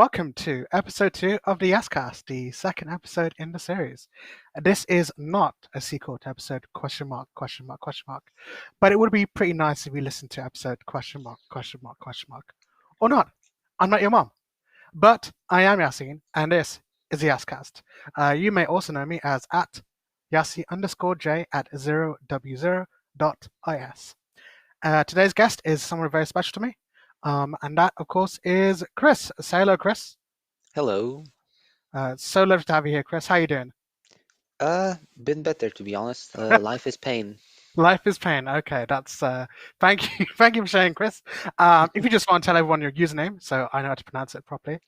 Welcome to episode 2 of the Yascast, the second episode in the series. This is not a sequel to episode question mark, question mark, question mark, but it would be pretty nice if we listened to episode question mark, question mark, question mark. Or not. I'm not your mom. But I am Yasin, and this is the Yascast. You may also know me as at Yassi_J at 0w0.is. Today's guest is someone very special to me. And that, of course, is Kris. Say hello, Kris. Hello. So lovely to have you here, Kris. How you doing? Been better to be honest. Life is pain. Life is pain. Okay, that's thank you, thank you for sharing, Kris. If you just want to tell everyone your username, so I know how to pronounce it properly.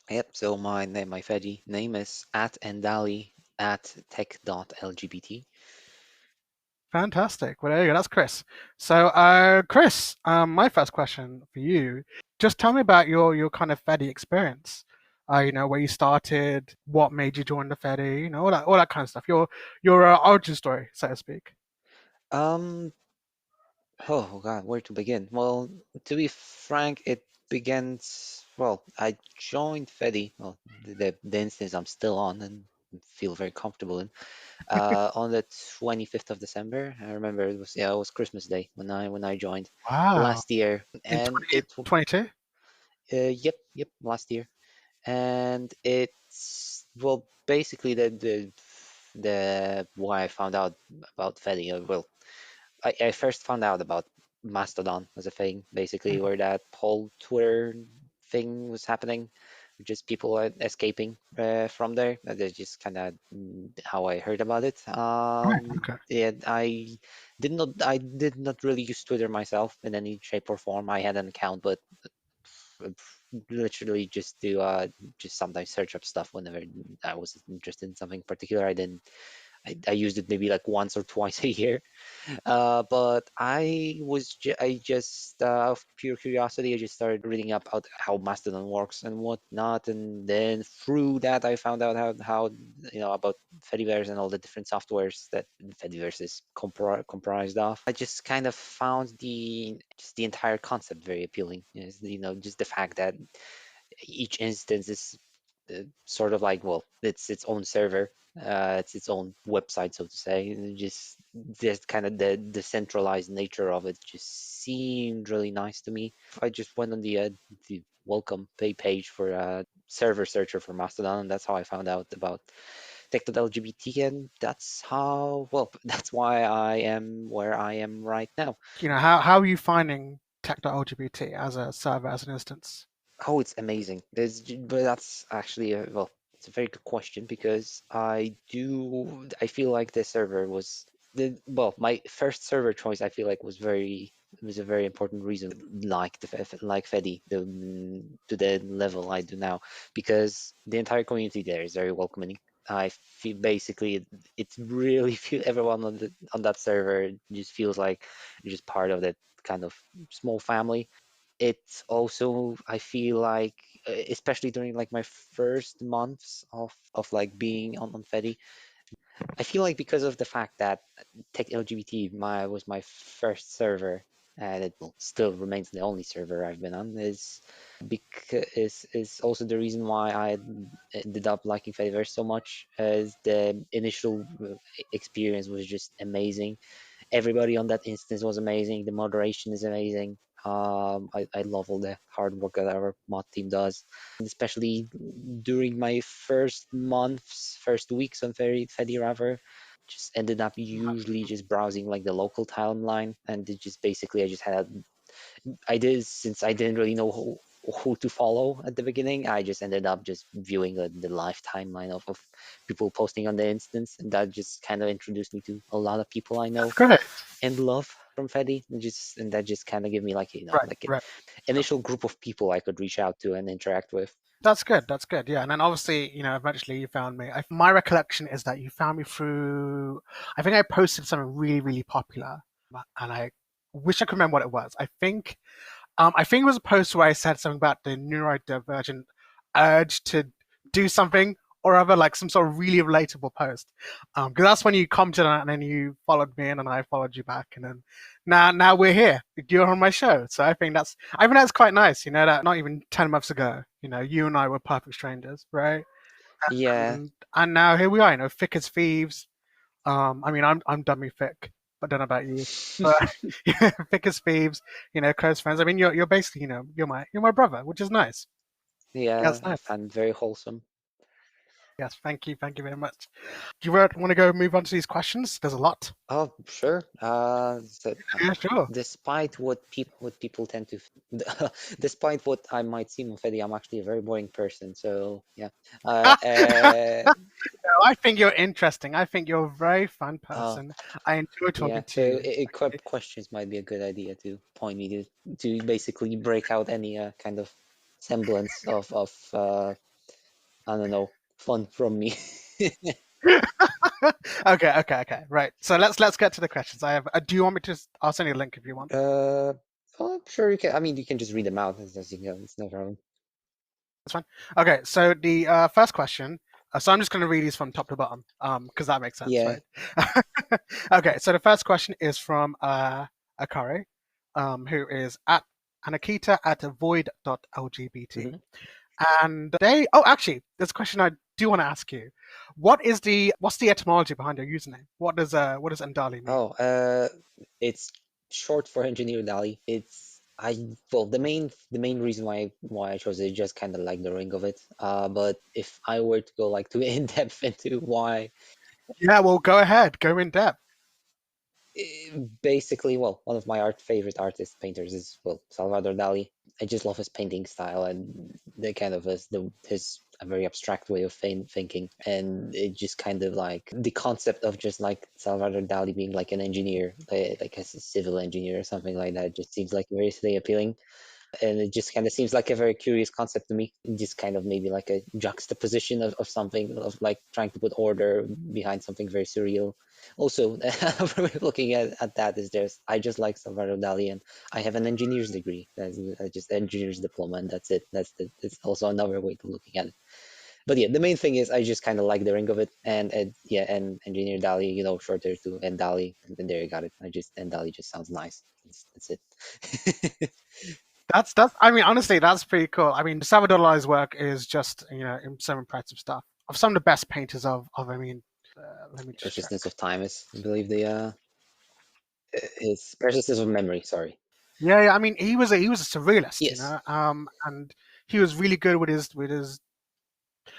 Yep, so my Fedi name is at Endali at tech.lgbt. Fantastic. Well, there you go. That's Kris. So, Kris, my first question for you, just tell me about your kind of Fedi experience. Where you started, what made you join the Fedi, all that kind of stuff. Your origin story, so to speak. Um, oh God, where to begin? Well, to be frank, it begins, well, I joined Fedi, well, the instance I'm still on and feel very comfortable in, on the 25th of December. I remember it was Christmas Day when I joined Wow. last year, In and it, 2022? yep, last year. And it's, well, basically the why I found out about Fedi. Well, I first found out about Mastodon as a thing, basically, where that whole Twitter thing was happening, just people are escaping from there. That's just kind of how I heard about it. Right. Okay. Yeah, I did not really use Twitter myself in any shape or form. I had an account, but uh, literally just sometimes search up stuff whenever I was interested in something particular. I used it maybe like once or twice a year. But I just of pure curiosity, I just started reading up about how Mastodon works and whatnot, and then through that I found out how about Fediverse and all the different softwares that Fediverse is comprised of. I just kind of found the entire concept very appealing. Just the fact that each instance is sort of like, well, it's its own server, it's its own website, so to say. And just kind of the decentralized nature of it just seemed really nice to me. I just went on the welcome page for server searcher for Mastodon, and that's how I found out about tech.lgbt, and that's how, well, that's why I am where I am right now. How are you finding tech.lgbt as a server, as an instance? Oh, it's amazing. But that's actually well, it's a very good question because I feel like the server was well, my first server choice I feel like was a very important reason, like like Fedi, to the level I do now, because the entire community there is very welcoming. I feel basically it really feel everyone on that server just feels like you're just part of that kind of small family. It's also, I feel like, especially during like my first months of like being on Fedi, I feel like because of the fact that Tech LGBT was my first server, and it will still remains the only server I've been on, is also the reason why I ended up liking Fediverse so much, as the initial experience was just amazing. Everybody on that instance was amazing. The moderation is amazing. I love all the hard work that our mod team does, and especially during my first weeks on Fedi, just ended up usually just browsing like the local timeline, and it just basically I did, since I didn't really know who to follow at the beginning. I just ended up just viewing the live timeline of people posting on the instance, and that just kind of introduced me to a lot of people I know That's great. and love from Fedi, and that just kind of gave me like Right, like an right. initial group of people I could reach out to and interact with. That's good. That's good. Yeah. And then obviously, eventually you found me. My recollection is that you found me through, I think I posted something really, really popular, and I wish I could remember what it was. I think it was a post where I said something about the neurodivergent urge to do something or other, like some sort of really relatable post. Because that's when you commented on it, and then you followed me, and then I followed you back, and then now we're here. You're on my show, so I think that's quite nice. You know, that not even 10 months ago, you and I were perfect strangers, right? Yeah. And now here we are. Thick as thieves. I mean, I'm dummy thick, but I don't know about you. But yeah, thick as thieves. Close friends. I mean, you're basically, you're my brother, which is nice. Yeah, That's nice. and very wholesome. Yes, thank you very much. Do you want to go move on to these questions? There's a lot. Oh, sure. Yeah, sure. Despite what people tend to, despite what I might seem on Fedi, I'm actually a very boring person. So yeah. Uh, uh, No, I think you're interesting. I think you're a very fun uh, person. I enjoy yeah. talking to So you. equip questions might be a good idea to point me to basically break out any kind of semblance of I don't know, fun from me. Okay. Right. So let's get to the questions. I have. Do you want me to? I'll send you a link if you want. Uh, well, sure you can. I mean, you can just read them out as you go. It's no problem. That's fine. Okay. So the first question. So I'm just going to read these from top to bottom, because that makes sense, Yeah. right? Okay. So the first question is from Akari, who is at Anakita at void.lgbt. Mhm. And actually, there's a question I do want to ask you. What's the etymology behind your username? What does Andali mean? Oh, it's short for Engineer Dali. Well, the main reason why I chose it is just kind of like the ring of it. But if I were to go like too in depth into why, Yeah, well, go ahead, go in depth. basically, well, one of my favorite artists, painters is, well, Salvador Dali. I just love his painting style and the kind of his a very abstract way of thinking, and it just kind of like the concept of just like Salvador Dali being like an engineer, like a civil engineer or something like that, just seems like very appealing, and it just kind of seems like a very curious concept to me. Just kind of maybe like a juxtaposition of something of like trying to put order behind something very surreal. Also, looking at that is I just like Salvador Dali, and I have an engineer's degree. That's just engineer's diploma, and that's it. It's also another way of looking at it. But yeah, the main thing is I just kind of like the ring of it, and yeah, and engineer Dali, shorter to and Dali, and then there you got it. And Dali just sounds nice. That's it. That's. I mean, honestly, that's pretty cool. I mean, Salvador Dali's work is just some impressive stuff. Of some of the best painters I mean, let me just check. Preciousness of time is, I believe, his preciousness of memory. Sorry. Yeah. I mean, he was a surrealist, Yes. and he was really good with his.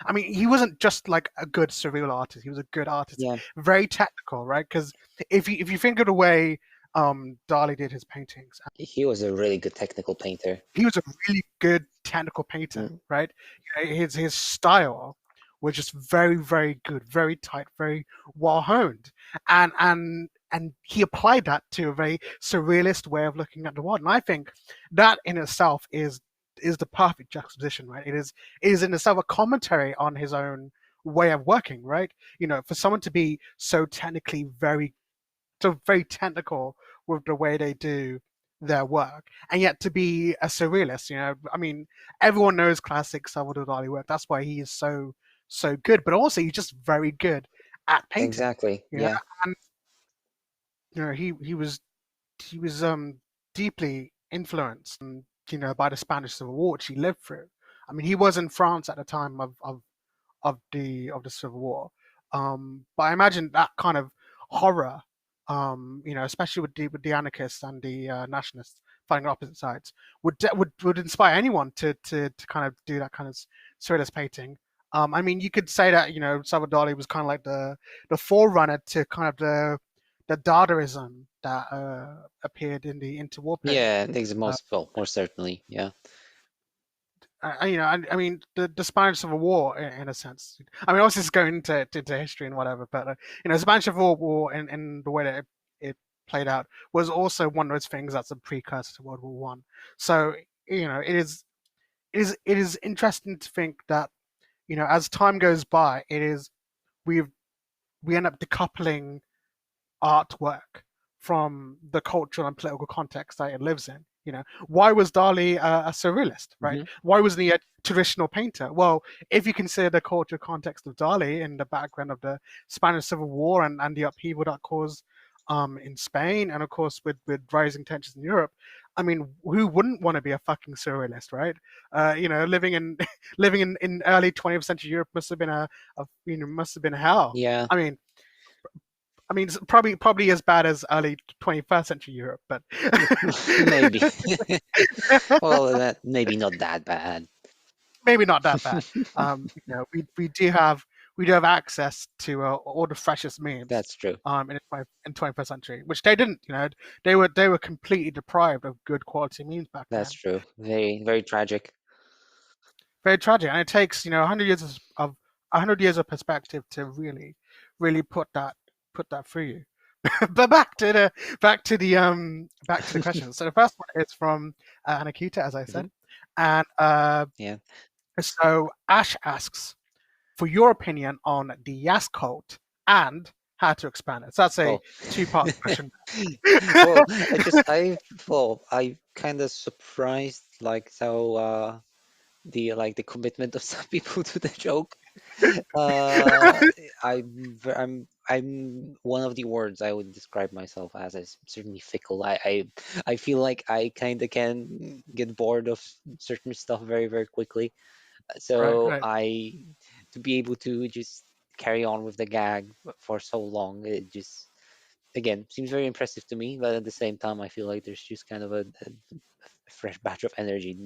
I mean, he wasn't just like a good surreal artist. He was a good artist, Yeah. very technical, right? Because if you think of the way Dali did his paintings, He was a really good technical painter. he was a really good technical painter, Mm, right? His style was just very very good, very tight, very well honed, and he applied that to a very surrealist way of looking at the world. And I think that in itself is the perfect juxtaposition, right? It is in itself a commentary on his own way of working, right? For someone to be so very technical with the way they do their work, and yet to be a surrealist. I mean, everyone knows classic Salvador Dali work. That's why he is so good. But also, he's just very good at painting. exactly. You know, Yeah. and he was deeply influenced, by the Spanish Civil War, which he lived through. I mean, he was in France at the time of the Civil War. But I imagine that kind of horror, especially with the anarchists and the nationalists fighting on opposite sides, would inspire anyone to kind of do that kind of surrealist painting. I mean, you could say that Salvador Dali was kind of like the forerunner to kind of the Dadaism that appeared in the interwar period. Yeah. Things most, well, more certainly. Yeah. I mean, the Spanish Civil War, in a sense. I mean, obviously, it's going into history and whatever, but the Spanish Civil War, in the way that it played out, was also one of those things that's a precursor to World War One. So, it is interesting to think that as time goes by, we we end up decoupling artwork from the cultural and political context that it lives in. Why was Dali a surrealist, right? Hmm. Why wasn't he a traditional painter? Well, if you consider the cultural context of Dali in the background of the Spanish Civil War and the upheaval that caused in Spain, and of course with rising tensions in Europe, I mean, who wouldn't want to be a fucking surrealist, right? Living in living in early 20th century Europe must have been must have been hell. Yeah, I mean, it's probably as bad as early 21st century Europe, but maybe. Well, that maybe not that bad. maybe not that bad. We do have access to all the freshest memes That's true. in 21st century, which they didn't. They were completely deprived of good quality memes back That's then. true. Very, very tragic. Very tragic, and it takes 100 years of 100 years of perspective to really put that through you. But back to the question. So the first one is from Anakita, as I Hmm. said, and Yeah. so Ash asks for your opinion on the Yas cult and how to expand it. So that's a Oh. two-part question. Well, I kind of surprised like so the commitment of some people to the joke. Uh, I'm one of the words I would describe myself as is certainly fickle. I feel like I kind of can get bored of certain stuff very, very quickly. Right, So right. I to be able to just carry on with the gag for so long, it just again seems very impressive to me. But at the same time, I feel like there's just kind of a fresh batch of energy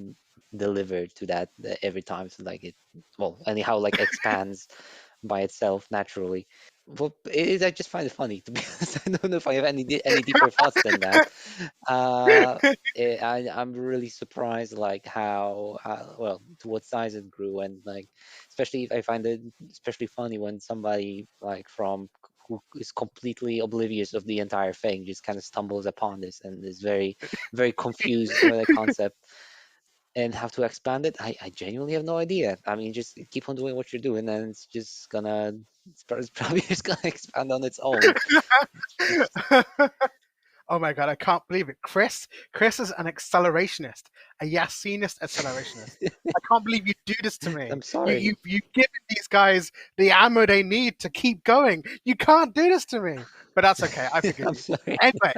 delivered to that every time. So like it, well, anyhow, like expands by itself naturally. Well, I just find it funny to be honest. I don't know if I have any deeper thoughts than that. Uh, I'm really surprised like how well to what size it grew, and like especially if I find it especially funny when somebody like from who is completely oblivious of the entire thing just kind of stumbles upon this and is very very confused by the concept and how to expand it. I genuinely have no idea. I mean, just keep on doing what you're doing, and it's just gonna it's probably just gonna expand on its own. It's just Oh my god, I can't believe it. Chris is an accelerationist, a Yasinist accelerationist. I can't believe you do this to me. I'm You sorry. you you've given these guys the ammo they need to keep going. You can't do this to me. But that's okay. I forgive I'm you. sorry. Anyway,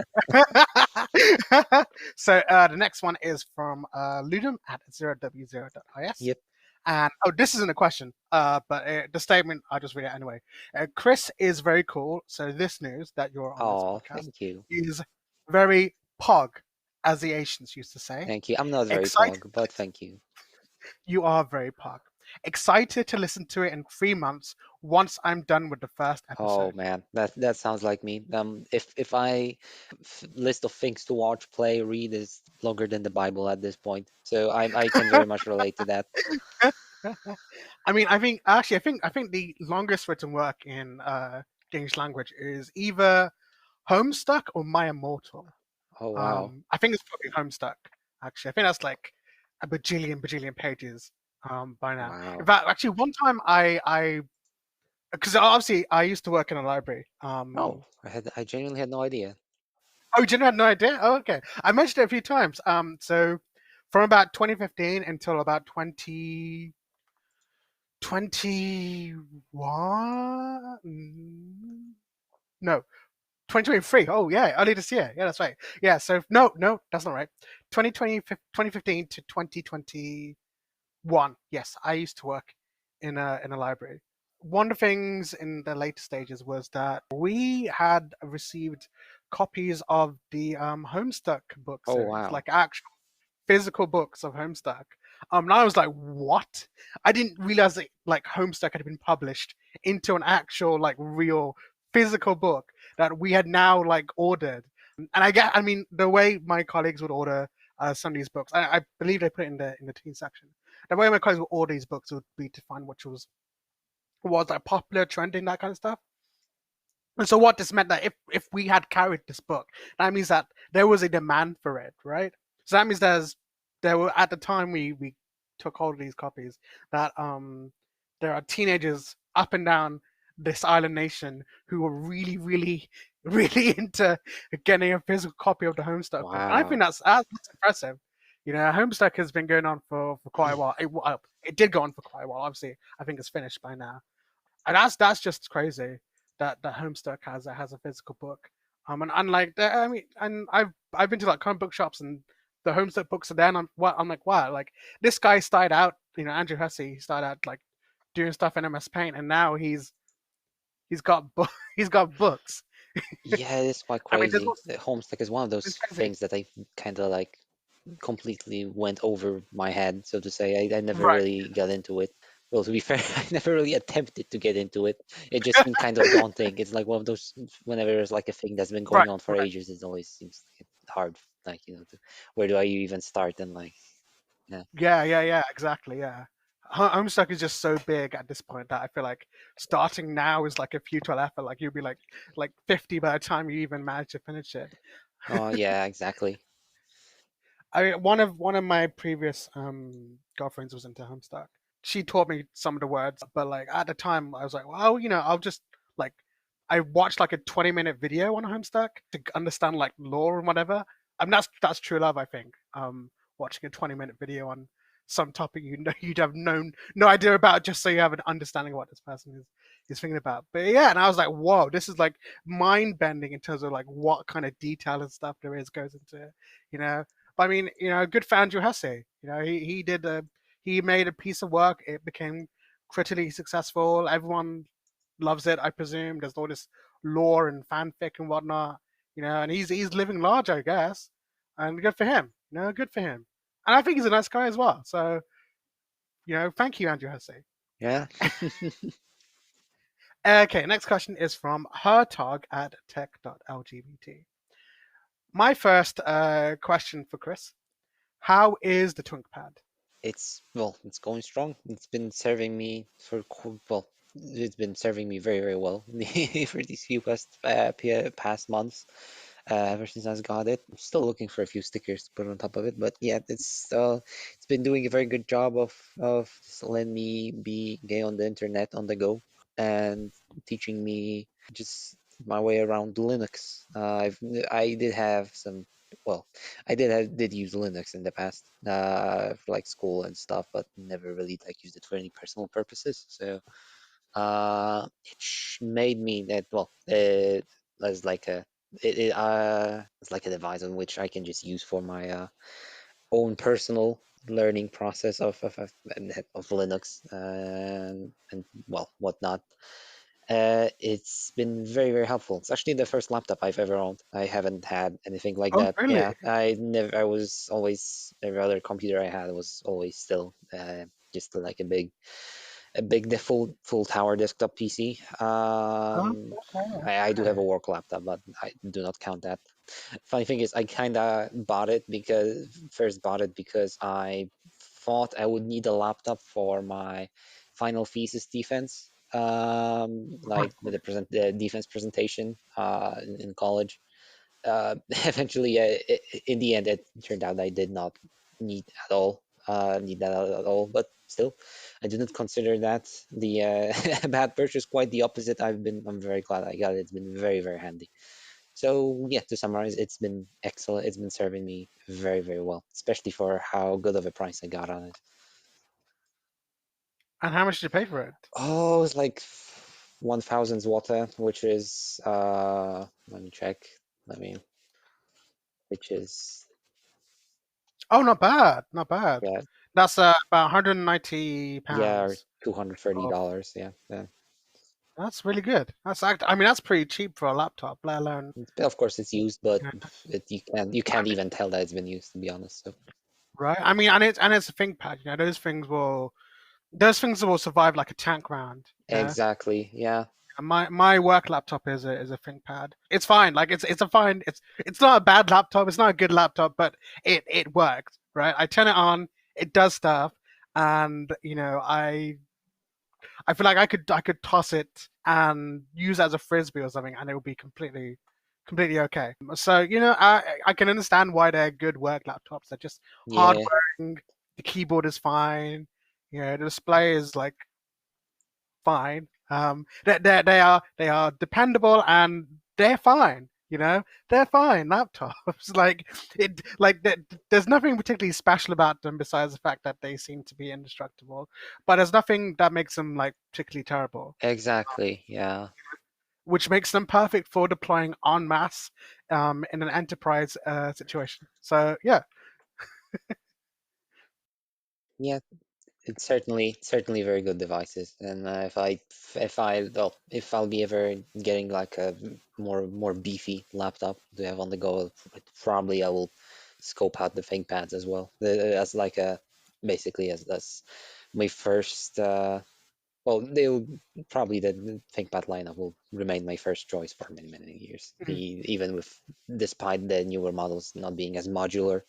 so the next one is from Ludum at 0w0.is. Yep. And this isn't a question, but the statement, I'll just read it anyway. Chris is very cool. So this news that you're on this Oh, podcast thank you. is very pog, as the Asians used to say. Thank you. I'm not very Excited. pog, but thank you. You are very pog. Excited to listen to it in 3 months once I'm done with the first Oh episode. man, that sounds like me. If I list of things to watch, play, read is longer than the Bible at this point, so I can very much relate to that. I mean, I think the longest written work in the English language is either Homestuck or My Immortal. Oh wow, I think it's probably Homestuck. Actually, I think that's like a bajillion pages by now. In wow. fact, actually, one time I because obviously I used to work in a library. Oh, I genuinely had no idea. Oh, you had no idea? Oh, okay. I mentioned it a few times. So from about 2015 until about 2021, no, 2023. Oh, yeah, early this year. Yeah, that's right. Yeah, so no, that's not right. 2015 to 2021. Yes, I used to work in a library. One of the things in the later stages was that we had received copies of the Homestuck book Oh series, wow. like actual physical books of Homestuck. And I was like, what? I didn't realize that like Homestuck had been published into an actual like real physical book that we had now like ordered. And I mean, the way my colleagues would order some of these books, I believe they put it in the teen section. The way my colleagues would order these books would be to find which was like popular, trending, that kind of stuff. And so what this meant that if we had carried this book, that means that there was a demand for it, right? So that means there were at the time we took hold of these copies that there are teenagers up and down this island nation who were really, really, really into getting a physical copy of the Homestuck book. And I think Wow. that's impressive. Homestuck has been going on for quite a while. It did go on for quite a while. Obviously, I think it's finished by now, and that's just crazy that Homestuck has a physical book. And unlike that, I mean, and I've been to like comic book shops and the Homestuck books are there, and I'm like, wow, like this guy started out, Andrew Hussey, he started out like doing stuff in MS Paint, and now he's got he's got books. Yeah, it's quite I mean, there's crazy. also, The Homestuck is one of it's those crazy, things that I kind of like completely went over my head, so to say. I never right? really got into it. Well, to be fair, I never really attempted to get into it. It just seemed kind of daunting. It's like one of those, whenever there's like a thing that's been Right, going on for right. ages, it always seems like hard. Like, where do I even start? And like, yeah. Yeah, yeah, yeah, exactly. Yeah. Homestuck is just so big at this point that I feel like starting now is like a futile effort. Like you'll be like 50 by the time you even manage to finish it. Oh, yeah, exactly. I mean, one of my previous girlfriends was into Homestuck. She taught me some of the words, but like at the time I was like, well, I'll just like I watched like a 20-minute video on Homestuck to understand like lore and whatever. I mean that's true love, I think. Watching a 20-minute video on some topic you'd have no idea about, just so you have an understanding of what this person is thinking about. But yeah, and I was like, whoa, this is like mind bending in terms of like what kind of detail and stuff there is goes into it, you know. But I mean, good for Andrew Hussey. He made a piece of work. It became critically successful. Everyone loves it, I presume. There's all this lore and fanfic and whatnot, and he's living large, I guess. And good for him. Good for him. And I think he's a nice guy as well. So, thank you, Andrew Hussey. Yeah. Okay, next question is from hertog at tech.lgbt. My first question for Kris: how is the TwinkPad? It's going strong. It's been serving me it's been serving me very, very well for these few past months. Ever since I got it, I'm still looking for a few stickers to put on top of it, but yeah, it's been doing a very good job of just letting me be gay on the internet on the go and teaching me just my way around Linux. I did have some well, did use Linux in the past, for like school and stuff, but never really like used it for any personal purposes. So made me that as like a it's like a device on which I can just use for my own personal learning process of Linux and whatnot. It's been very, very helpful. It's actually the first laptop I've ever owned. I haven't had anything like Oh, that. really? Yeah, I was always, every other computer I had was always still just like a big default full tower desktop PC. Oh, okay, I do have okay. a work laptop, but I do not count that. Funny thing is, I kind of bought it because I thought I would need a laptop for my final thesis defense, Right. like the defense presentation in college. Eventually, in the end, it turned out I did not need at all need that at all. But still, I didn't consider that the a bad purchase. Quite the opposite. I'm very glad I got it. It's been very, very handy. So yeah, to summarize, it's been excellent. It's been serving me very, very well, especially for how good of a price I got on it. And how much did you pay for it? Oh, it's like 1,000 zloty, which is let me check. Let me, which is Oh, not bad, not bad. yeah, That's about 190 yeah, or pounds. $230. Of, Yeah, yeah. that's really good. I mean, that's pretty cheap for a laptop, let alone. Of course, it's used, but You know, you can't even tell that it's been used, to be honest. So right? I mean, and it's a ThinkPad. Those things will survive like a tank round. exactly, yeah, And my work laptop is a ThinkPad. It's fine. Like it's a fine. It's not a bad laptop. It's not a good laptop, but it works. Right? I turn it on. It does stuff, and I feel like I could toss it and use it as a frisbee or something, and it would be completely okay. So I can understand why they're good work laptops. They're just hard yeah. wearing. The keyboard is fine. The display is like fine. They are dependable and they're fine. They're fine laptops. There's nothing particularly special about them besides the fact that they seem to be indestructible. But there's nothing that makes them like particularly terrible, Exactly. Yeah. which makes them perfect for deploying en masse in an enterprise situation. So yeah, Yeah. It's certainly very good devices. And if I'll be ever getting like a more beefy laptop to have on the go, probably I will scope out the ThinkPads as well. As like a basically as my first. Well, they'll probably the ThinkPad lineup will remain my first choice for many, many years. mm, Even with despite the newer models not being as modular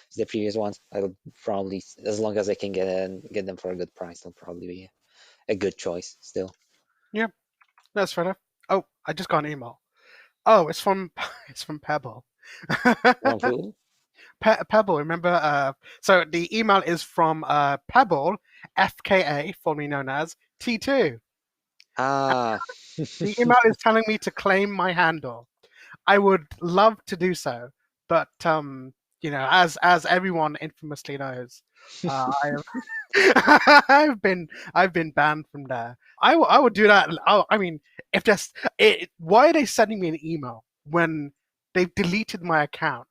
as the previous ones, I'll probably, as long as I can get them for a good price, they'll probably be a good choice still. yeah, that's fair enough. Oh, I just got an email. Oh, it's from it's from Pebble. From who? Pebble, remember? So the email is from Pebble, FKA, formerly known as T2. Ah, The email is telling me to claim my handle. I would love to do so, but as everyone infamously knows, I have I've been banned from there. I would do that. I mean, if there's why are they sending me an email when they've deleted my account?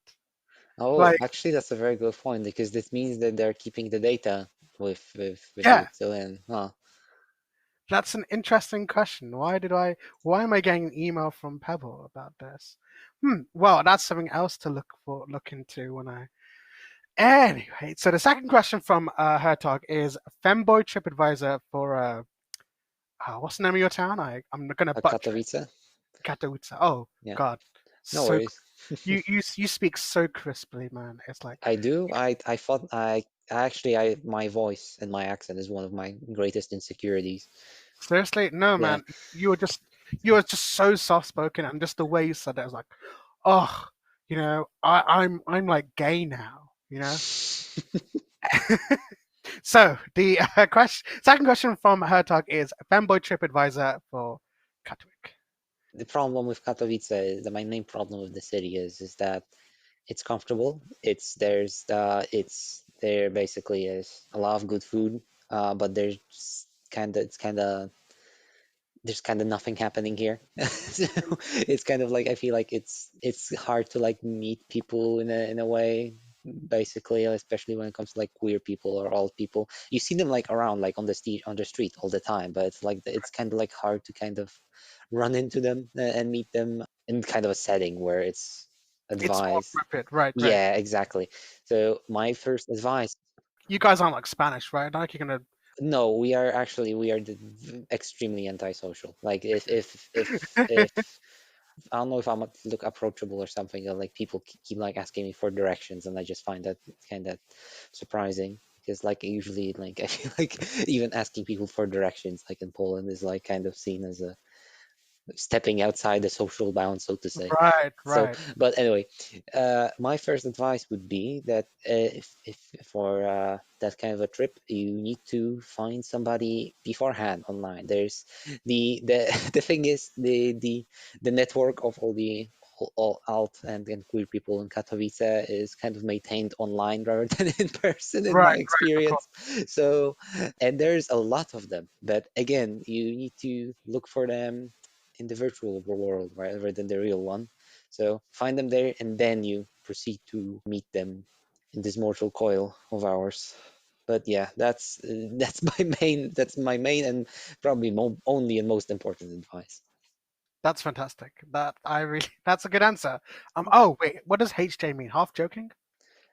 oh, Like, actually, that's a very good point because this means that they're keeping the data with you yeah, still in. Huh. that's an interesting question. Why am I getting an email from Pebble about this? Well, that's something else to look into when I. Anyway, so the second question from Hertog is Femboy TripAdvisor for what's the name of your town? I'm gonna A butcher it. Katowice? Katowice. Oh Yeah, God, no so worries. you speak so crisply, man. It's like I do. I thought I actually I my voice and my accent is one of my greatest insecurities. seriously, no, Yeah. man. You were just so soft spoken, and just the way you said it, I was like, oh, I'm like gay now, you know. So the second question from Hertog is Femboy TripAdvisor for Katwijk. The problem with Katowice, my main problem with the city is that it's comfortable. It's there basically is a lot of good food, but there's kind of nothing happening here. So it's kind of like I feel like it's hard to like meet people in a way, basically, especially when it comes to like queer people or old people. You see them like around like on the street all the time, but it's like it's kind of like hard to kind of run into them and meet them in kind of a setting where it's It's more advised. rapid, right? Right. Yeah, exactly. So my first advice. You guys aren't like Spanish, right? Not like you're gonna. No, we are extremely antisocial. Like if I don't know if I'm look approachable or something. Or like people keep like asking me for directions, and I just find that kind of surprising because like usually like I feel like even asking people for directions like in Poland is like kind of seen as a stepping outside the social bounds, so to say. Right, So, right. but anyway, my first advice would be that if for that kind of a trip, you need to find somebody beforehand online. There's the thing is the network of all alt and queer people in Katowice is kind of maintained online rather than in person, in Right, my right, of course. experience. So, and there's a lot of them, but again, you need to look for them in the virtual world rather than the real one. So find them there, and then you proceed to meet them in this mortal coil of ours. But yeah, that's my main and probably only and most important advice. That's fantastic. That's a good answer. Oh wait, what does HJ mean? Half joking?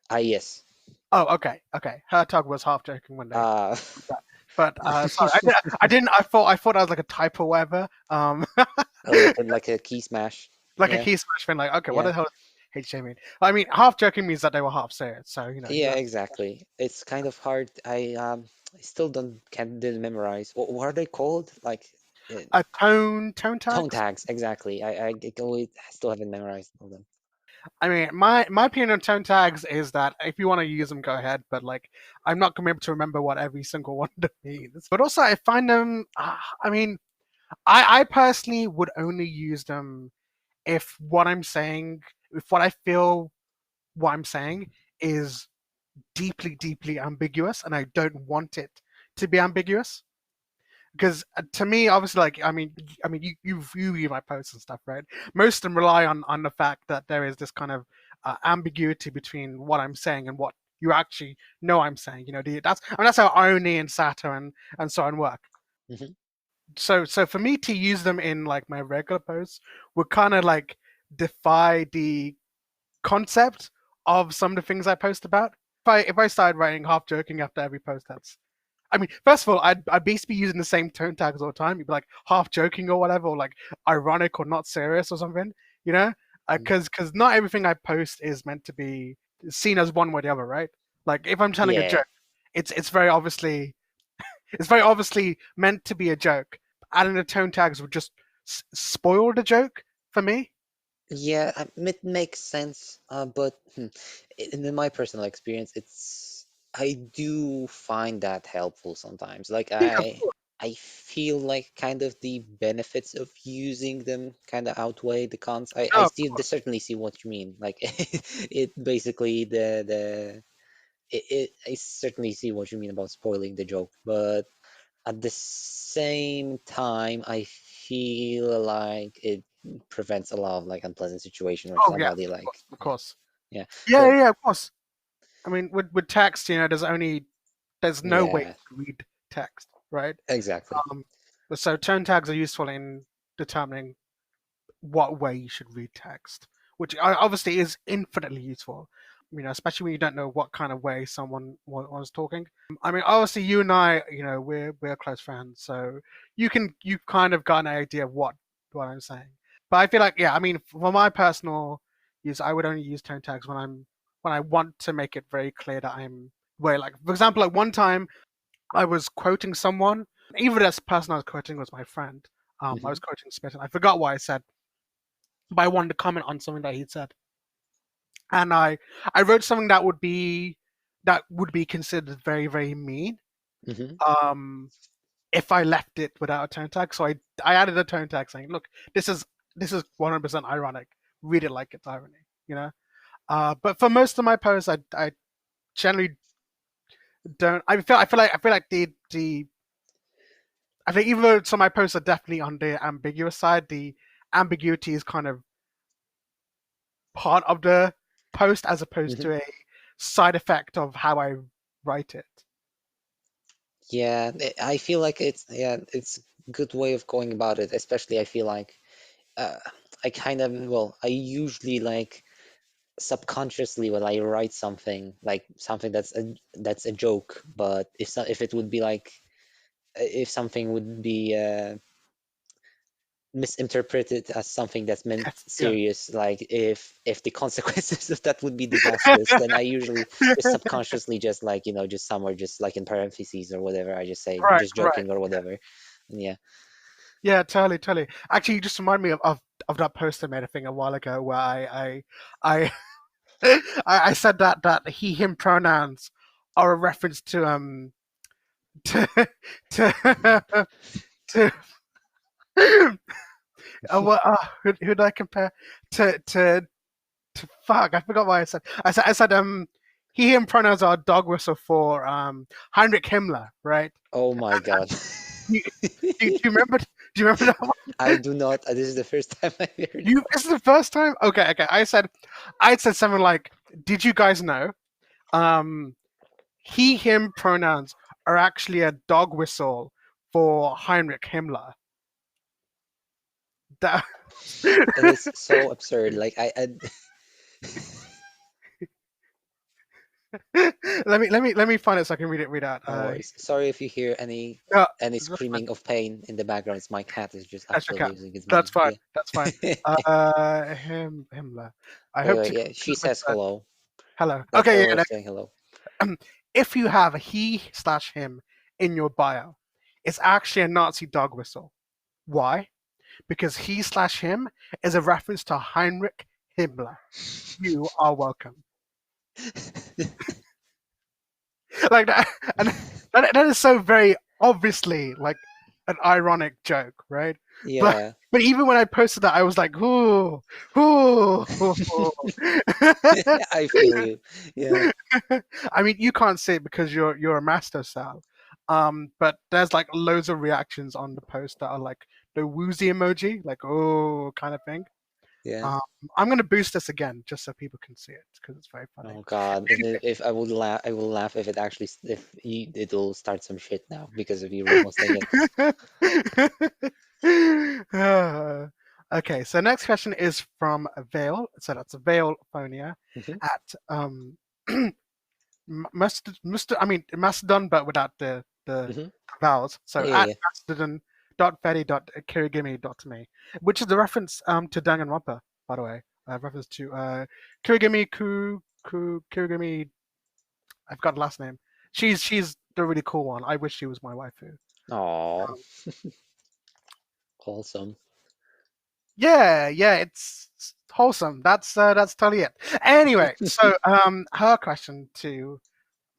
Ah, yes. Oh, okay, okay. Hertog was half joking when they. Uh, But sorry, I didn't. I thought I was like a type or whatever. like a key smash. Like a Yeah, key smash thing. Like, okay, what yeah, the hell does HJ mean? I mean, half joking means that they were half serious. So you yeah, know, exactly. It's kind of hard. I still didn't memorize. What are they called? Like uh, a tone tone tags. tags. Exactly. I still haven't memorized all them. I mean, my opinion on tone tags is that if you want to use them, go ahead. But like, I'm not gonna be able to remember what every single one of them means. But also, I find them. I mean, I personally would only use them if what I'm saying, if what I feel what I'm saying is deeply, deeply ambiguous, and I don't want it to be ambiguous. Because to me, obviously, like I mean, you read my posts and stuff, right? Most of them rely on the fact that there is this kind of ambiguity between what I'm saying and what you actually know I'm saying. That's how irony and satire and so on work. Hmm. So for me to use them in like my regular posts would kind of like defy the concept of some of the things I post about. If I started writing half joking after every post, I mean, first of all, I'd basically be using the same tone tags all the time. You'd be like half joking or whatever, or like ironic or not serious or something, you know? Because not everything I post is meant to be seen as one way or the other, right? Like if I'm telling a Yeah. joke, it's very obviously meant to be a joke. Adding the tone tags would just spoil the joke for me. Yeah, it makes sense. But in my personal experience, I do find that helpful sometimes. Like Yeah, of I feel like kind of the benefits of using them kind of outweigh the cons. I no, of still course. certainly see what you mean. Like it basically I certainly see what you mean about spoiling the joke, but at the same time, I feel like it prevents a lot of like unpleasant situation where Oh yeah, somebody of like, course, of course. yeah, Yeah, but yeah, yeah, of course. I mean, with text, there's no way yeah, to read text, right? exactly. Um, so tone tags are useful in determining what way you should read text, which obviously is infinitely useful. Especially when you don't know what kind of way someone was talking. I mean, obviously, you and I, we're close friends, so you've kind of got an idea of what I'm saying. But I feel like, yeah, I mean, for my personal use, I would only use tone tags when I want to make it very clear that I'm way like, for example, like one time I was quoting someone, even this person I was quoting was my friend. I Hmm. was quoting Smith, and I forgot what I said, but I wanted to comment on something that he'd said, and I wrote something that would be considered very, very mean. Hmm. Um, if I left it without a tone tag, so I added a tone tag saying, "Look, this is 100% ironic. Read it like it's irony," you know. But for most of my posts, I generally don't. I feel like the I think even though some of my posts are definitely on the ambiguous side, the ambiguity is kind of part of the post as opposed Hmm. to a side effect of how I write it. Yeah, I feel like it's a good way of going about it. Especially, I feel like uh, I kind of well, I usually like subconsciously when I write something like something that's a joke, but if it would be like if something would be misinterpreted as something that's meant Yes, yeah. serious, like if the consequences of that would be disastrous, then I usually just subconsciously just like just somewhere just like in parentheses or whatever, I just say Right, just right. joking or whatever. Yeah. Yeah, totally, totally. Actually, you just remind me of that post I made a thing a while ago where I I said that he him pronouns are a reference to to to who did I compare to fuck, I forgot what I said. I said he him pronouns are dog whistle for Heinrich Himmler, right? Oh my God. You, do you remember that one? I do not. This is the first time I heard You This is the first time? Okay, okay. I said something like, did you guys know? Um he him pronouns are actually a dog whistle for Heinrich Himmler. That it. Is so absurd. Like let me find it so I can read out. no worries. Sorry if you hear No, any that's fine. screaming of pain in the background. It's my cat is just That's your actually cat. losing his That's mind. fine. Yeah. That's fine. Himmler. I Wait, hope wait, to yeah. She conclude with says hello. hello. That's Okay, her yeah. way of No. saying hello. If you have a he/him in your bio, it's actually a Nazi dog whistle. Why? Because he/him is a reference to Heinrich Himmler. You are welcome. Like that, and that is so very obviously like an ironic joke, right? But Yeah. but even when I posted that, I was like, ooh, ooh. I feel you. Yeah. I mean, you can't see it because you're a master, Sal. But there's like loads of reactions on the post that are like the woozy emoji, like oh kind of thing. Yeah. Um, I'm gonna boost this again just so people can see it because it's very funny. Oh God. If I would laugh, I will laugh if it actually it'll start some shit now because of you reposting it. Uh, okay, so next question is from Vale. So that's Vale Phonia Hmm. at I mean Mastodon, but without the Hmm. vowels. So Yeah. at Yeah. mastodon.fetty.kirigimi.me, which is the reference to Danganronpa, by the way. Reference to Kirigimi Kirigimi. I forgot the last name. She's the really cool one. I wish she was my waifu. Oh, wholesome. Yeah, yeah, it's wholesome. That's totally it. Anyway, so her question to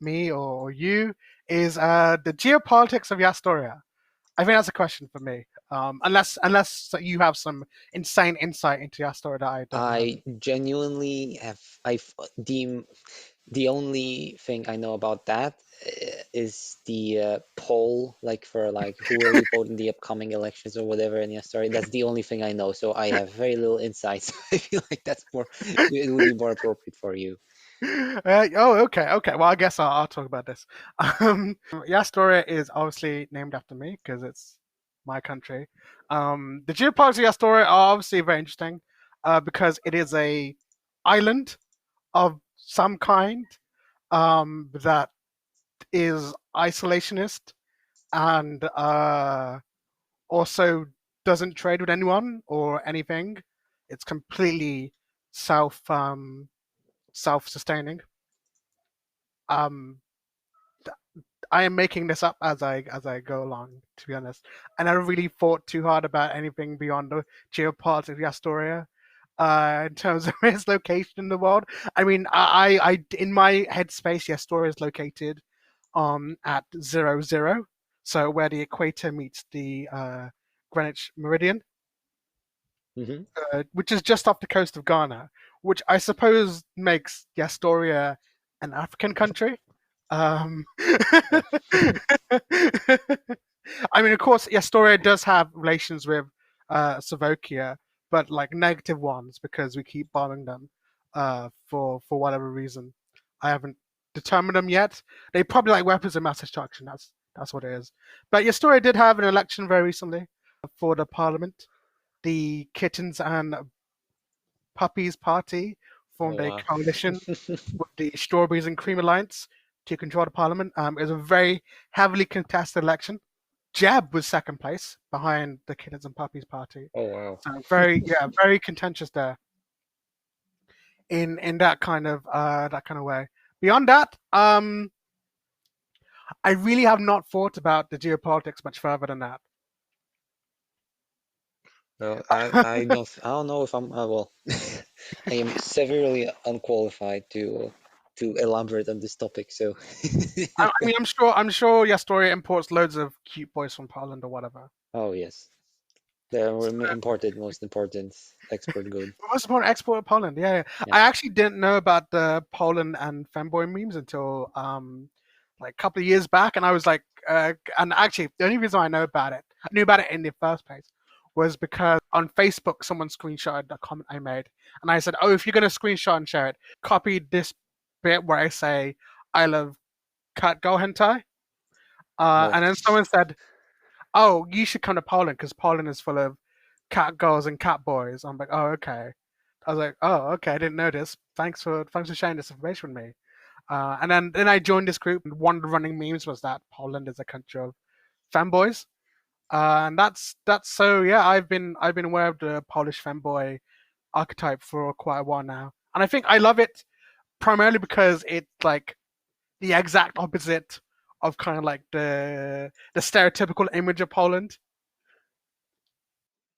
me or you is the geopolitics of Yastoria. I think that's a question for me. Unless you have some insane insight into Yastoria that I don't know. I genuinely have. The only thing I know about that is the poll, like for like who will you vote in the upcoming elections or whatever in your story. That's the only thing I know. So I have very little insights. I feel like that's more. It would be more appropriate for you. Oh, okay, okay. Well, I guess I'll talk about this. Yastoria is obviously named after me because it's my country. The geopolitics of Yastoria are obviously very interesting because it is a island of some kind that is isolationist and also doesn't trade with anyone or anything. It's completely self-sustaining. Um, I am making this up as I go along, to be honest. And I don't really thought too hard about anything beyond the geopolitics of Astoria, in terms of its location in the world. I mean, I in my headspace, Astoria is located at 00, so where the equator meets the Greenwich Meridian, Hmm. which is just off the coast of Ghana, which I suppose makes Astoria an African country. Um, Oh. I mean, of course, Astoria does have relations with Slovakia, but like negative ones because we keep bombing them for whatever reason. I haven't determined them yet. They probably like weapons of mass destruction. That's what it is. But Astoria did have an election very recently for the parliament. The Kittens and Puppies Party Oh formed a wow. coalition with the Strawberries and Cream Alliance to control the parliament. It was a very heavily contested election. Jeb was second place behind the Kittens and Puppies Party. Oh wow. So very contentious there in that kind of way. Beyond that, I really have not thought about the geopolitics much further than that. Well, I don't know if I'm well. I am severely unqualified to elaborate on this topic. So, I mean, I'm sure Yastoria imports loads of cute boys from Poland or whatever. oh yes, the imported most important export good. Most important export of Poland. Yeah, yeah. Yeah. I actually didn't know about the Poland and femboy memes until like a couple of years back, and I was like, and actually the only reason I knew about it in the first place, was because on Facebook someone screenshotted a comment I made, and I said, oh, if you're gonna screenshot and share it, copy this bit where I say I love cat girl hentai, Oh. and then someone said, oh, you should come to Poland because Poland is full of cat girls and cat boys. I'm like, oh, okay. I was like, oh, okay, I didn't know this. Thanks for sharing this information with me. And then I joined this group, and one of the running memes was that Poland is a country of femboys. And that's so yeah. I've been aware of the Polish femboy archetype for quite a while now, and I think I love it primarily because it's like the exact opposite of kind of like the stereotypical image of Poland.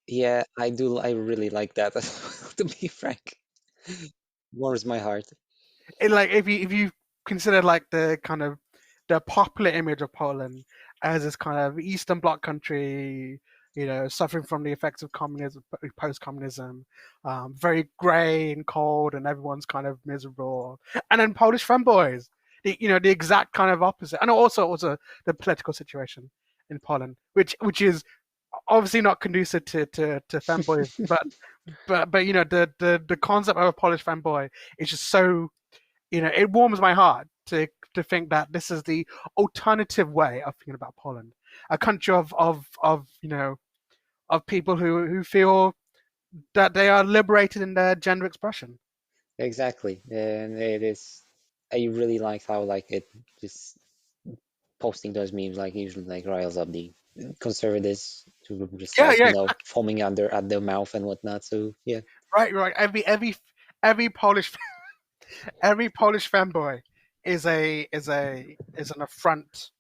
Yeah, I do. I really like that as well, to be frank. Warms my heart. Like if you consider like the kind of the popular image of Poland as this kind of Eastern Bloc country, suffering from the effects of communism, post-communism, very grey and cold, and everyone's kind of miserable. And then Polish femboys, the exact kind of opposite. And also the political situation in Poland, which is obviously not conducive to femboys, but the concept of a Polish fanboy is just so, it warms my heart to think that this is the alternative way of thinking about Poland, a country of people who feel that they are liberated in their gender expression. Exactly, and it is. I really like how like it just posting those memes like usually like riles up the conservatives to just Yeah, like yeah, foaming at their mouth and whatnot. So yeah, right. Every Polish every Polish fanboy is an affront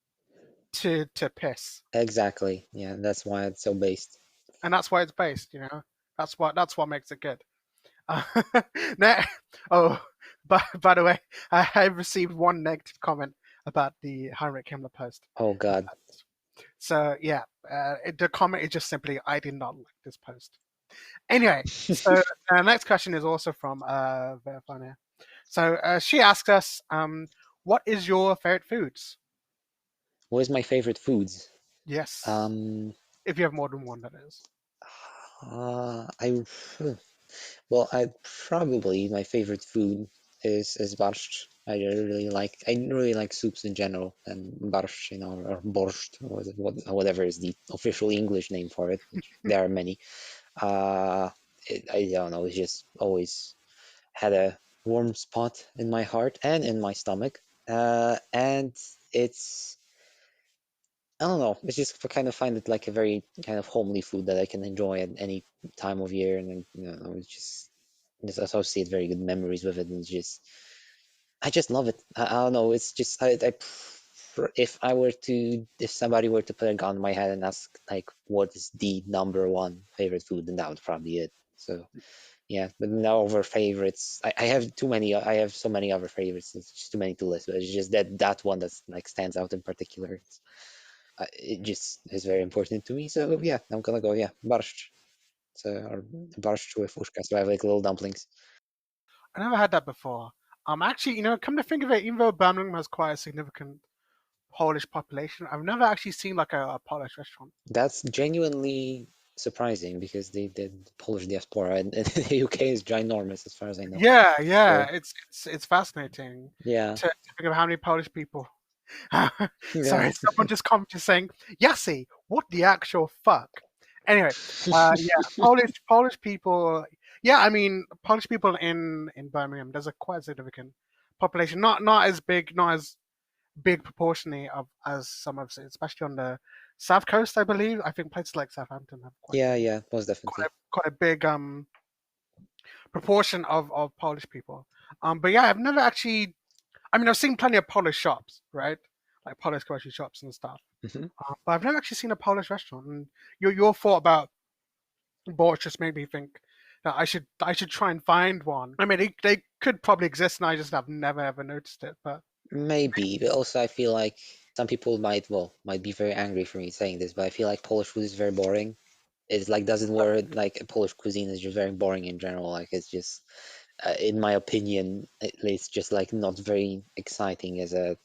to piss, exactly. Yeah, that's why it's so based. and that's why it's based. That's what makes it good. Uh, now, oh, by the way, I have received one negative comment about the Heinrich Himmler post. Oh God. So yeah, the comment is just simply, "I did not like this post." Anyway, so next question is also from Verifania. So she asks us, "What is your favorite foods?" What is my favorite foods? Yes, Um, if you have more than one, that is. I well, I probably my favorite food is borscht. I really like soups in general, and borscht, or borscht, or whatever is the official English name for it, which there are many. Uh, I don't know, it's just always had a warm spot in my heart and in my stomach. And it's I don't know. It's just I kind of find it like a very kind of homely food that I can enjoy at any time of year, and then, it's just associate very good memories with it, and I just love it. I don't know. It's just if somebody were to put a gun in my head and ask like what is the number one favorite food, then that would probably be it. So yeah, but no other favorites. I have too many. I have so many other favorites. It's just too many to list. But it's just that one that's like stands out in particular. It just is very important to me. So yeah, I'm gonna go, yeah, borscht. So or borscht with ushka. So I have like little dumplings. I never had that before. Actually, come to think of it, even though Birmingham has quite a significant Polish population, I've never actually seen like a Polish restaurant. That's genuinely surprising because the Polish diaspora in the UK is ginormous as far as I know. Yeah, yeah, So it's fascinating yeah, to think of how many Polish people. yeah. Sorry, someone just commented saying, "Yassi, what the actual fuck?" Anyway, yeah, Polish people. Yeah, I mean, Polish people in Birmingham. There's a quite significant population. Not as big, not as big proportionally of as some of it, especially on the south coast. I believe. I think places like Southampton have Yeah, yeah, most quite a, definitely. quite a big proportion of Polish people. But yeah, I've never actually. I mean, I've seen plenty of Polish shops, right? Like Polish grocery shops and stuff. Hmm. But I've never actually seen a Polish restaurant. And your thought about borscht just made me think that I should try and find one. I mean, they could probably exist, and I just have never ever noticed it. But Maybe, but also I feel like some people might be very angry for me saying this, but I feel like Polish food is very boring. It's like doesn't work like Polish cuisine is just very boring in general. Like it's just, in my opinion, at least, just like not very exciting as a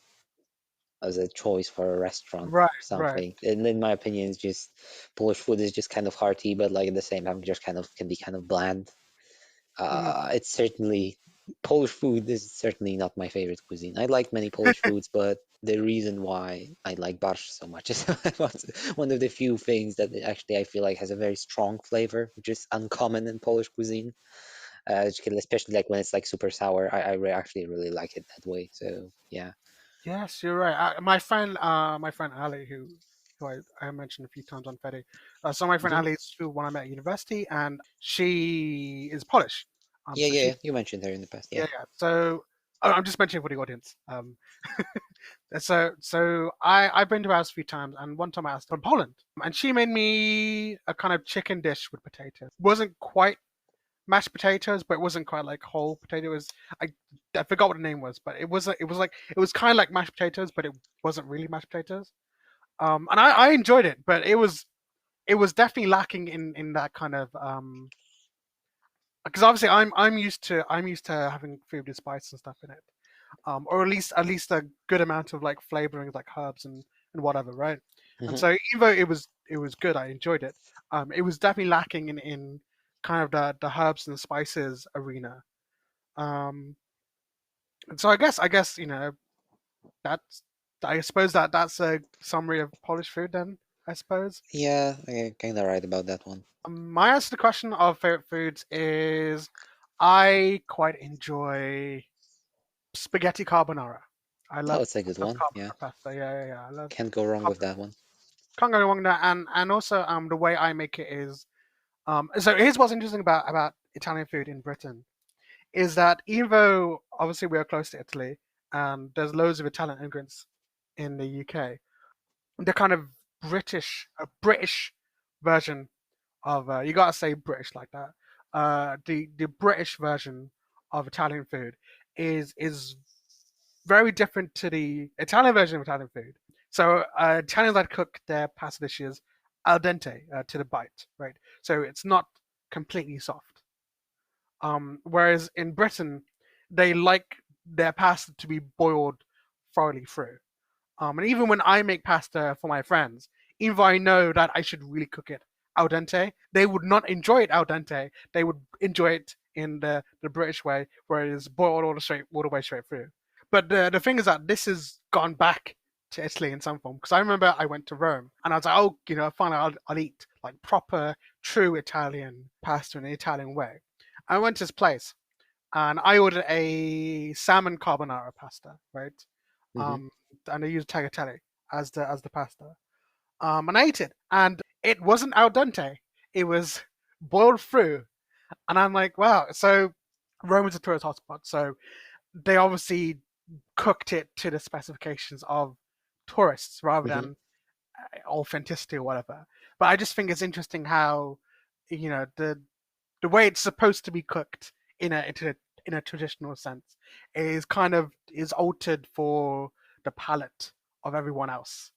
choice for a restaurant right, or right. something. And in my opinion, it's just Polish food is just kind of hearty, but like at the same time, just kind of can be kind of bland. Mhm. It's certainly Polish food is certainly not my favorite cuisine. I like many Polish foods, but the reason why I like borscht so much is one of the few things that actually I feel like has a very strong flavor, which is uncommon in Polish cuisine. Especially like when it's like super sour. Actually really like it that way. So yeah. Yes, you're right. My friend Ali, who I mentioned a few times on Fedi. So my friend Hmm. Ali is who one I met at university, and she is Polish. Yeah, So yeah, she, yeah. You mentioned her in the past. Yeah. yeah, yeah. So I'm just mentioning for the audience. So I've been to her house a few times, and one time I asked her from Poland, and she made me a kind of chicken dish with potatoes. Wasn't quite mashed potatoes, but it wasn't quite like whole potato. It was I I forgot what the name was, but it was kind of like mashed potatoes, but it wasn't really mashed potatoes. And I enjoyed it, but it was definitely lacking in that kind of because obviously I'm used to having food with spice and stuff in it, or at least a good amount of like flavoring like herbs and whatever, right? And Hmm. so even though it was good, I enjoyed it. It was definitely lacking in kind of the herbs and spices arena. Um, and so I guess that's I suppose that's a summary of Polish food then. I suppose. Yeah, I kind of right about that one. My answer to the question of favorite foods is I quite enjoy spaghetti carbonara. I Oh, love it's a good love one. Yeah, carbonara pasta. Yeah, yeah, yeah. I love can't go wrong with carbonara. that one. Can't go wrong with that. And also the way I make it is so here's what's interesting about Italian food in Britain is that even though obviously we are close to Italy and there's loads of Italian immigrants in the UK, the kind of British version of you gotta say British like that. The British version of Italian food is very different to the Italian version of Italian food. So Italians like to cook their pasta dishes al dente to the bite, right? So it's not completely soft. Whereas in Britain, they like their pasta to be boiled thoroughly through. And even when I make pasta for my friends, even though I know that I should really cook it al dente, they would not enjoy it al dente. They would enjoy it in the British way, where it is boiled all the way straight through. But the thing is that this has gone back to Italy in some form because I remember I went to Rome and I was like, oh, finally I'll eat like proper, true Italian pasta in the Italian way. I went to this place and I ordered a salmon carbonara pasta, right? Hmm. Um, and I used tagliatelle as the pasta. And I ate it, and it wasn't al dente; it was boiled through. And I'm like, wow. So Rome is a tourist hotspot, so they obviously cooked it to the specifications of tourists rather Hmm. than authenticity or whatever. But I just think it's interesting how the way it's supposed to be cooked in a traditional sense is altered for the palate of everyone else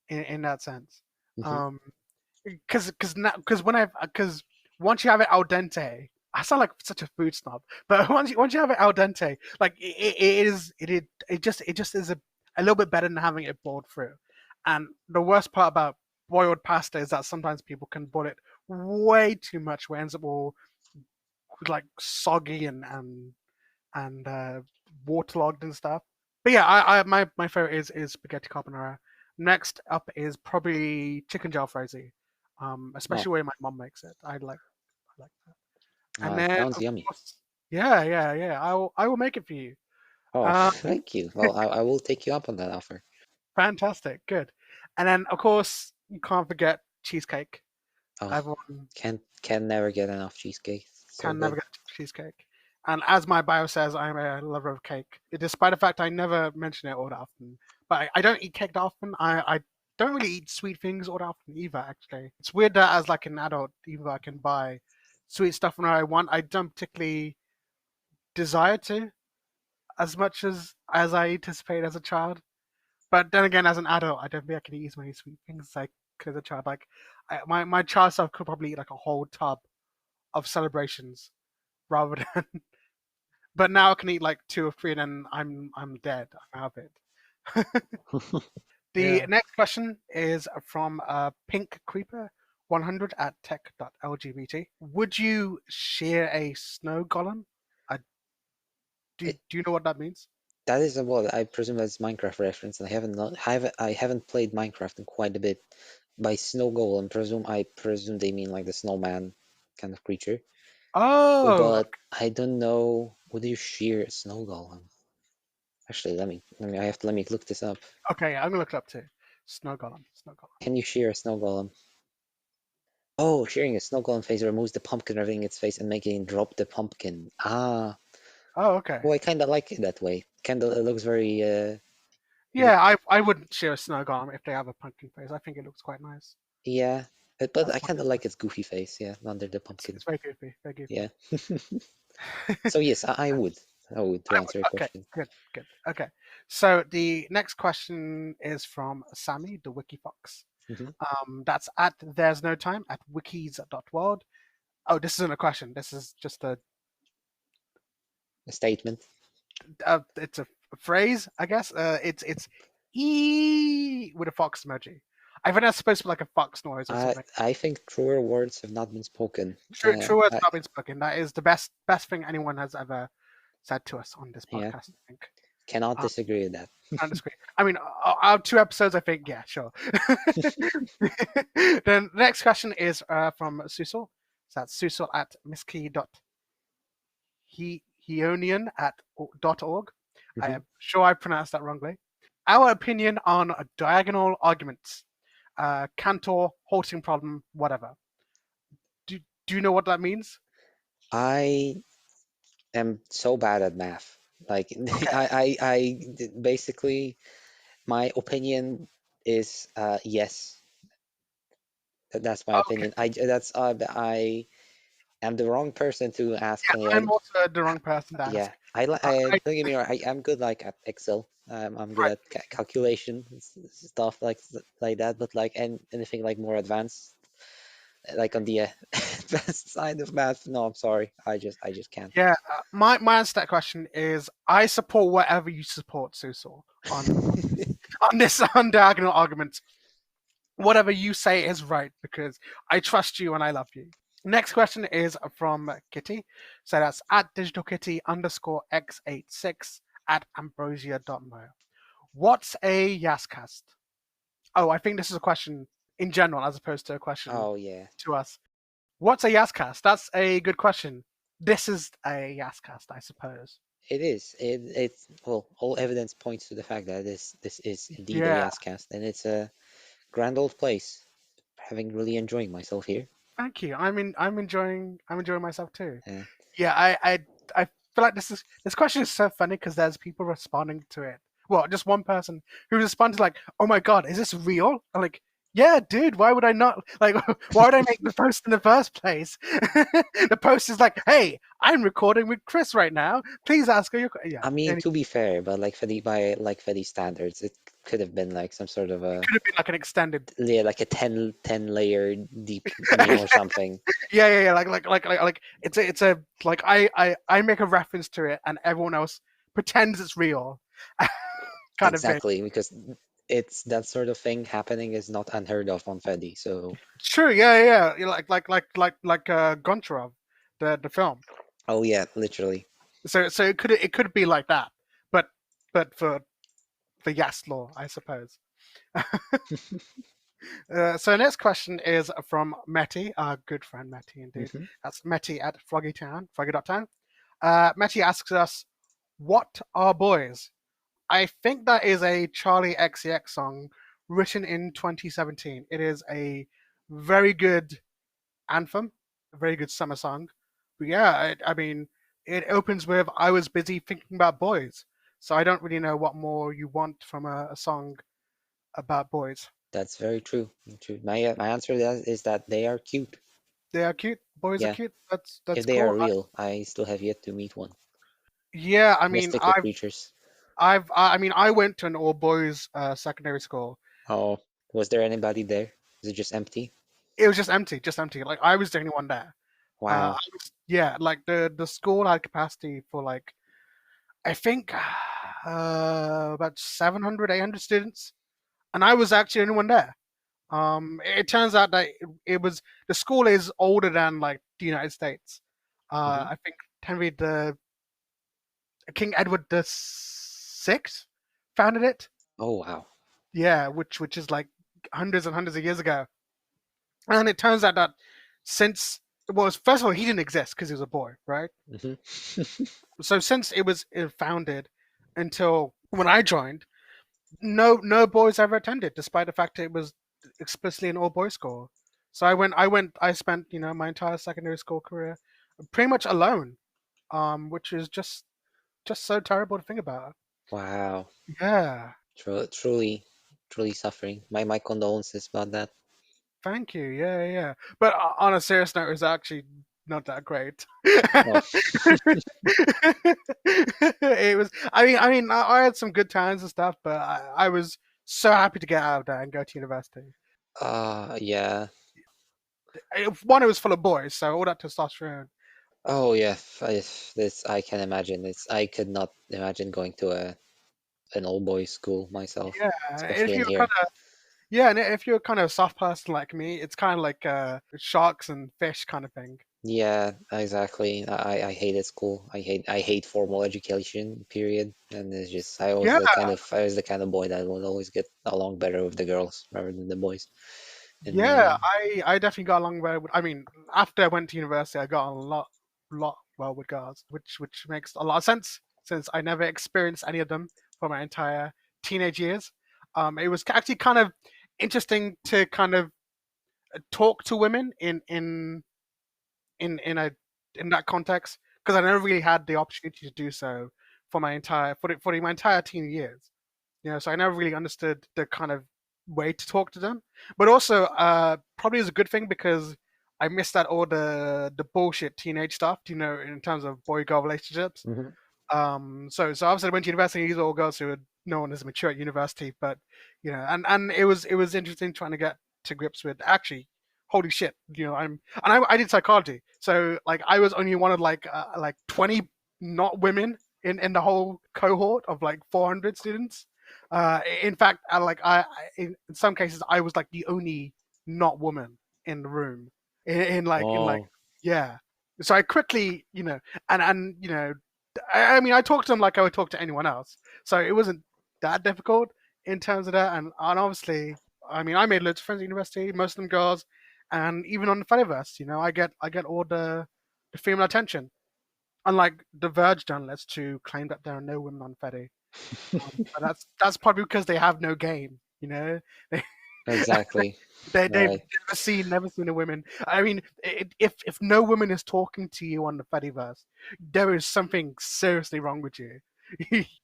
in that sense. Hmm. Um, because once you have it al dente, I sound like such a food snob, but once you have it al dente, like it just is a little bit better than having it boiled through. And the worst part about boiled pasta is that sometimes people can boil it way too much, where it ends up all like soggy and waterlogged and stuff. But yeah, my favorite is spaghetti carbonara. Next up is probably chicken jalfrezi, Oh, especially where my mom makes it. I like that. And it then sounds of yummy. course, yeah, yeah, yeah. I will make it for you. Oh, Um, thank you. Well, I will take you up on that offer. Fantastic, good. And then of course you can't forget cheesecake. Oh, Everyone can never get enough cheesecake. So can never good. get cheesecake. And as my bio says, I'm a lover of cake, despite the fact I never mention it all that often. But I don't eat cake that often. I don't really eat sweet things all that often either, actually. It's weird that as like an adult, even though I can buy sweet stuff when I want, I don't particularly desire to as much as I anticipated as a child. But then again, as an adult, I don't think I can eat as many sweet things as I could as a child. Like my child self could probably eat like a whole tub of celebrations rather than but now I can eat like two or three, and then I'm dead. I'm out of it. The Yeah. next question is from Pink Creeper 100 at tech.lgbt. Would you share a snow golem? Uh, do It, do you know what that means? that is a well, I presume that's Minecraft reference, and I haven't played Minecraft in quite a bit. By snow golem, I presume they mean like the snowman kind of creature. Oh, But I don't know. Would you shear a snow golem? Actually, let me look this up. okay. I'm gonna look it up too. Snow golem. Snow golem. Can you shear a snow golem? Oh, shearing a snow golem face removes the pumpkin, revealing its face and making it drop the pumpkin. Ah, Oh, okay. oh, I kind of like it that way. Kind of, it looks very Yeah, I wouldn't share a snow golem if they have a pumpkin face. I think it looks quite nice. yeah. But That's I my kind of like insight. its goofy face. Yeah, under the It's pumpkin. very goofy. Very goofy. Yeah. So yes, I would. I would to I answer your would. Okay, question. good, good. Okay. So the next question is from Sammy, the Wikifox. Hmm. That's at there's no time at wikis.world. Oh, this isn't a question. This is just A statement. it's a phrase, I guess. It's e with a fox emoji. I think that's supposed to be like a fox noise or something. I think truer words have not been spoken. True words have not been spoken. That is the best thing anyone has ever said to us on this Yeah, podcast. I think. cannot Um, disagree with that. can't disagree. I mean, our 2 episodes, I think, yeah, sure. Then the next question is from Susul. So that's Susul at miski.heonian at .org. I Hmm. am sure I pronounced that wrongly. Our opinion on diagonal arguments, Cantor, halting problem, whatever. Do, do you know what that means? I am so bad at math. Like Okay. basically my opinion is yes. That's my Okay. opinion. I am the wrong person to ask. Yeah, I'm also the wrong person to Yeah, ask. I I don't get me wrong. I'm good like at Excel. I'm good right. at calculation stuff like that. But like anything like more advanced, like on the advanced side of math, no, I'm sorry. I just can't. Yeah, my answer to that question is I support whatever you support, Susul, on this on diagonal arguments. Whatever you say is right because I trust you and I love you. Next question is from Kitty. So that's at digitalkitty underscore x86 at ambrosia.mo. What's a Yascast? Oh, I think this is a question in general as opposed to a question Oh yeah, to us. What's a Yascast? That's a good question. This is a Yascast, I suppose. it is. It's well, all evidence points to the fact that this is indeed a Yeah, Yascast, and it's a grand old place. Having really enjoying myself here. thank you. I'm enjoying myself too. Uh, Yeah, I feel like this question is so funny because there's people responding to it. Well, just one person who responded like, "Oh my god, is this real?" I'm like, "Yeah, dude. Why would I not like? Why would I make the post in the first place?" The post is like, "Hey, I'm recording with Kris right now. Please ask her your yeah." I mean, And it to be fair, but like for the by like for these standards, it could have been like some sort of a could have been like an extended. yeah, like a 10 layer deep meme or something. Yeah. Like it's a like I make a reference to it and everyone else pretends it's real, kind of thing. Exactly, because it's that sort of thing happening is not unheard of on Fedi. So, True. Yeah. Like Goncharov, the film. oh yeah, literally. So it could be like that, but for Yaslaw, I suppose. So next question is from Meti, our good friend Meti, indeed. Hmm. That's Meti at Froggytown, Froggy.town. Meti asks us, "What are boys?" I think that is a Charlie XCX song written in 2017. It is a very good anthem, a very good summer song. But yeah, I mean, it opens with "I was busy thinking about boys," so I don't really know what more you want from a song about boys. That's very true. True. My answer to that is that they are cute. They are cute. Boys are Yeah, cute. That's if that's they are cool. real, I still have yet to meet one. Yeah, I mean, Mystical creatures. I went to an all boys secondary school. Oh, was there anybody there? Is it just empty? It was just empty, just empty. Like I was the only one there. Wow. Yeah, like the school had capacity for like I think about 700, 800 students, and I was actually the only one there. It turns out that it was the school is older than like the United States. Hmm. I think Henry the King Edward the Sixth founded it. Oh wow. Yeah, which is like hundreds and hundreds of years ago. And it turns out that since well, first of all, he didn't exist because he was a boy, right? Hmm. So since it was founded until when I joined, no boys ever attended, despite the fact that it was explicitly an all boys school. So I spent my entire secondary school career pretty much alone, which is just so terrible to think about. Wow. Yeah, Truly, truly suffering. My condolences about that. thank you. Yeah. But on a serious note, it was actually not that great. Oh, It was. I had some good times and stuff, but I was so happy to get out of there and go to university. yeah. One, it was full of boys, so all that testosterone. Oh, yeah. This I can imagine. I could not imagine going to a an all boys school myself, Yeah, especially if in you're kind here. of yeah, and if you're kind of a soft person like me, it's kind of like sharks and fish kind of thing. Yeah, exactly. I hated school. I hate formal education, period. And it's just Yeah, I was the kind of boy that would always get along better with the girls rather than the boys. And yeah, I definitely got along well. I mean, after I went to university, I got on a lot well with girls, which makes a lot of sense since I never experienced any of them for my entire teenage years. It was actually kind of interesting to kind of talk to women in a in that context because I never really had the opportunity to do so for my entire teen years. So I never really understood the kind of way to talk to them. But also, probably is a good thing because I missed out all the bullshit teenage stuff. In terms of boy girl relationships. Mhm. So obviously I went to university. These are all girls who had no one is mature at university, but and it was interesting trying to get to grips with actually, holy shit, I did psychology, so like I was only one of like 20 not women in the whole cohort of like 400 students. In fact, in some cases I was like the only not woman in the room in like Oh, yeah. So I quickly and I mean, I talked to them like I would talk to anyone else, so it wasn't that difficult in terms of that. And obviously, I mean, I made loads of friends at university, most of them girls, and even on the Fediverse, I get all the female attention. Unlike the Verge journalists who claim that there are no women on Fedi, but that's probably because they have no game. They exactly. they've Right. never seen a woman. I mean, if no woman is talking to you on the Fediverse, there is something seriously wrong with you.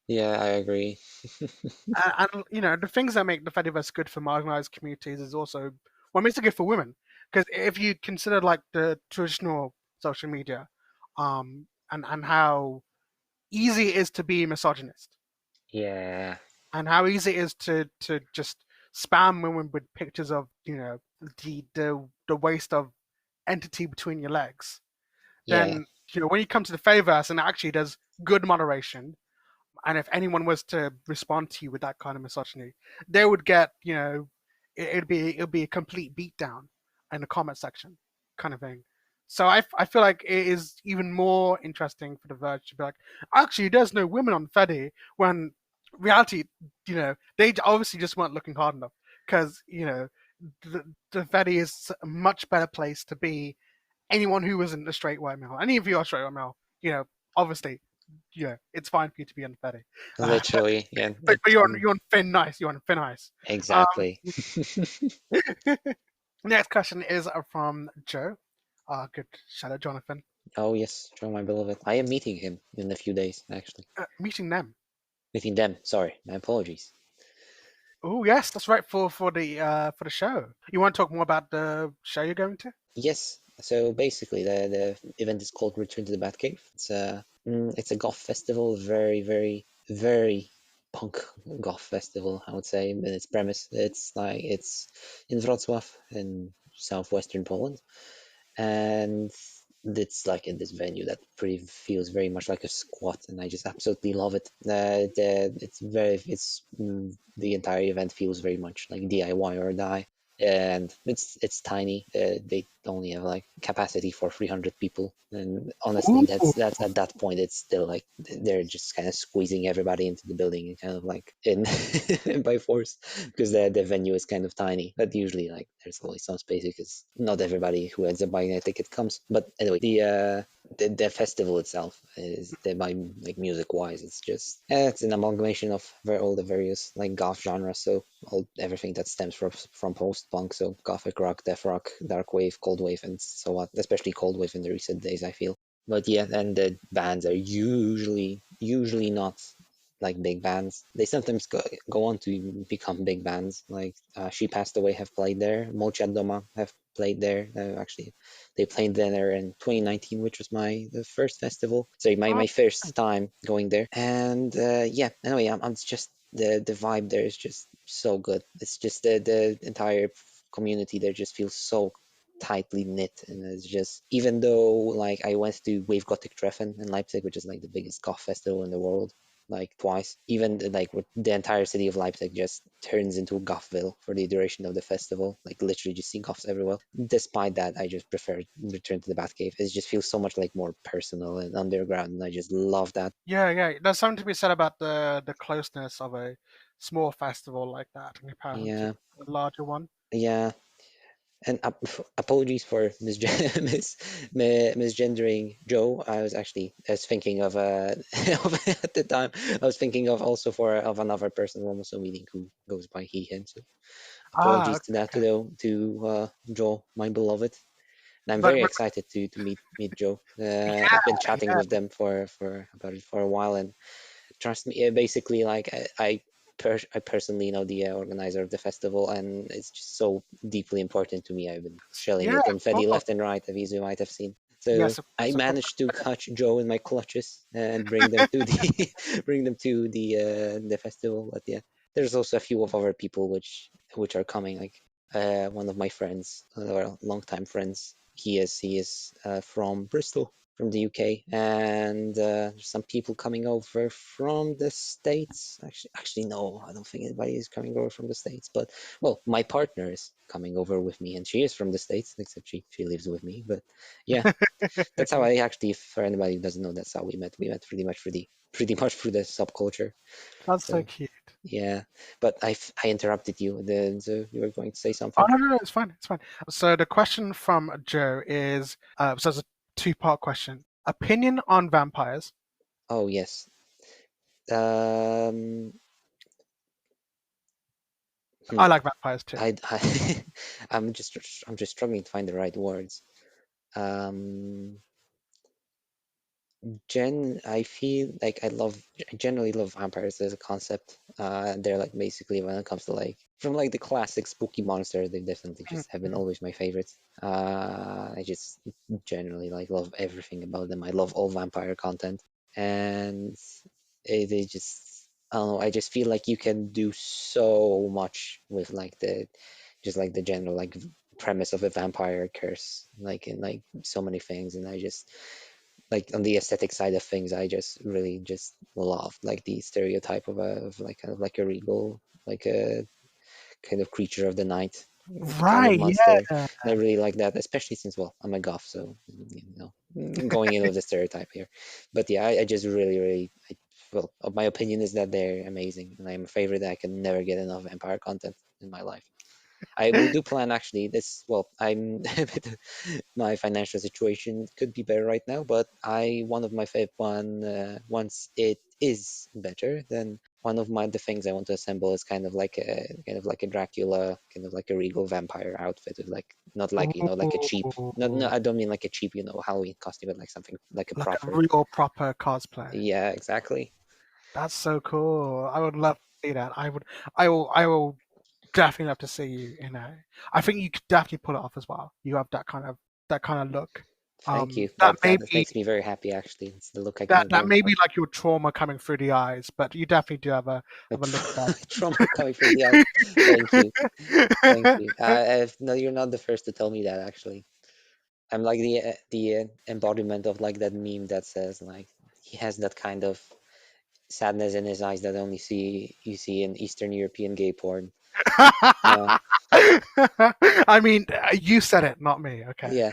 Yeah, I agree. And the things that make the Fediverse good for marginalized communities is also what makes it good for women. Because if you consider like the traditional social media, and how easy it is to be misogynist, Yeah. and how easy it is to just spam women with pictures of the waste of entity between your legs, Yeah. then when you come to the Fediverse and actually there's good moderation, and if anyone was to respond to you with that kind of misogyny, they would get, it'd be a complete beatdown in the comment section, kind of thing. So I feel like it is even more interesting for the Verge to be like, actually, there's no women on Fedi, when reality, they obviously just weren't looking hard enough because the Fedi is a much better place to be anyone who isn't a straight white male. Any of you are straight white male, obviously, it's fine for you to be unfetty. Uh, Literally. Yeah. but you're on thin ice. You're on thin ice. Um, Exactly. Next question is from Joe. Good shout out, Jonathan. Oh, yes, Joe, my beloved. I am meeting him in a few days, actually. Meeting them. Meeting them. Sorry, my apologies. Oh yes, that's right for the show. You want to talk more about the show you're going to? Yes. So basically, the event is called Return to the Batcave. It's a goth festival, very, very, very punk goth festival, I would say. In its premise, it's in Wrocław in southwestern Poland, and it's like in this venue that pretty feels very much like a squat, and I just absolutely love it. The entire event feels very much like DIY or die, and it's tiny. They only have like capacity for 300 people, and honestly, Ooh, that's at that point, it's still like they're just kind of squeezing everybody into the building and kind of like in by force, because the venue is kind of tiny. But usually, like, there's always some space because not everybody who ends up buying a ticket comes. But anyway, the festival itself is by like music wise, it's just it's an amalgamation of all the various like goth genres. So everything that stems from post punk, so gothic rock, death rock, dark wave, cold wave, and so on. Especially cold wave in the recent days, I feel. But yeah, and the bands are usually not like big bands. They sometimes go on to become big bands. Like She Passed Away have played there. Mocha Doma have played there. Actually, they played there in 2019, which was the first festival. Sorry, Oh, my first time going there. And yeah, anyway, I'm just the vibe there is just so good. It's just the entire community there just feels so tightly knit, and it's just, even though like I went to Wave Gothic Treffen in Leipzig, which is like the biggest goth festival in the world, like twice, even like the entire city of Leipzig just turns into Gothville for the duration of the festival, like literally just see goths everywhere. Despite that, I just prefer Return to the Batcave. It just feels so much like more personal and underground, and I just love that. yeah, yeah. There's something to be said about the closeness of a small festival like that in comparison to Yeah, a larger one. yeah. And apologies for misgendering Joe. I was thinking of at the time I was thinking of also for of another person I'm also meeting who goes by he him. So Ah, apologies to okay, that okay. to Joe, my beloved. And I'm But, very but excited to meet Joe. yeah, I've been chatting yeah. with them for about it for a while, and trust me, basically, like I personally know the organizer of the festival, and it's just so deeply important to me. I've been shelling Yeah, it in of Fedi course. left and right, as you might have seen. So Yes, of I course, of course. managed to catch Joe in my clutches and bring them to the bring them to the festival. But yeah, there's also a few of other people which are coming. Like one of my friends, or longtime friends, he is from Bristol, from the UK, and there's some people coming over from the States. Actually, no, I don't think anybody is coming over from the States. But well, my partner is coming over with me, and she is from the States, except she lives with me. But yeah, that's how I actually, for anybody who doesn't know, that's how we met. We met pretty much through the subculture. That's so So cute. yeah, but I interrupted you. So you were going to say Oh something? no, no, no, it's fine, it's fine. So the question from Joe is, so it's a two-part question. Opinion on vampires. Oh yes. Um, hmm. I like vampires too. I I'm just struggling to find the right words. Um, I feel like I generally love vampires as a concept. They're like basically when it comes to like from like the classic spooky monsters, they definitely just have been Mhm. always my favorites. I just generally like love everything about them. I love all vampire content, and they just, I don't know. I just feel like you can do so much with like the general like premise of a vampire curse, like in like so many things, and I just like on the aesthetic side of things, I just really just love like the stereotype of like kind of like a regal, like a kind of creature of the night kind of Right, monster. yeah. And I really like that, especially since, well, I'm a goth, so going in with the stereotype here. But yeah, I just really, well, my opinion is that they're amazing, and I'm a favorite that I can never get enough vampire content in my life. I will do plan actually this. Well, I'm a bit, my financial situation could be better right now, but I one of my favorite once it is better, then one of my the things I want to assemble is kind of like a Dracula, kind of like a regal vampire outfit with like not like like a cheap, not no, Ooh, I don't mean like a cheap Halloween costume, but like something like a like a proper. real proper cosplay. Yeah, exactly. That's so cool. I would love to see that. I will definitely love to see you in a. I think you could definitely pull it off as well. You have that kind of look. Thank you. That may That be makes me very happy actually. It's the look I kind that of that going may for. be like your trauma coming through the eyes, but you definitely do have a look at Trauma coming through the eyes. Thank you. Thank you. No, you're not the first to tell me that actually. I'm like the embodiment of like that meme that says like he has that kind of sadness in his eyes that only see you see in Eastern European gay porn. Yeah, I mean, you said it, not me. Okay. yeah.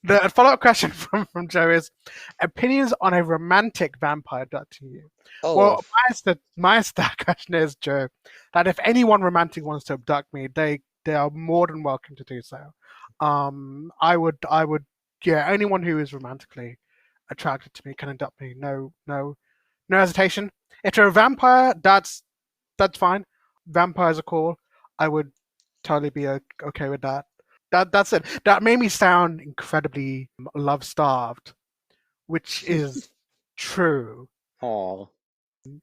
The follow-up question from Joe is: opinions on a romantic vampire dot to you. Oh, Well, my question is, Joe, that if anyone romantic wants to abduct me, they are more than welcome to do so. I would, yeah. Anyone who is romantically attracted to me can abduct me. No, no, no hesitation. If you're a vampire, that's fine. Vampires are cool. I would totally be okay with that. That's it. That made me sound incredibly love starved, which is true. oh.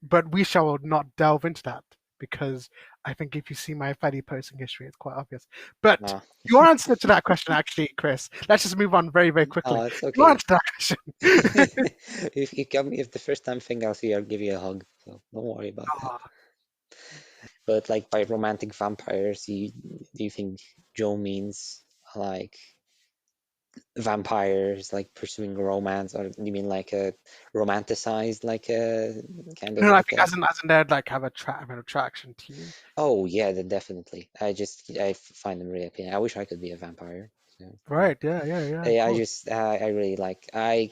but we shall not delve into that because I think if you see my Fedi posting history, it's quite obvious. But Uh, your answer to that question, actually, Chris, let's just move on very, very quickly. it's Your okay. answer to that question. If you come, if the first time thing I'll see, I'll give you a hug. So don't worry about that. Ah, But like by romantic vampires, do you think Joe means like vampires like pursuing romance, or you mean like a romanticized, like a kind of no, I like think a? as in they'd like have an attraction to you. Oh yeah, then definitely. I find them really appealing. I wish I could be a vampire. So, Right? Yeah, yeah, yeah. Of I course. just I really like I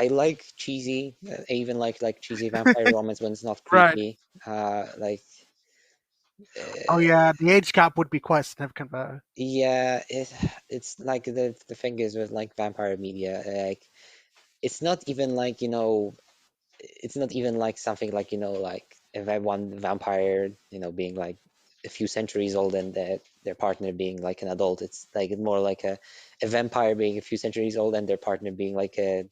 like cheesy, I even like cheesy vampire romance when it's not Right. creepy. Like Oh uh, yeah, the age gap would be quite significant though. yeah, it's like the thing is with like vampire media, like it's not even like, it's not even like something like, like if I one vampire, being like a few centuries old and their partner being like an adult. It's like more like a vampire being a few centuries old and their partner being like a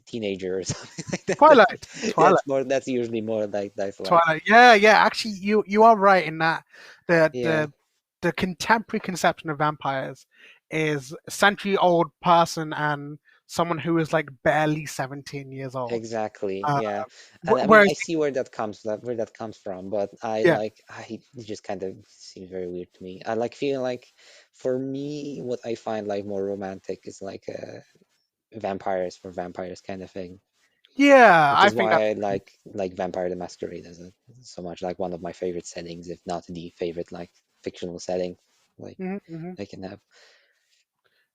teenager or something like that. Twilight, Twilight. That's usually more like that's like, Twilight. Yeah, yeah. Actually, you are right in that the yeah, the the contemporary conception of vampires is a century-old person and someone who is like barely 17 years old. exactly, Uh, yeah. And I mean, Whereas, I see where that comes from, but yeah, it just kind of seems very weird to me. I like feeling like, for me, what I find like more romantic is like vampires for vampires kind of thing, yeah, which I is think why that's I like Vampire the Masquerade as so much, like one of my favorite settings, if not the favorite like fictional setting like hmm. I can have.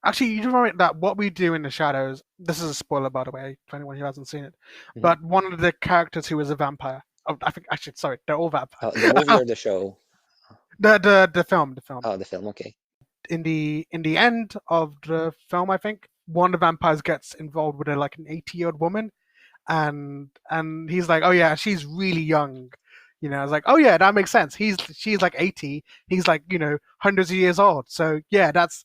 Actually, you remember that what we do in the shadows. This is a spoiler, by the way, for anyone who hasn't seen it. Mhm. But one of the characters who is a vampire. Oh, I think actually, sorry, they're all vampire. Oh, the movie or the show? The film. Oh, the film. Okay. In the end of the film, I think one of the vampires gets involved with like an 80-year-old woman, and he's like, oh yeah, she's really young. I was like, oh yeah, that makes sense. She's like 80. He's like, hundreds of years old. So yeah, that's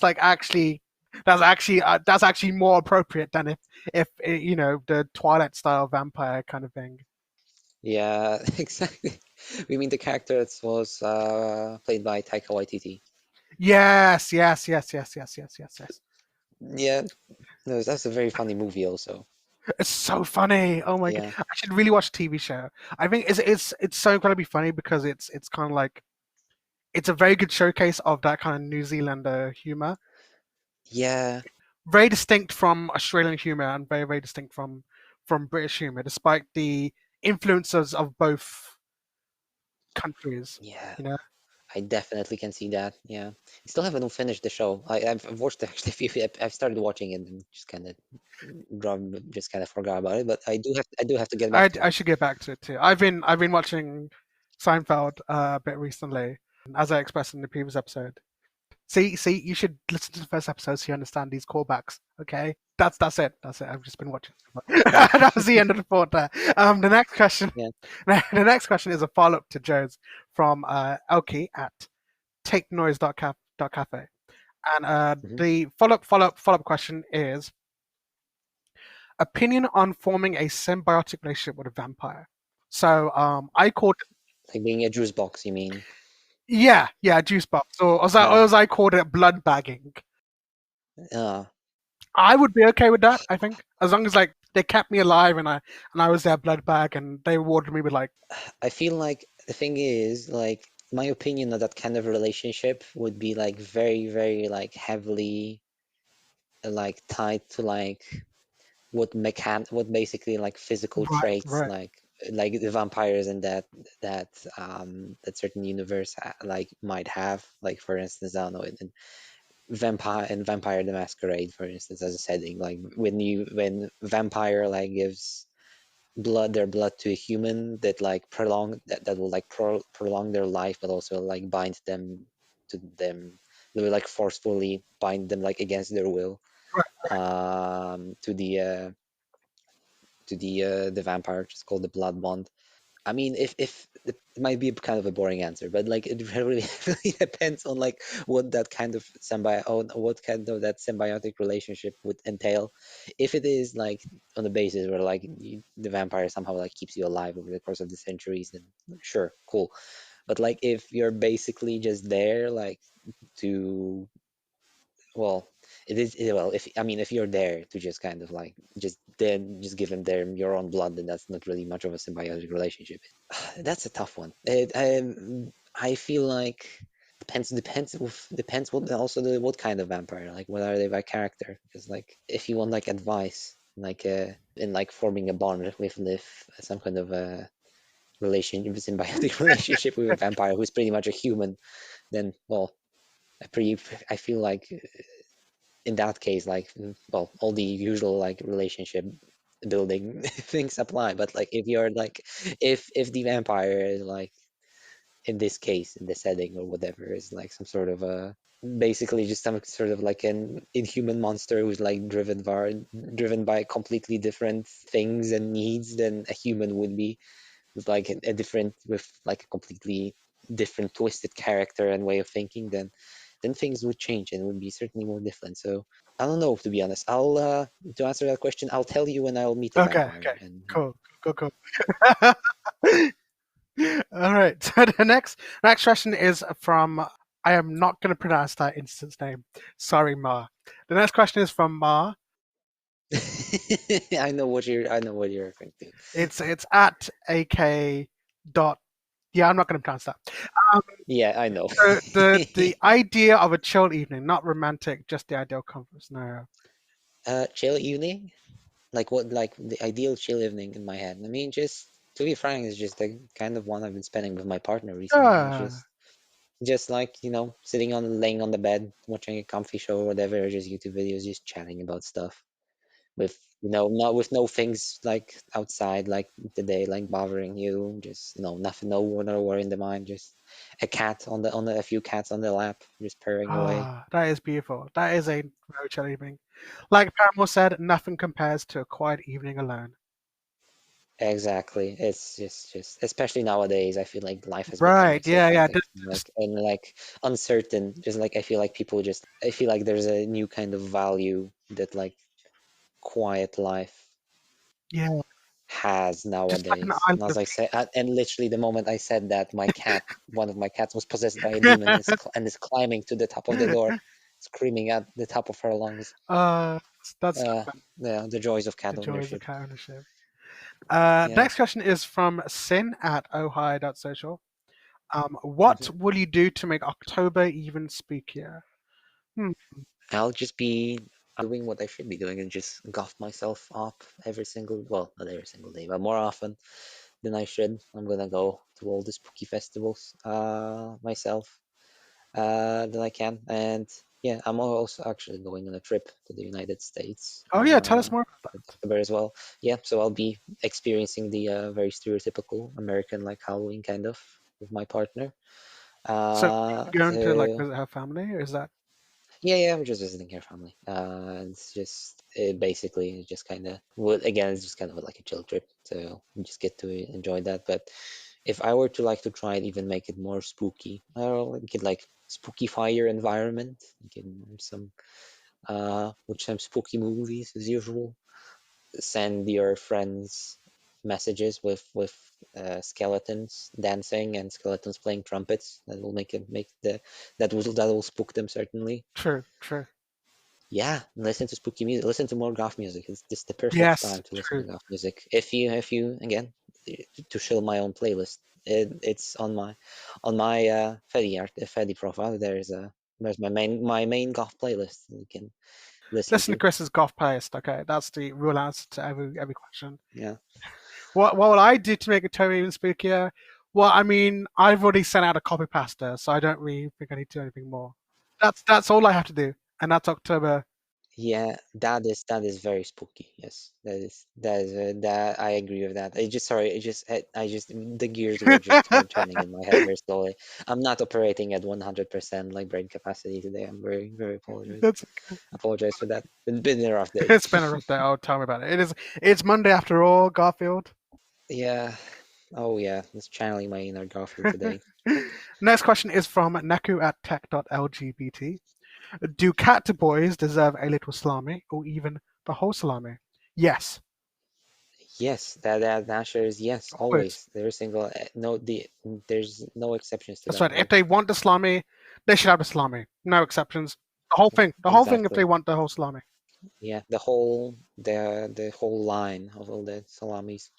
like actually that's actually more appropriate than if the Twilight style vampire kind of thing. Yeah, exactly. We mean the character that was played by Taika Waititi. Yes, yes, yes, yes, yes, yes, yes, yes. Yeah, no, that's a very funny movie also. It's so funny. Oh my god, Yeah. I should really watch a TV show. I think it's so gonna be funny because it's kind of like it's a very good showcase of that kind of New Zealander humor. Yeah. Very distinct from Australian humor and very very distinct from British humor, despite the influences of both countries. Yeah. You know. I definitely can see that. Yeah. I still haven't finished the show. I've watched actually a few. I've started watching it and just kind of just kind of forgot about it. But I do have to get back to I it. should get back to it too. I've been watching Seinfeld a bit recently, as I expressed in the previous episode. See, you should listen to the first episode so you understand these callbacks. Okay, that's it. That's it. I've just been watching. That was the end of the thought there. The next question, Yeah. the next question is a follow up to Joe's from Elkie at takenoise.cafe, and Hmm. the follow up question is opinion on forming a symbiotic relationship with a vampire. So I called Like being a juice box, you mean? yeah juice box, Yeah. or as I called it blood bagging. Uh, I would be okay with that. I think as long as like they kept me alive and I was their blood bag and they rewarded me with like I feel like the thing is, like, my opinion of that kind of relationship would be like very, very like heavily like tied to like what basically like physical right, traits right, like the vampires in that that certain universe like might have. Like for instance, I don't know, in Vampire the Masquerade, for instance, as a setting, like when vampire like gives their blood to a human, that like that will like prolong their life, but also like bind them to them. They will like forcefully bind them like against their will right. to the vampire, which is called the blood bond. I mean, if it might be kind of a boring answer, but like it really, really depends on like what that kind of what kind of that symbiotic relationship would entail. If it is like on the basis where like the vampire somehow like keeps you alive over the course of the centuries, then sure, cool. But like if you're basically just there like to well, it is well if I mean if you're there to just kind of like just give them their your own blood, then that's not really much of a symbiotic relationship. That's a tough one. I feel like depends what also what kind of vampire, like what are they by character, because like if you want like advice like in like forming a bond with some kind of a symbiotic relationship with a vampire who's pretty much a human, then well I pretty I feel like in that case, like, well, all the usual like relationship building things apply. But like, if you're like, if the vampire is like, in this case, in the setting or whatever, is like some sort of a basically just some sort of like an inhuman monster who's like driven by completely different things and needs than a human would be, with like a different with like a completely different twisted character and way of thinking, then things would change and would be certainly more different. So I don't know, to be honest. I'll to answer that question, I'll tell you when I'll meet a Okay, vampire. okay, And cool, cool, cool. All right. So the next question is from. I am not going to pronounce that instance name. Sorry, Ma. The next question is from Ma. I know what you're referring to. It's at ak dot. Yeah, I'm not going to pronounce that. Um, Yeah, I know. so the idea of a chill evening, not romantic, just the ideal comfort scenario. Chill evening? Like what? Like the ideal chill evening in my head. I mean, just to be frank, it's just the kind of one I've been spending with my partner recently. It's Yeah, just like, sitting laying on the bed, watching a comfy show or whatever, or just YouTube videos, just chatting about stuff with, not with no things like outside, like today, like bothering you. Just, nothing, no worry in the mind. Just a few cats on the lap, just purring away. that is beautiful. That is a very chill evening. Like Paramore said, nothing compares to a quiet evening alone. Exactly. It's just, especially nowadays, I feel like life has become Right. like so Yeah. Yeah. frantic and like uncertain. Just like I feel like there's a new kind of value that like quiet life Yeah. has Just like an nowadays. island And as of I peace. said, and literally the moment I said that, one of my cats was possessed by a demon and is climbing to the top of the door, screaming at the top of her lungs. That's fun. Yeah, the joys of cat The joys of ownership. cat ownership. Yeah. Next question is from Sin at ohio.social. What Mhm. will you do to make October even spookier? Hmm. I'll just be doing what I should be doing and just guff myself up well, not every single day, but more often than I should. I'm gonna go to all the spooky festivals myself that I can. And yeah, I'm also actually going on a trip to the United States Oh yeah, tell us more about in that. October as well. Yeah, so I'll be experiencing the very stereotypical American like Halloween kind of with my partner. So, are you going to like So visit her family, or is that yeah, I'm just visiting her family. It's just basically it's just kind of well, again, it's just kind of like a chill trip, so you just get to enjoy that. But if I were to like to try and even make it more spooky, I'll get like spooky fire environment, get with some spooky movies as usual. Send your friends messages with skeletons dancing and skeletons playing trumpets. That will make that will spook them certainly. true? True. Yeah, listen to spooky music. Listen to more goth music. It's just the perfect Yes, time to listen to true. goth music. If you again to show my own playlist, it's on my Fedi profile. There's my main goth playlist you can listen Listen to to. Chris's golf playlist. Okay, that's the real answer to every question. Yeah. What will I do to make October even spookier? Well, I mean, I've already sent out a copy pasta, so I don't really think I need to do anything more. That's all I have to do, and that's October. Yeah, that is very spooky. Yes, that I agree with that. I just sorry, I just the gears were just turning in my head very slowly. I'm not operating at 100% like brain capacity today. I'm very very That's apologize for that. Been a rough day. it's been a rough day. Oh, tell me about it. It's Monday after all, Garfield. Yeah, Oh yeah, it's channeling my inner Garfield today. Next question is from Neku at tech.lgbt. Do cat boys deserve a little salami or even the whole salami? Yes, Yes, that the answer is yes, always. always. There's single no there's no exceptions to That's that right. If rule. they want the salami, they should have the salami. No exceptions. The whole thing. The whole thing if they Exactly. want the whole salami. Yeah, the whole line of all the salamis.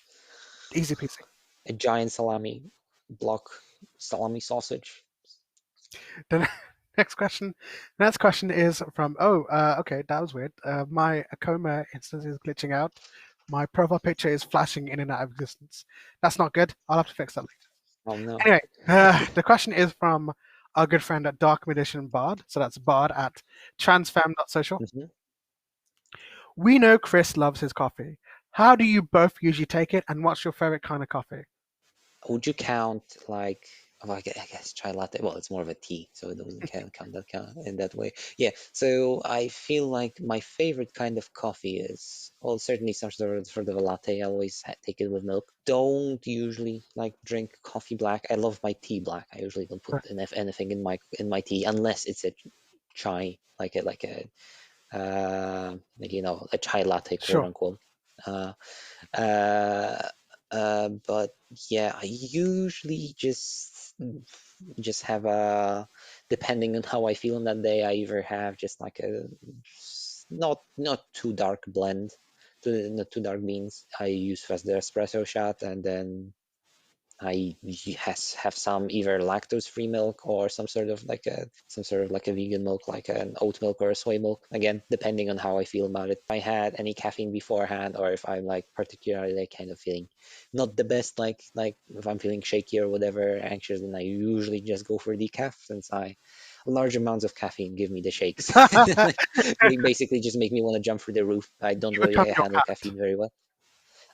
Easy peasy. A giant salami block, salami sausage. The next question. Next question is from. Oh, okay, that was weird. My Akoma instance is glitching out. My profile picture is flashing in and out of existence. That's not good. I'll have to fix that later. Oh no. Anyway, the question is from our good friend at Dark Magician Bard. So that's Bard at transfem.social. Mhm. We know Kris loves his coffee. How do you both usually take it, and what's your favorite kind of coffee? Would you count like, well, I guess chai latte? Well, it's more of a tea, so it doesn't count that count in that way. Yeah. So I feel like my favorite kind of coffee is, well, certainly some sort of a latte. I always take it with milk. Don't usually like drink coffee black. I love my tea black. I usually don't put anything in my tea unless it's a chai, like a chai latte, quote Sure. unquote. Uh, uh, but yeah, I usually just have a, depending on how I feel on that day, I either have just like a not too dark blend, not too dark beans. I use first the espresso shot, and then have some either lactose-free milk or some sort of like a vegan milk, like an oat milk or a soy milk. Again, depending on how I feel about it. If I had any caffeine beforehand, or if I'm like particularly like, kind of feeling not the best, like if I'm feeling shaky or whatever, anxious, then I usually just go for decaf, since I large amounts of caffeine give me the shakes. They basically just make me want to jump through the roof. I don't You really become your handle cat. caffeine very well.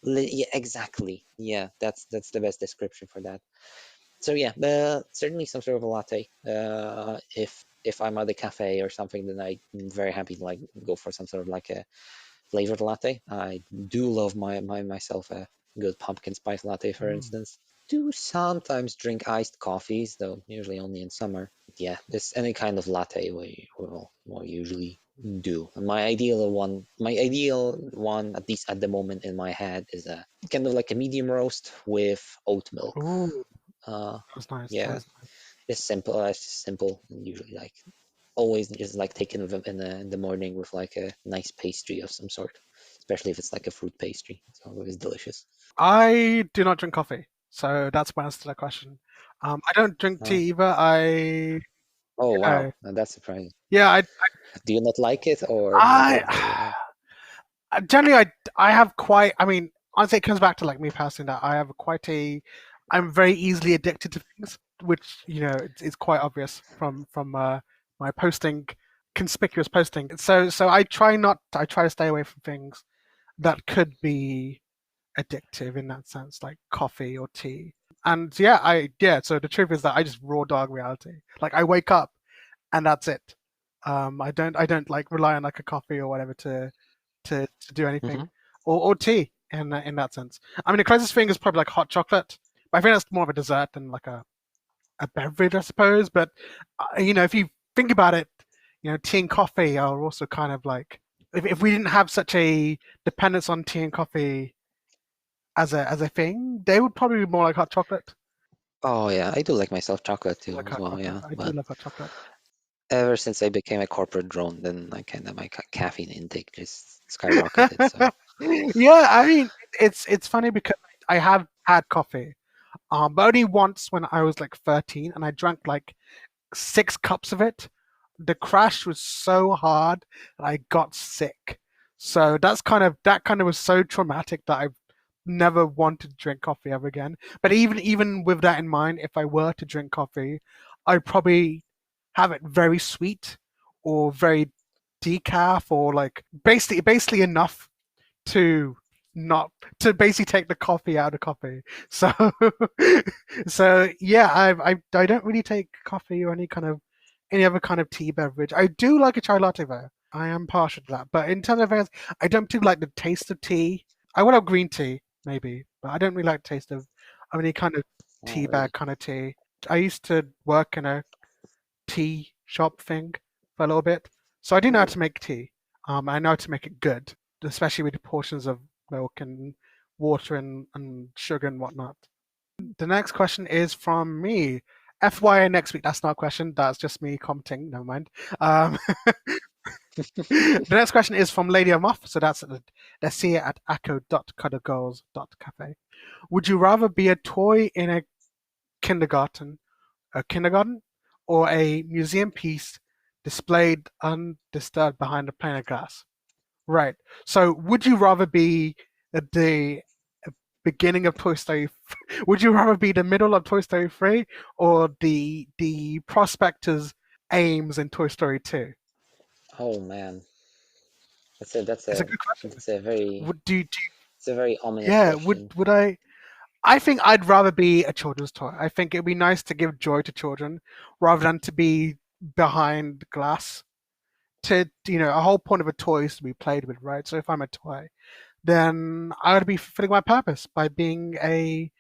Yeah, exactly. Yeah, that's the best description for that. So yeah, certainly some sort of a latte. If I'm at a cafe or something, then I'm very happy to like go for some sort of like a flavored latte. I do love myself a good pumpkin spice latte, for Mm. instance. Do sometimes drink iced coffees, though usually only in summer. Yeah, this any kind of latte will usually do. And my ideal one, at least at the moment in my head, is a kind of like a medium roast with oat milk. Ooh, Uh, that's nice. That yeah, is nice. it's simple. It's just simple, and usually like always just like taken with in the morning with like a nice pastry of some sort, especially if it's like a fruit pastry. It's always delicious. I do not drink coffee, so that's my answer to that question. I don't drink Oh, tea either. oh Uh, wow, now that's surprising. yeah, Do you not like it, or I, or generally, I have quite. I mean, honestly, it comes back to like me personally that I have quite a. I'm very easily addicted to things, which it's quite obvious from my posting, conspicuous posting. So I try not. I try to stay away from things that could be addictive in that sense, like coffee or tea. And yeah. So the truth is that I just raw dog reality. Like I wake up and that's it. I don't like rely on like a coffee or whatever to do anything, Mhm. or tea in that sense. I mean, the closest thing is probably like hot chocolate, but I think that's more of a dessert than like a beverage, I suppose. But if you think about it, tea and coffee are also kind of like if we didn't have such a dependence on tea and coffee as a thing, they would probably be more like hot chocolate. Oh yeah, I do like myself chocolate I too like as hot well. chocolate. Yeah, I do but love hot chocolate. ever since I became a corporate drone, then like kind of my caffeine intake just skyrocketed. So Yeah, I mean, it's funny because I have had coffee, but only once when I was like 13, and I drank like 6 cups of it. The crash was so hard that I got sick. So that kind of was so traumatic that I've never wanted to drink coffee ever again. But even with that in mind, if I were to drink coffee, I'd probably have it very sweet or very decaf or like basically enough to not to basically take the coffee out of coffee. So so yeah, I don't really take coffee or any other kind of tea beverage. I do like a chai latte though. I am partial to that. But in terms of things, I don't particularly like the taste of tea. I would have green tea maybe, but I don't really like the taste of I mean, kind of Oh, tea bag really? kind of tea. I used to work in a tea shop thing for a little bit, so I do know how Ooh. to make tea. I know how to make it good, especially with the portions of milk and water and sugar and whatnot. The next question is from me. FYI, next week. That's not a question. That's just me commenting. Never mind. Um, the next question is from Lady of Muff. So let's see it at echo.cuddlegirls.cafe. Would you rather be a toy in kindergarten, a kindergarten, or a museum piece displayed undisturbed behind a pane of glass? Right. So, would you rather be at the beginning of Toy Story? Would you rather be the middle of Toy Story 3 or the prospector's aims in Toy Story 2? Oh man, that's a that's It's a a good question. that's a very Do it's a very ominous yeah, question. would I? I think I'd rather be a children's toy. I think it'd be nice to give joy to children rather than to be behind glass. A whole point of a toy is to be played with, right? So if I'm a toy, then I would be fulfilling my purpose by being a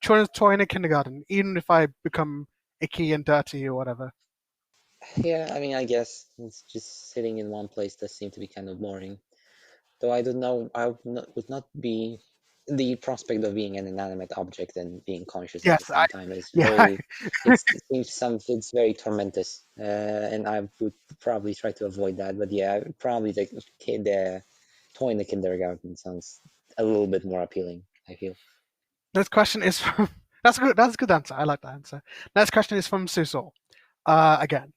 children's toy in a kindergarten, even if I become icky and dirty or whatever. Yeah, I mean, I guess it's just sitting in one place does seem to be kind of boring. Though I don't know, would not be the prospect of being an inanimate object and being conscious at the Yes, same time is yeah, very, it seems it's very tormentous, and I would probably try to avoid that. But yeah, probably the toy in the kindergarten sounds a little bit more appealing, I feel. this question is from. That's a good. That's a good answer. I like that answer. Next question is from Susol. Again,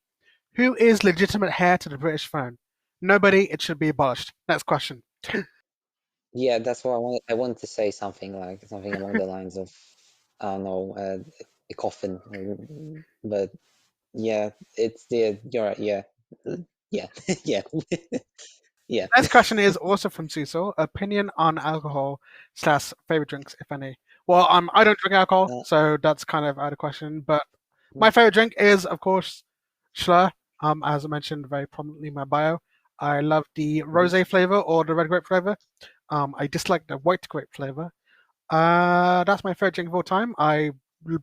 who is legitimate heir to the British throne? Nobody. It should be abolished. Next question. Yeah, that's what I wanted to say something like something along the lines of I don't know, a coffin, but yeah, it's the you're right, yeah. Yeah, yeah, yeah. Next question is also from Cecil. Opinion on alcohol slash favorite drinks, if any. Well, I don't drink alcohol, Uh, so that's kind of out of question. But mm, my favorite drink is, of course, Schlur. As I mentioned very prominently in my bio, I love the mhm. rosé flavor or the red grape flavor. I dislike the white grape flavor. That's my favorite drink of all time. I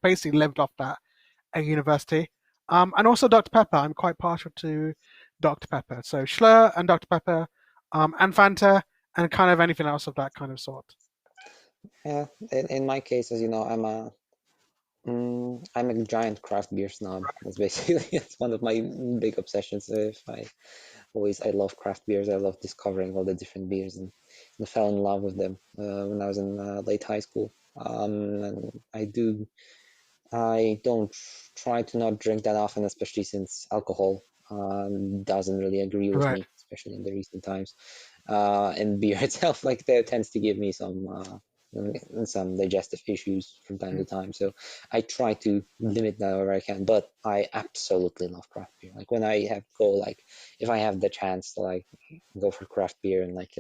basically lived off that at university. And also Dr. Pepper. I'm quite partial to Dr. Pepper. So Schlur and Dr. Pepper, and Fanta, and kind of anything else of that kind of sort. Yeah, in my case, as you know, I'm a giant craft beer snob. That's basically it's one of my big obsessions. If I love craft beers. I love discovering all the different beers and fell in love with them when I was in late high school. And I don't try to not drink that often, especially since alcohol doesn't really agree with Right. me, especially in the recent times. And beer itself, like there tends to give me some digestive issues from time to Mm. time. So I try to limit that wherever I can. But I absolutely love craft beer. Like when I have go like if I have the chance to like go for craft beer and like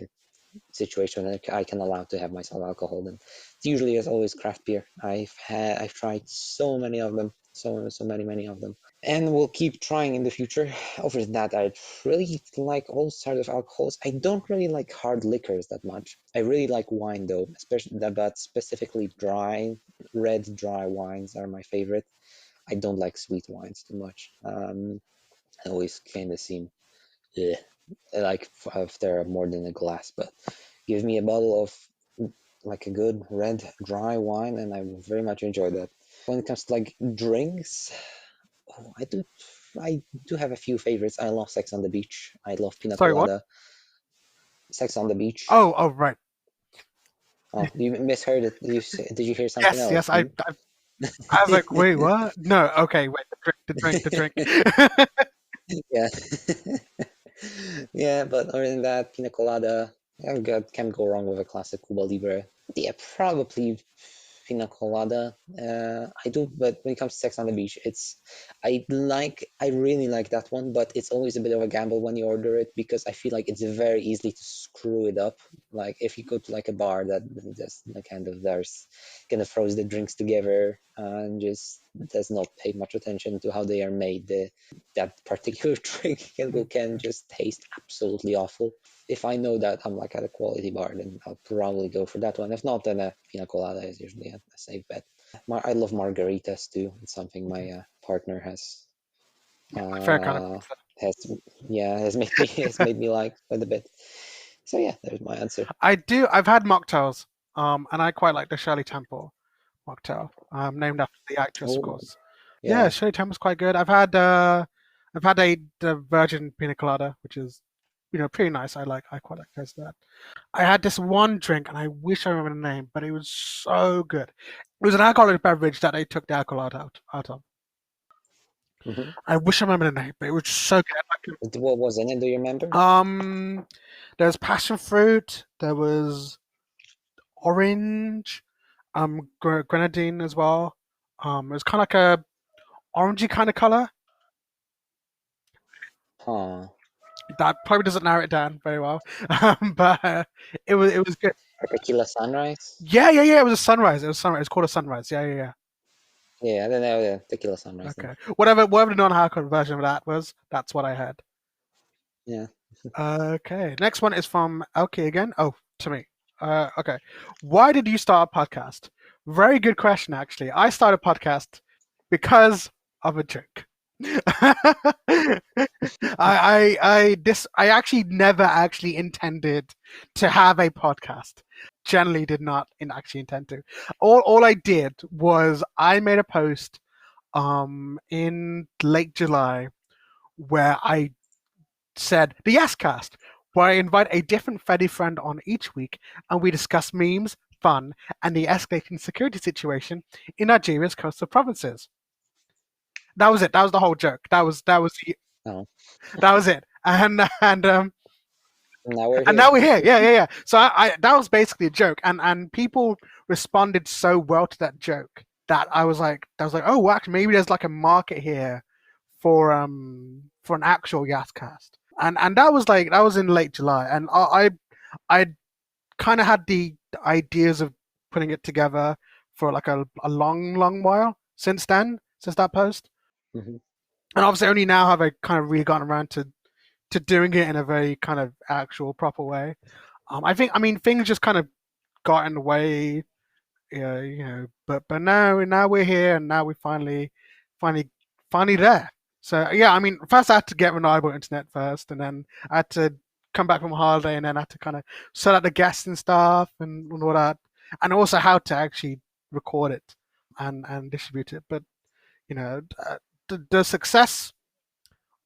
situation that I can allow to have myself alcohol, then it's usually as always craft beer. I've tried so many of them, so many of them, and will keep trying in the future. Over that, I really like all sorts of alcohols. I don't really like hard liquors that much. I really like wine though, especially but specifically red dry wines are my favorite. I don't like sweet wines too much. I always kind of seem eh, like if they're more than a glass, but give me a bottle of like a good red dry wine, and I very much enjoy that. When it comes to like drinks, oh, I do have a few favorites. I love Sex on the Beach. I love Pina Sorry, what? Colada. Sex on the Beach. Oh, right. Oh, you misheard it. Did you hear something Yes, else? yes. I was like, wait, what? No, okay, wait. The drink. Yeah. Yeah, but other than that, Pina Colada, can't go wrong with a classic Cuba Libre. Yeah, probably Pina Colada. I do, but when it comes to Sex on the Beach, I really like that one, but it's always a bit of a gamble when you order it because I feel like it's very easily to screw it up. Like if you go to like a bar that just like kind of there's kind of throws the drinks together, and just does not pay much attention to how they are made. That particular drink can just taste absolutely awful. If I know that I'm like at a quality bar, then I'll probably go for that one. If not, then a pina colada is usually a safe bet. I love margaritas too. It's something my partner Yeah, my favorite kind of uh, pizza. has has made me like quite a bit. So yeah, there's my answer. I've had mocktails, and I quite like the Shirley Temple mocktail, named after the actress, of Oh, course. Yeah, yeah. Shirley Temple's quite good. I've had the virgin pina colada, which is, pretty nice. I quite like taste that. I had this one drink, and I wish I remember the name, but it was so good. It was an alcoholic beverage that they took the alcohol out of. Hmm. I wish I remember the name, but it was so good. What was in it? Do you remember? There was passion fruit. There was orange, grenadine as well. It was kind of like a orangey kind of color. Huh. That probably doesn't narrow it down very well, but it was good. Or tequila sunrise? Yeah. It was a sunrise. It was sunrise. It's called a sunrise. Yeah. Yeah, I don't know the tequila sunrise then. Okay. Whatever the non-alcoholic version of that was, that's what I had. Yeah. Okay. Next one is from LK again. Oh, to me. Okay. Why did you start a podcast? Very good question, actually. I started a podcast because of a joke. I actually never actually intended to have a podcast. Generally did not actually intend to. All I did was I made a post in late July where I said the Yescast, where I invite a different Fedi friend on each week and we discuss memes, fun, and the escalating security situation in Nigeria's coastal provinces. That was it. That was the whole joke. Oh, That was it. now we're And here. now we're here. Yeah. So I that was basically a joke, and people responded so well to that joke that I was like, oh, well, actually, maybe there's like a market here for an actual Yascast. And that was in late July, and I kind of had the ideas of putting it together for like a long while since that post, Hmm. and obviously only now have I kind of really gotten around to doing it in a very kind of actual proper way. I mean things just kind of got in the way, yeah, but now we're here, and now we're finally finally there. So yeah, I mean, first I had to get reliable internet first, and then I had to come back from holiday, and then I had to kind of sort out the guests and stuff and all that, and also how to actually record it and distribute it. But the success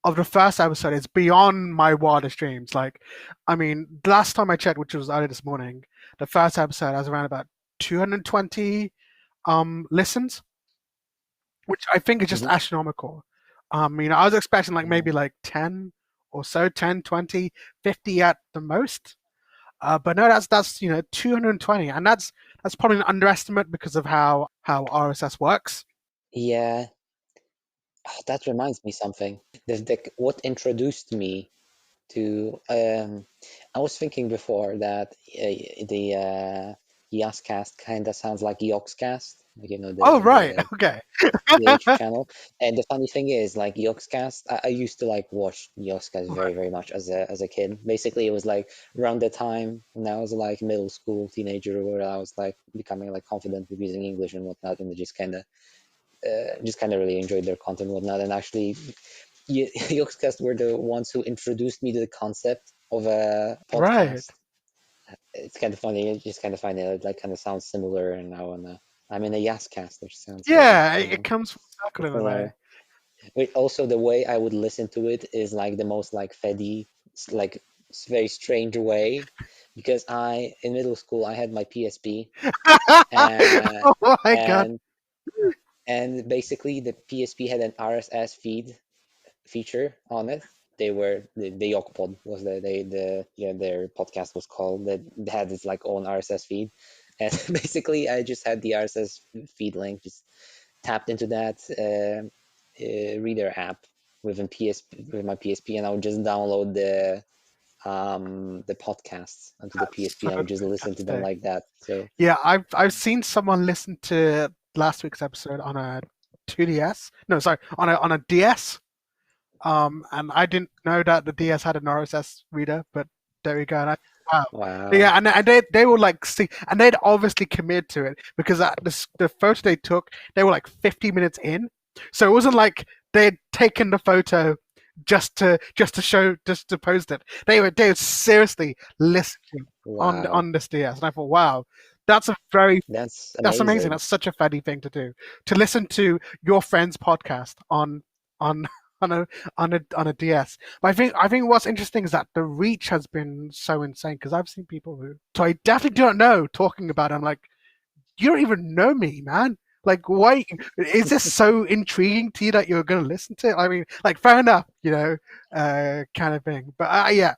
of the first episode is beyond my wildest dreams. Like, I mean, the last time I checked, which was early this morning, the first episode has around about 220 listens, which I think is just Hmm. astronomical. I was expecting like Yeah. maybe like 10 or so, 10, 20, 50 at the most. But no, that's 220, and that's probably an underestimate because of how RSS works. Yeah. Oh, that reminds me something. What introduced me to I was thinking before that the Yascast kind of sounds like Yogscast, like Oh right, okay. the channel. And the funny thing is, like Yogscast, I used to like watch Yogscast Right. very much as a kid. Basically, it was like around the time when I was like middle school teenager, where I was like becoming like confident with using English and whatnot, and I just kind of really enjoyed their content and whatnot. And actually, Yogscast were the ones who introduced me to the concept of a Right. podcast. It's kind of funny. It's just kind of funny. It like kind of sounds similar, and now I'm in a Yascast, which sounds very, Yeah, it comes full circle in a way. familiar. Wait, also, the way I would listen to it is like the most like Fedi, like very strange way, because in middle school I had my PSP, uh, Oh my god. and and basically the PSP had an RSS feature on it. The Yokpod was their podcast was called, that had this like own RSS feed, and basically I just had the RSS feed link, just tapped into that reader app with my PSP, and I would just download the podcasts onto the That's PSP, so and I would just listen to them fantastic. like that. So Yeah, I've seen someone listen to last week's episode on a 2DS. No, sorry, on a DS. And I didn't know that the DS had an RSS reader, but there we go. And wow, Wow. yeah, and they were like see, and they'd obviously committed to it because the photo they took, they were like 50 minutes in, so it wasn't like they'd taken the photo just to post it. They were seriously listening Wow. on this DS, and I thought, wow, that's a very That's that's amazing. amazing. That's such a funny thing to do. To listen to your friend's podcast on on a DS. But I think what's interesting is that the reach has been so insane because I've seen people who so I definitely don't know talking about it. I'm like, you don't even know me, man. Like, why is this so intriguing to you that you're going to listen to it? I mean, like, fair enough, kind of thing. But yeah,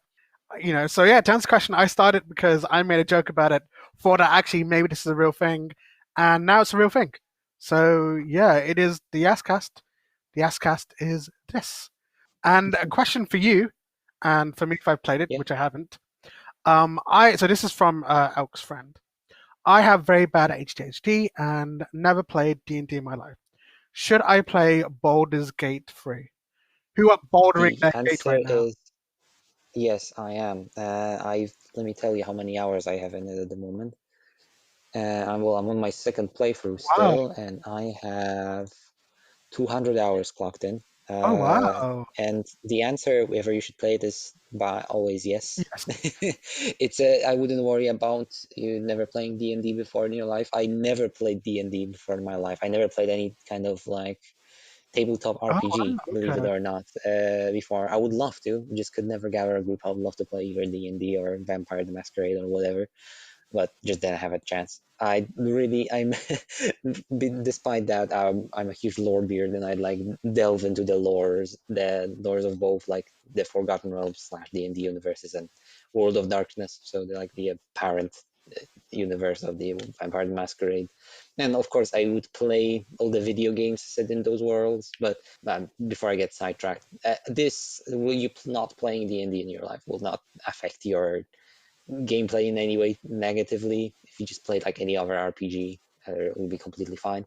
so yeah, to answer the question, I started because I made a joke about it, thought that actually maybe this is a real thing, and now it's a real thing. So yeah, it is the Ascast. The Ascast is this. And a question for you, and for me if I've played it, Yeah. which I haven't. I so this is from Elk's friend. I have very bad ADHD and never played D&D in my life. Should I play Baldur's Gate 3? Who are bouldering The their gate answer right now? is yes, I am. I've let me tell you how many hours I have in it at the moment. I'm on my second playthrough Wow. still, and I have 200 hours clocked in. Oh Uh, wow. and the answer, whether you should play it, is by always yes. Yes. I wouldn't worry about you never playing D&D before in your life. I never played D&D before in my life. I never played any kind of like tabletop Oh RPG, wow. believe it Okay. or not, before. I would love to, just could never gather a group. I would love to play either D&D or Vampire the Masquerade or whatever, but just didn't have a chance. I'm despite that, I'm a huge lore beard, and I'd like delve into the lores of both like the Forgotten Realms slash D&D universes and World of Darkness. So they're like the parent universe of the Vampire the Masquerade. And of course, I would play all the video games set in those worlds. But before I get sidetracked, this will you not playing D&D in your life will not affect your gameplay in any way negatively. If you just played like any other RPG, it will be completely fine.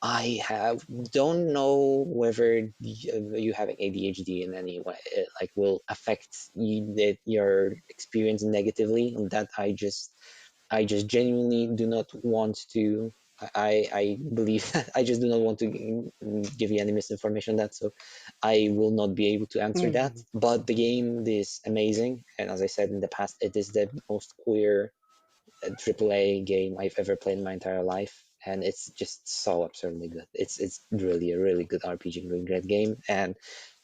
I have don't know whether you having ADHD in any way like will affect your experience negatively. That I just genuinely do not want to. I believe I just do not want to give you any misinformation on that, so I will not be able to answer that. Hmm. But the game is amazing, and as I said in the past, it is the most queer AAA game I've ever played in my entire life, and it's just so absurdly good. It's really a really good RPG, really great game, and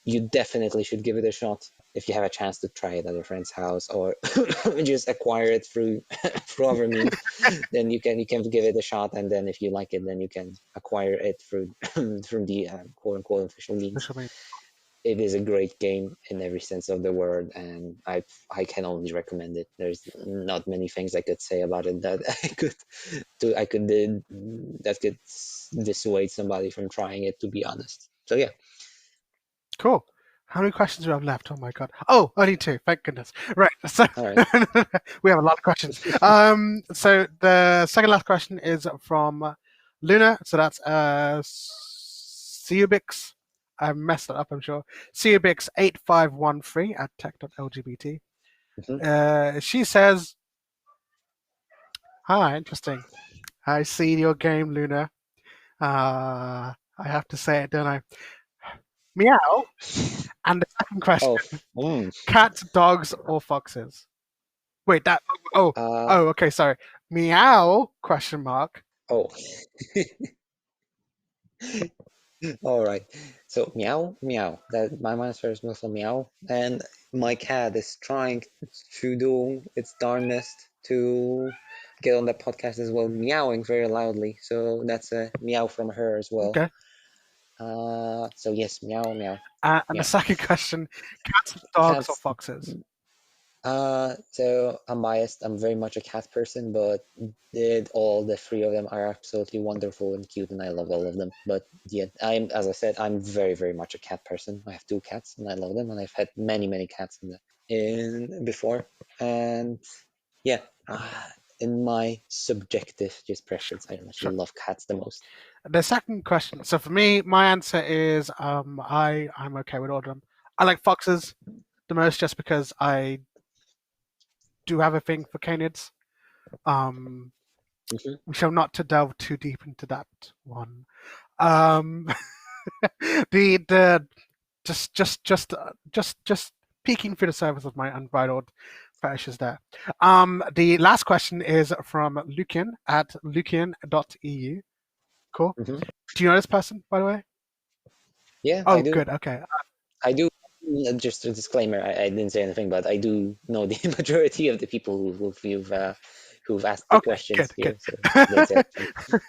you definitely should give it a shot if you have a chance to try it at a friend's house or just acquire it through through other means. Then you can give it a shot, and then if you like it, then you can acquire it through through the quote unquote official means. Which I mean, It is a great game in every sense of the word, and I can only recommend it. There's not many things I could say about it that I could that could dissuade somebody from trying it. To be honest, so yeah. cool. How many questions do I have left? Oh my god. Oh, only two. Thank goodness. Right. So All right. we have a lot of questions. So the second last question is from Luna. So that's Cubix. I messed that up, I'm sure. Cubix8513 at tech.lgbt. Mhm. She says, hi, interesting. I see your game, Luna. I have to say it, don't I? Meow. And the second question, Oh, mm, cats, dogs, or foxes? Wait, that. Oh, uh, oh, okay, sorry. Meow? Question mark. oh. All right. So meow, meow. That my answer is also meow, and my cat is trying to do its darnest to get on the podcast as well, meowing very loudly. So that's a meow from her as well. Okay. So yes, meow, meow, And the meow. second question, cats, dogs, or Cats. foxes? So I'm biased. I'm very much a cat person, but all the three of them are absolutely wonderful and cute, and I love all of them. But yeah, as I said, I'm very, very much a cat person. I have two cats, and I love them, and I've had many, many cats in before, and yeah, in my subjective just Sure, preference, I actually sure. love cats the most. The second question. So for me, my answer is I'm okay with all of them. I like foxes the most just because I do have a thing for canids. Um, Hmm. we shall not to delve too deep into that one. Um, the just peeking through the surface of my unbridled fetishes there. The last question is from Lucian at lucian.eu. Cool. Hmm. Do you know this person, by the way? Yeah, I Oh, do. good. Okay. I do. Just a disclaimer. I didn't say anything, but I do know the majority of the people who've asked the Okay. questions Good. Good. here. So I didn't say anything.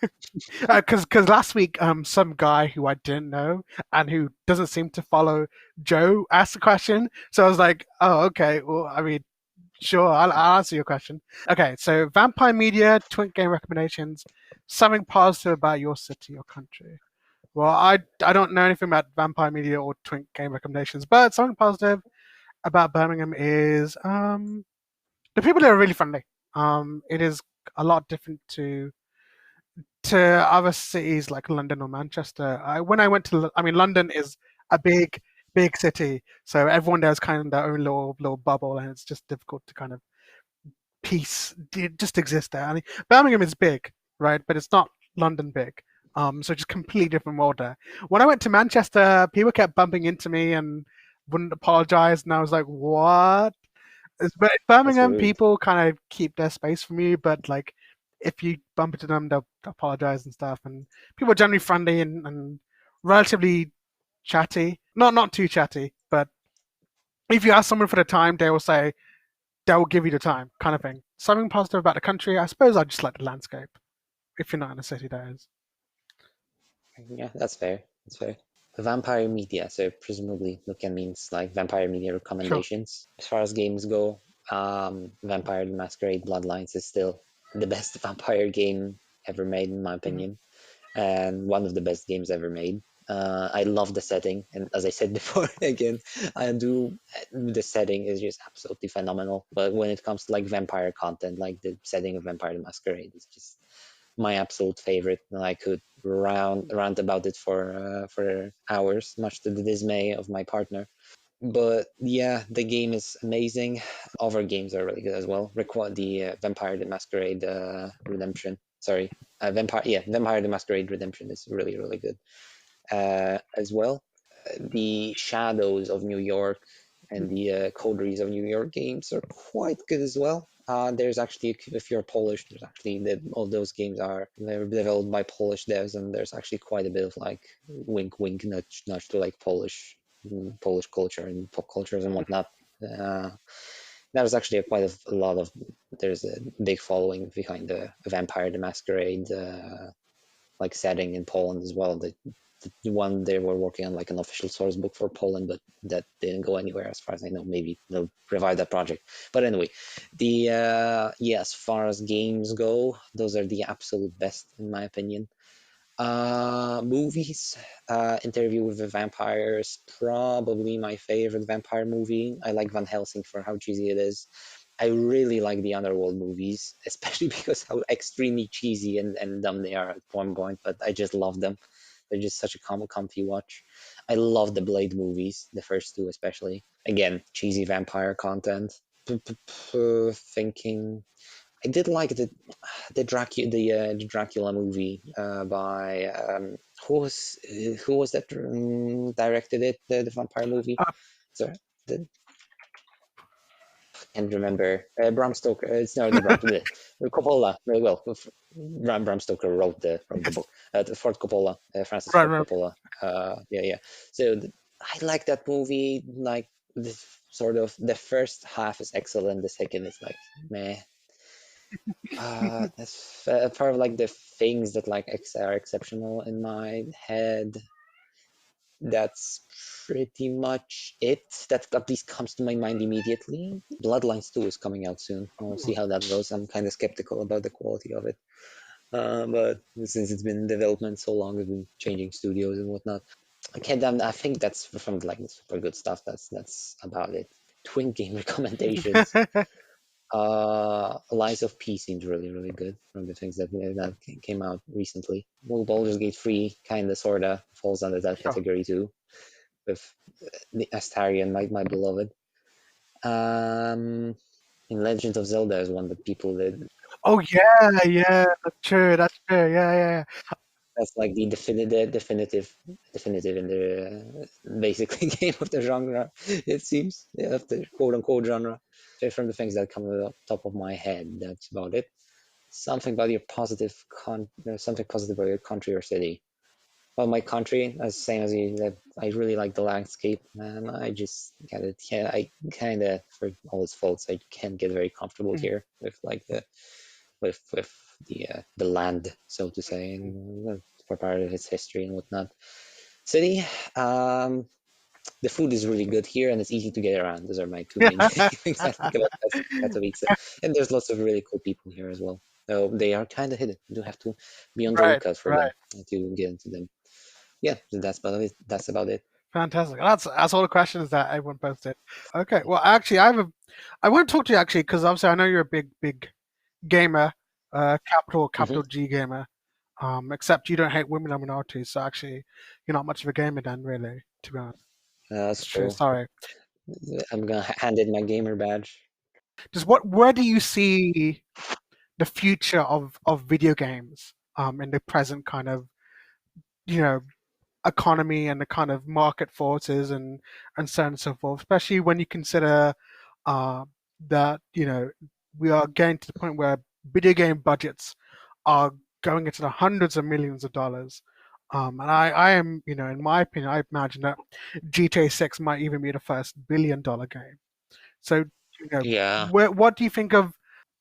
Because last week some guy who I didn't know and who doesn't seem to follow Joe asked a question, so I was like, oh, okay. Well, I mean, sure, I'll answer your question. Okay, so Vampire Media, Twink Game recommendations, something positive about your city or country. Well, I don't know anything about Vampire Media or Twink Game recommendations, but something positive about Birmingham is the people there are really friendly. It is a lot different to other cities like London or Manchester. When I went to, I mean, London is a big city, so everyone there is kind of their own little bubble, and it's just difficult to kind of just exist there. I mean, Birmingham is big, right? But it's not London big. So just completely different world there. When I went to Manchester, people kept bumping into me and wouldn't apologize, and I was like, "What?" But in That's Birmingham, rude. people kind of keep their space from you, but like if you bump into them, they'll apologize and stuff. And people are generally friendly and relatively chatty. Not too chatty, but if you ask someone for the time, they will say, they'll give you the time, kind of thing. Something positive about the country, I suppose I just like the landscape. If you're not in a city, that is. Yeah, that's fair. That's fair. Vampire media. So presumably, Lucan means like vampire media Sure. recommendations. As far as games go, Vampire the Masquerade Bloodlines is still the best vampire game ever made, in my Mhm. opinion, and one of the best games ever made. I love the setting, and as I said before, again, I do. The setting is just absolutely phenomenal. But when it comes to like vampire content, like the setting of Vampire the Masquerade is just my absolute favorite, and I could rant about it for hours, much to the dismay of my partner. But yeah, the game is amazing. Other games are really good as well. The Vampire the Masquerade Redemption. Sorry, Vampire the Masquerade Redemption is really good as well. The Shadows of New York and the Coteries of New York games are quite good as well. There's actually, if you're Polish, there's actually all those games are they're developed by Polish devs, and there's actually quite a bit of like wink, wink, nudge, nudge to like Polish culture and pop cultures and whatnot. Uh, there's actually a lot of there's a big following behind the Vampire the Masquerade like setting in Poland as well. The one they were working on like an official source book for Poland, but that didn't go anywhere as far as I know. Maybe they'll revive that project. But anyway, the yeah, as far as games go, those are the absolute best in my opinion. Movies, Interview with the Vampire is probably my favorite vampire movie. I like Van Helsing for how cheesy it is. I really like the Underworld movies, especially because how extremely cheesy and dumb they are at one point, but I just love them. They're just such a comfy watch. I love the Blade movies, the first two especially. Again, cheesy vampire content. Thinking, I did like the Dracula movie by who was that directed it, the vampire movie. Uh, Sorry, the, can't remember. Bram Stoker. It's no, not Bram. Coppola. Well, Bram Stoker wrote the yes. book. The Ford Coppola, Francis Right, Ford right. Coppola. Yeah. So I like that movie. Like the sort of the first half is excellent. The second is like meh. That's part of like the things that like are exceptional in my head. That's pretty much it. That at least comes to my mind immediately. Bloodlines 2 is coming out soon. We'll see how that goes. I'm kind of skeptical about the quality of it. But since it's been in development so long, it's been changing studios and whatnot. I think that's from like the super good stuff. That's about it. Twin game recommendations. Lies of P seems really good from the things that came out recently. Well, Baldur's Gate 3 kind of sorta falls under that Sure. category too, with the Astarion, my beloved. Um, in Legend of Zelda is one that people did. Oh yeah, yeah, that's true. That's true. Yeah, yeah, That's like the definitive in the basically game of the genre. It seems, yeah, of the quote unquote genre. So from the things that come to the top of my head, that's about it. Something about your something positive about your country or city. Well, my country, as same as you, that I really like the landscape, and I just kind of, yeah, I kind of, for all its faults, I can't get very comfortable yeah. here with like with the land, so to say, and for part of its history and whatnot. City, um, the food is really good here, and it's easy to get around. Those are my two main things I like about Katowice, and there's lots of really cool people here as well. So they are kind of hidden. You do have to be on the Right, lookout for them right. to get into them. Yeah, that's about it. That's about it. Fantastic. That's all the questions that everyone posted. Okay. Well, actually, I want to talk to you actually because obviously I know you're a big gamer, Hmm. capital G gamer. Except you don't hate women and minorities, so actually you're not much of a gamer then, really. To be honest, That's it's true. true. Sorry. I'm gonna hand in my gamer badge. Just where do you see the future of video games in the present kind of you know economy and the kind of market forces and so on and so forth, especially when you consider uh, that we are getting to the point where video game budgets are going into the hundreds of millions of dollars. And I am, in my opinion, I imagine that GTA 6 might even be the first $1 billion game. So, Yeah. what do you think of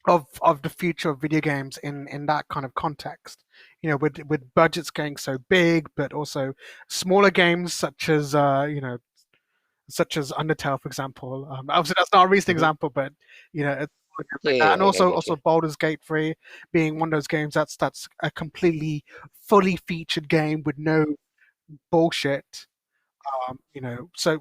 the future of video games in that kind of context? With budgets getting so big, but also smaller games such as Undertale, for example. Obviously, that's not a recent Hmm. example, but it's Yeah, like that. yeah, And I also get you. also Baldur's Gate 3 being one of those games that's a completely fully featured game with no bullshit. So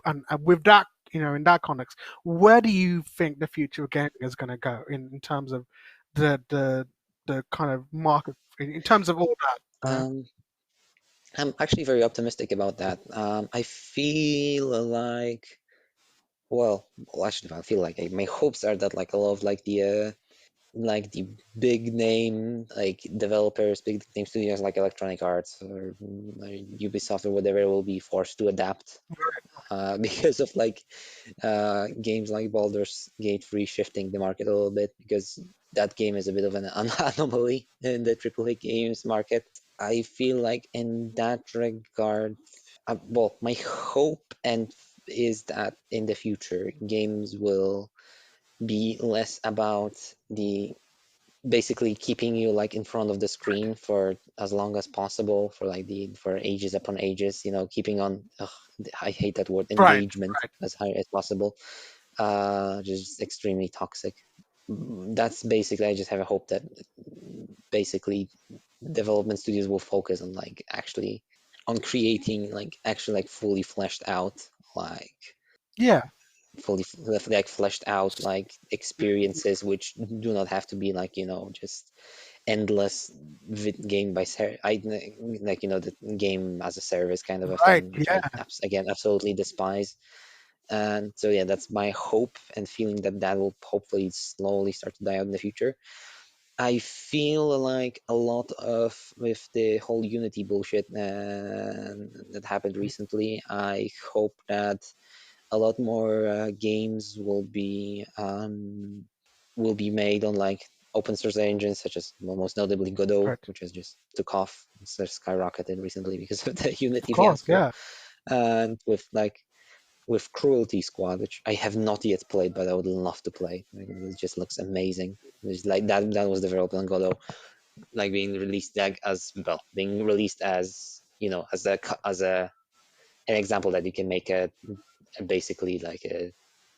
and with that, in that context, where do you think the future of gaming is going to go in terms of the the the kind of market in terms of all that? Um, I'm actually very optimistic about that. I feel like, well, actually, I feel like my hopes are that like a lot of like the big name like developers, big name studios like Electronic Arts or Ubisoft or whatever will be forced to adapt because of like games like Baldur's Gate 3 shifting the market a little bit because that game is a bit of an anomaly in the AAA games market. I feel like in that regard, well, my hope and is that in the future games will be less about the basically keeping you like in front of the screen for as long as possible for like the for ages upon ages, keeping on I hate that word, Right, engagement right. as high as possible, just extremely toxic. That's basically, I just have a hope that basically development studios will focus on like actually on creating like actually like fully fleshed out like Yeah. fully like fleshed out like experiences which do not have to be like just endless game by I like the game as a service kind of a Right. thing, which Yeah. I again absolutely despise. And so yeah, that's my hope and feeling that that will hopefully slowly start to die out in the future. I feel like a lot of with the whole Unity bullshit that happened recently. I hope that a lot more games will be made on like open source engines such as, well, most notably Godot, Right. which has just took off, so skyrocketed recently because of the Of Unity course. fiasco, Yeah. and with Cruelty Squad, which I have not yet played, but I would love to play. Like, it just looks amazing. It's like that was developed on Godot, like being released like as well, being released as as an example that you can make basically like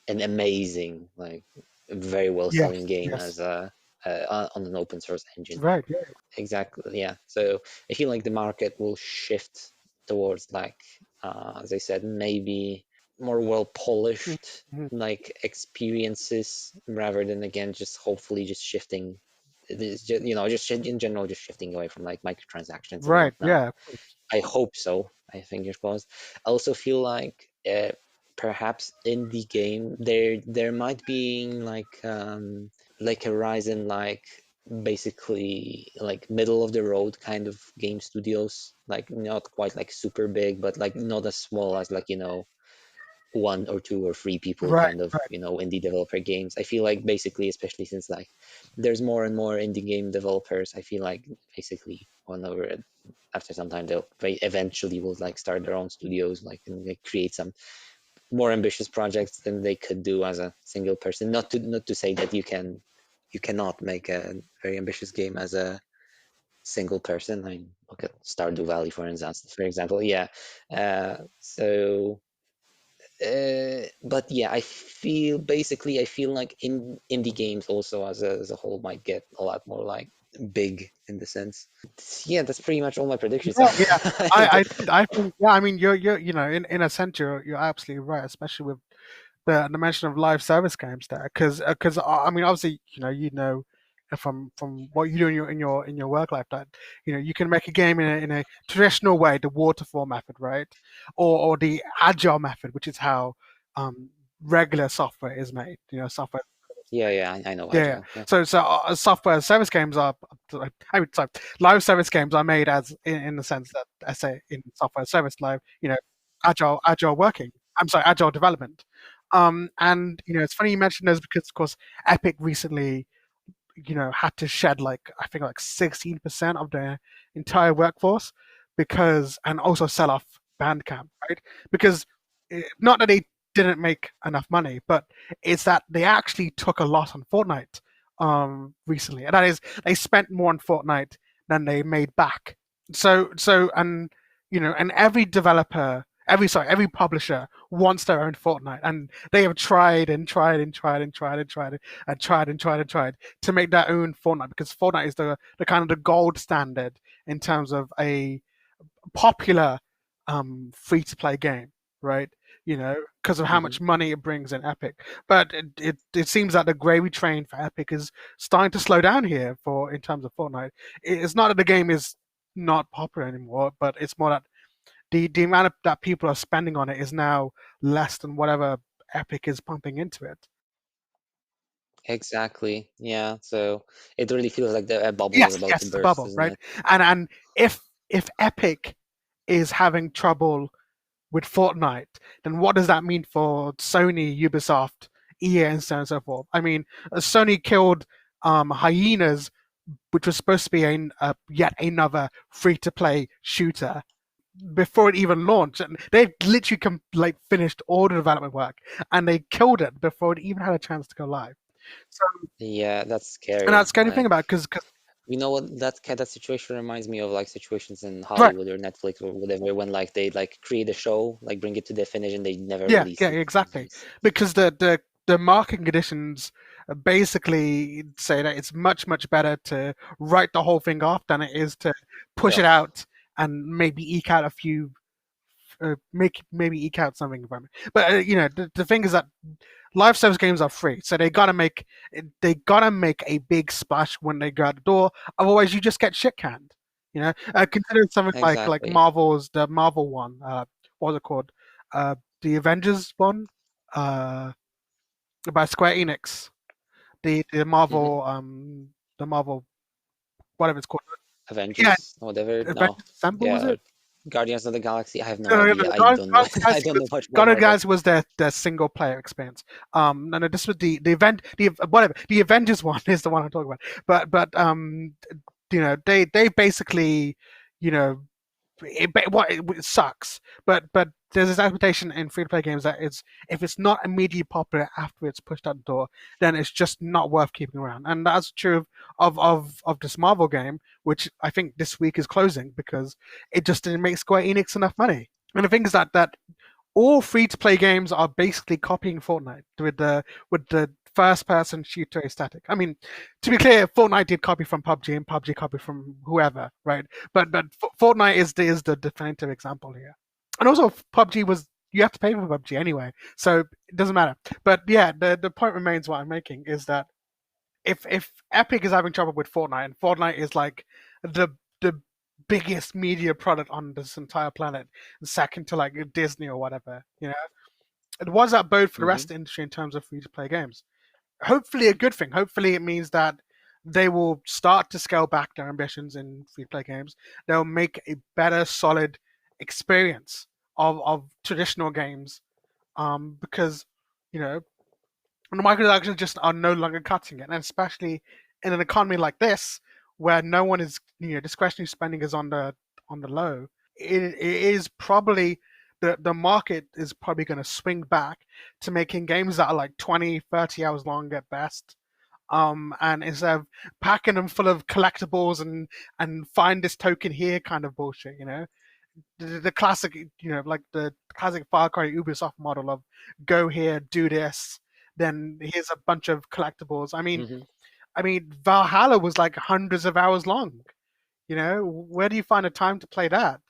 an amazing, like very well Yes. selling game Yes. as on an open source engine. Right. Yeah. Exactly, yeah. So I feel like the market will shift towards like as I said, more well polished Mhm. like experiences rather than again just hopefully just shifting this just in general just shifting away from like microtransactions and Right. whatnot. Yeah. I hope so. I fingers crossed. I also feel like perhaps in the game there might be like Horizon like basically like middle of the road kind of game studios, like not quite like super big, but like not as small as like one or two or three people Right. kind of Right. indie developer games. I feel like basically, especially since like there's more and more indie game developers, I feel like basically one over it after some time they eventually will like start their own studios like and like, create some more ambitious projects than they could do as a single person. Not to say that you cannot make a very ambitious game as a single person. I mean, look at Stardew Valley for example. Yeah. So but yeah, I feel like in indie games also as a whole might get a lot more like big in the sense. Yeah, that's pretty much all my predictions. Yeah. Yeah. I I, don't- I think, yeah, I mean, you're, in a sense, you're absolutely right, especially with the mention of live service games there, because I mean, obviously, from what you do in your work life, that you can make a game in a traditional way, the waterfall method, right, or the agile method, which is how um, regular software is made. Software. yeah, yeah, I know Yeah, yeah. Agile. Yeah, So software service games are, I mean, sorry, live service games are made as in the sense that I say in software service live, agile working. I'm sorry, agile development. And it's funny you mentioned those because of course Epic recently had to shed like I think like 16% of their entire workforce because and also sell off Bandcamp, right? Because not that they didn't make enough money, but it's that they actually took a loss on Fortnite recently. And that is they spent more on Fortnite than they made back. So and every developer every publisher wants their own Fortnite, and they have tried and tried and tried and tried and tried and tried and tried and tried to make their own Fortnite because Fortnite is the kind of the gold standard in terms of a popular free to play game, right? Because of how hmm much money it brings in Epic. But it seems that the gravy train for Epic is starting to slow down here for in terms of Fortnite. It's not that the game is not popular anymore, but it's more that the amount that people are spending on it is now less than whatever Epic is pumping into it. exactly. Yeah, so it really feels like the a bubble is Yes, about yes, to it's a burst, bubble, isn't right? it? And if Epic is having trouble with Fortnite, then what does that mean for Sony, Ubisoft, EA, and so on and so forth? I mean, Sony killed Hyenas, which was supposed to be yet another free-to-play shooter before it even launched, and they literally finished all the development work, and they killed it before it even had a chance to go live. So, Yeah, that's and that's scary. the scary thing Like, about it, because you know what, that situation reminds me of like situations in right, Hollywood or Netflix or whatever when like they like create a show, like bring it to their finish and they never yeah, release yeah, it. exactly, because the marketing conditions basically say that it's much better to write the whole thing off than it is to push Yep. it out and maybe eke out a few maybe eke out something from it. But the thing is that live service games are free, so they gotta make a big splash when they go out the door. Otherwise, you just get shit canned. Consider something like Exactly. the Marvel one. What was it called? The Avengers one, uh, by Square Enix. The hmm Marvel whatever it's called. Yeah, Avengers, whatever. No. Avengers Assemble was Yeah, it? Guardians of the Galaxy. I have no No, no, no, idea. no. I don't know. I don't know much about Guardians of the Marvel. Galaxy was their single player experience. No, no, this was the event, whatever. The Avengers one is the one I'm talking about. But they basically, you know, it sucks. But there's this expectation in free to play games that it's if it's not immediately popular after it's pushed out the door, then it's just not worth keeping around. And that's true of this Marvel game, which I think this week is closing because it just didn't make Square Enix enough money. And the thing is that all free to play games are basically copying Fortnite with the first person shooter aesthetic. I mean, to be clear, Fortnite did copy from PUBG and PUBG copied from whoever, right? But Fortnite is the definitive example here. And also PUBG was you have to pay for PUBG anyway, so it doesn't matter. But yeah, the point remains. What I'm making is that if Epic is having trouble with Fortnite, and Fortnite is like the biggest media product on this entire planet, second to like Disney or whatever, what does that bode for the rest Hmm. of the industry in terms of free to play games? Hopefully, a good thing. Hopefully, it means that they will start to scale back their ambitions in free to play games. They'll make a better, solid experience of traditional games, because you know and the microtransactions just are no longer cutting it, and especially in an economy like this, where no one is, discretionary spending is on the low. It is probably the market is probably going to swing back to making games that are like 20, 30 hours long at best. And instead of packing them full of collectibles and find this token here kind of bullshit, the classic, like the classic Far Cry Ubisoft model of go here, do this, then here's a bunch of collectibles. Hmm. I mean, Valhalla was like hundreds of hours long. Where do you find a time to play that?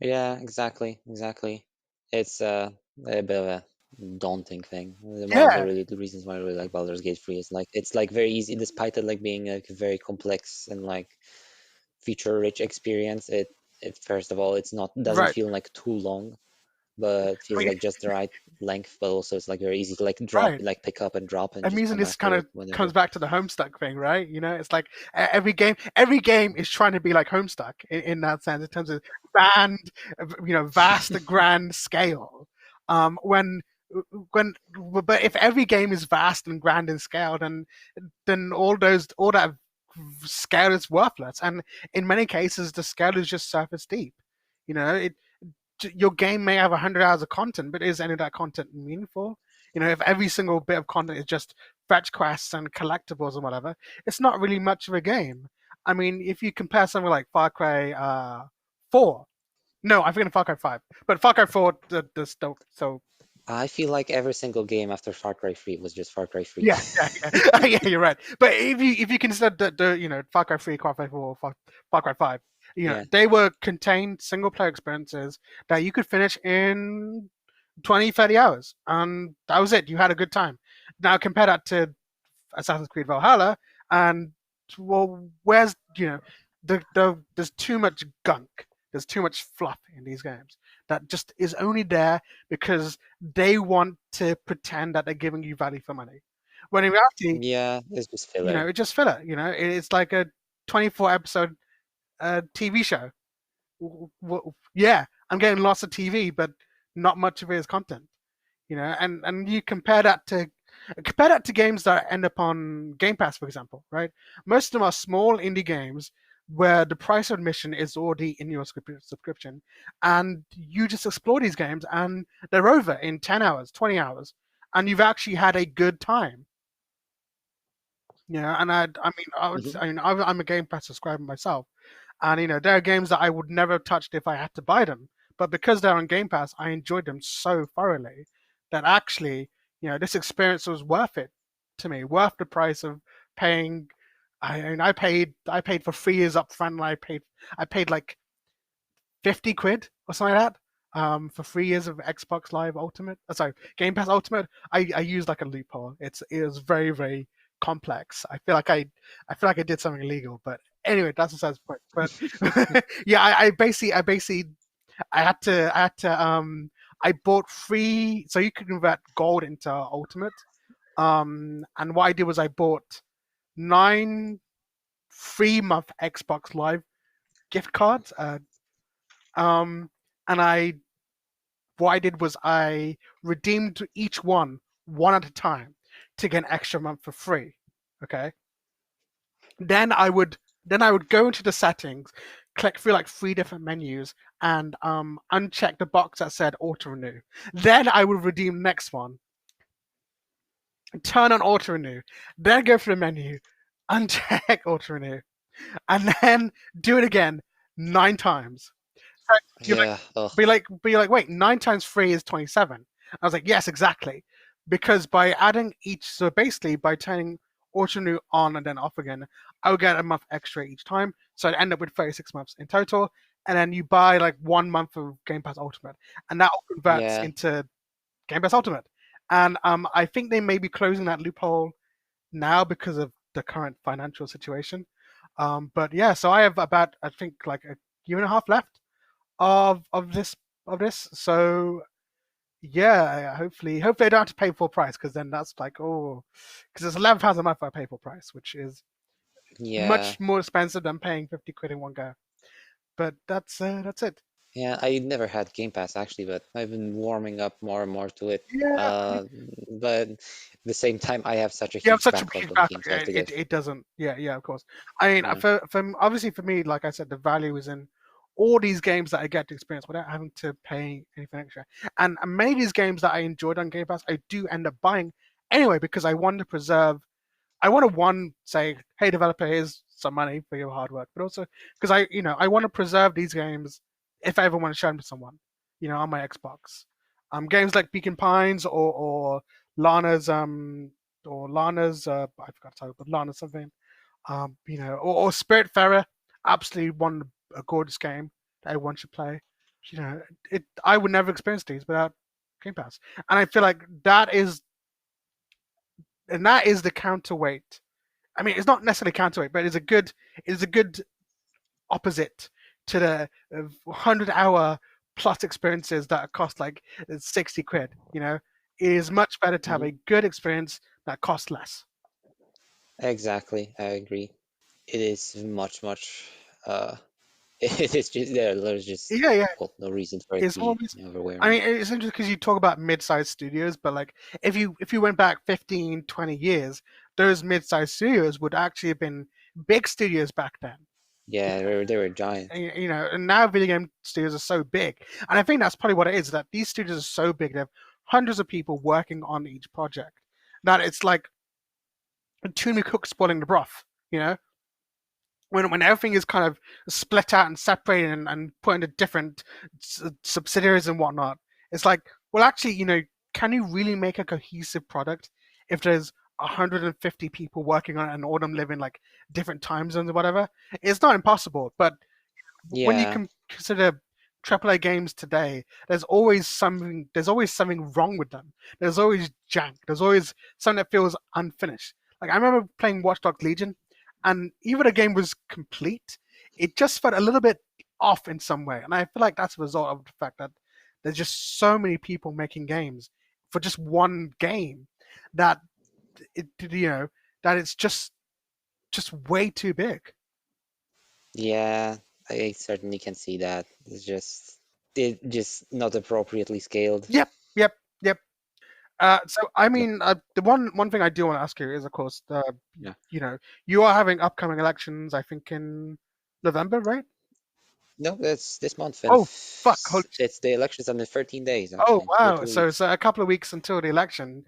Yeah, exactly, exactly. It's a bit of a daunting thing. One of Yeah, the reasons why I really like Baldur's Gate 3 is like it's like very easy, despite it like being like a very complex and like feature-rich experience. It first of all, it's not doesn't right. feel like too long, but I feels mean, like just the right length. But also, it's like very easy to like drop, right. like pick up and drop, and I'm just using come this back kind to of it whenever. comes back to the Homestuck thing, right? It's like every game is trying to be like Homestuck in that sense, in terms of band, vast, grand scale. When but if every game is vast and grand in scale, then all that scale is worthless, and in many cases the scale is just surface deep. It Your game may have 100 hours of content, but is any of that content meaningful? If every single bit of content is just fetch quests and collectibles and whatever, it's not really much of a game. I mean, if you compare something like Far Cry 4, no, I'm forgetting Far Cry 5, but Far Cry 4, so I feel like every single game after Far Cry 3 was just Far Cry 3. yeah, yeah, yeah, you're right. But if you consider the Far Cry 3, Far Cry 4, Far Cry 5, Yeah, they were contained single player experiences that you could finish in 20, 30 hours, and that was it. You had a good time. Now compare that to Assassin's Creed Valhalla, and well, where's there's too much gunk. There's too much fluff in these games that just is only there because they want to pretend that they're giving you value for money. When in reality, yeah, it's just filler. it's just filler. It's like a 24 episode TV show. Yeah, I'm getting lots of TV, but not much of it is content. And you compare that to games that end up on Game Pass, for example, right? Most of them are small indie games where the price of admission is already in your subscription, and you just explore these games, and they're over in 10 hours, 20 hours, and you've actually had a good time. And Hmm. I'm a Game Pass subscriber myself, and there are games that I would never have touched if I had to buy them, but because they're on Game Pass, I enjoyed them so thoroughly that actually, this experience was worth it to me, worth the price of paying. I paid for 3 years up front, and I paid like 50 quid or something like that, for 3 years of Xbox Live Ultimate. Sorry, Game Pass Ultimate. I used like a loophole. It was very, very complex. I feel like I did something illegal, but anyway, that's besides the point. But yeah, I basically I bought free, so you could convert gold into ultimate. And what I did was I bought 9 3-month Xbox Live gift cards. Um, and what I did was I redeemed each one at a time to get an extra month for free. Okay. Then I would then I would go into the settings, click through like 3 different menus, and uncheck the box that said auto renew. Then I would redeem the next one, turn on auto renew, then go through the menu, uncheck auto renew, and then do it again 9 times. So you're like, Yeah. Oh, be like, wait, 9 times 3 is 27. I was like, yes, exactly. Because by adding each, so basically by turning auto renew on and then off again, I would get a month extra each time. So I'd end up with 36 months in total. and then you buy like 1 month of Game Pass Ultimate, and that all converts Yeah, into Game Pass Ultimate. And I think they may be closing that loophole now because of the current financial situation. But yeah, so I have about, I think, like a year and a half left of this. So yeah, hopefully I don't have to pay full price, because then that's like, oh, because it's £11 a month I pay full price, which is yeah, much more expensive than paying 50 quid in one go. But that's it. yeah. I never had Game Pass actually, but I've been warming up more and more to it. Yeah, But at the same time, I have such a you have huge such a backlog huge of backlog. games I have to get. It doesn't. Yeah, yeah, of course. I mean, Yeah. for obviously for me, like I said, the value is in all these games that I get to experience without having to pay anything extra. And many of these games that I enjoyed on Game Pass, I do end up buying anyway, because I want to preserve. I want to, one, say, hey developer, here's some money for your hard work, but also because I want to preserve these games if I ever want to show them to someone, on my Xbox. Games like Beacon Pines or Lana's I forgot to tell you, but Lana's something. Or Spiritfarer, absolutely one, a gorgeous game that everyone should play. I would never experience these without Game Pass, and I feel like that is the counterweight. I mean, it's not necessarily counterweight, but it's a good opposite to the 100-hour plus experiences that cost like 60 quid. It is much better to have Hmm. a good experience that costs less. Exactly. I agree. It is much, much. It is just there's just Yeah, yeah. well no reason for it to It's be always. I overwhelming. mean, it's interesting because you talk about mid-sized studios, but like if you went back 15, 20 years, those mid-sized studios would actually have been big studios back then. Yeah, they were giant. And now video game studios are so big, and I think that's probably what it is. That these studios are so big, they have hundreds of people working on each project. That it's like too many cooks spoiling the broth. You know, when everything is kind of split out and separated and put into different subsidiaries and whatnot, it's like, well, actually, can you really make a cohesive product if there's 150 people working on it and all of them live in like different time zones or whatever? It's not impossible, but when you Yeah, can consider AAA games today, there's always something wrong with them. There's always jank. There's always something that feels unfinished. Like I remember playing Watch Dogs Legion, and even the game was complete, it just felt a little bit off in some way. And I feel like that's a result of the fact that there's just so many people making games for just one game that it that it's just way too big. yeah, I certainly can see that. It just not appropriately scaled. Yep, yep, yep. So I No, mean, the one thing I do want to ask you is, of course, yeah. you know, you are having upcoming elections. I think in November, right? No, that's this month, and Oh, fuck! Holy shit. it's the election's in 13 days Oh actually, in wow! 2 So weeks. it's a couple of weeks until the election.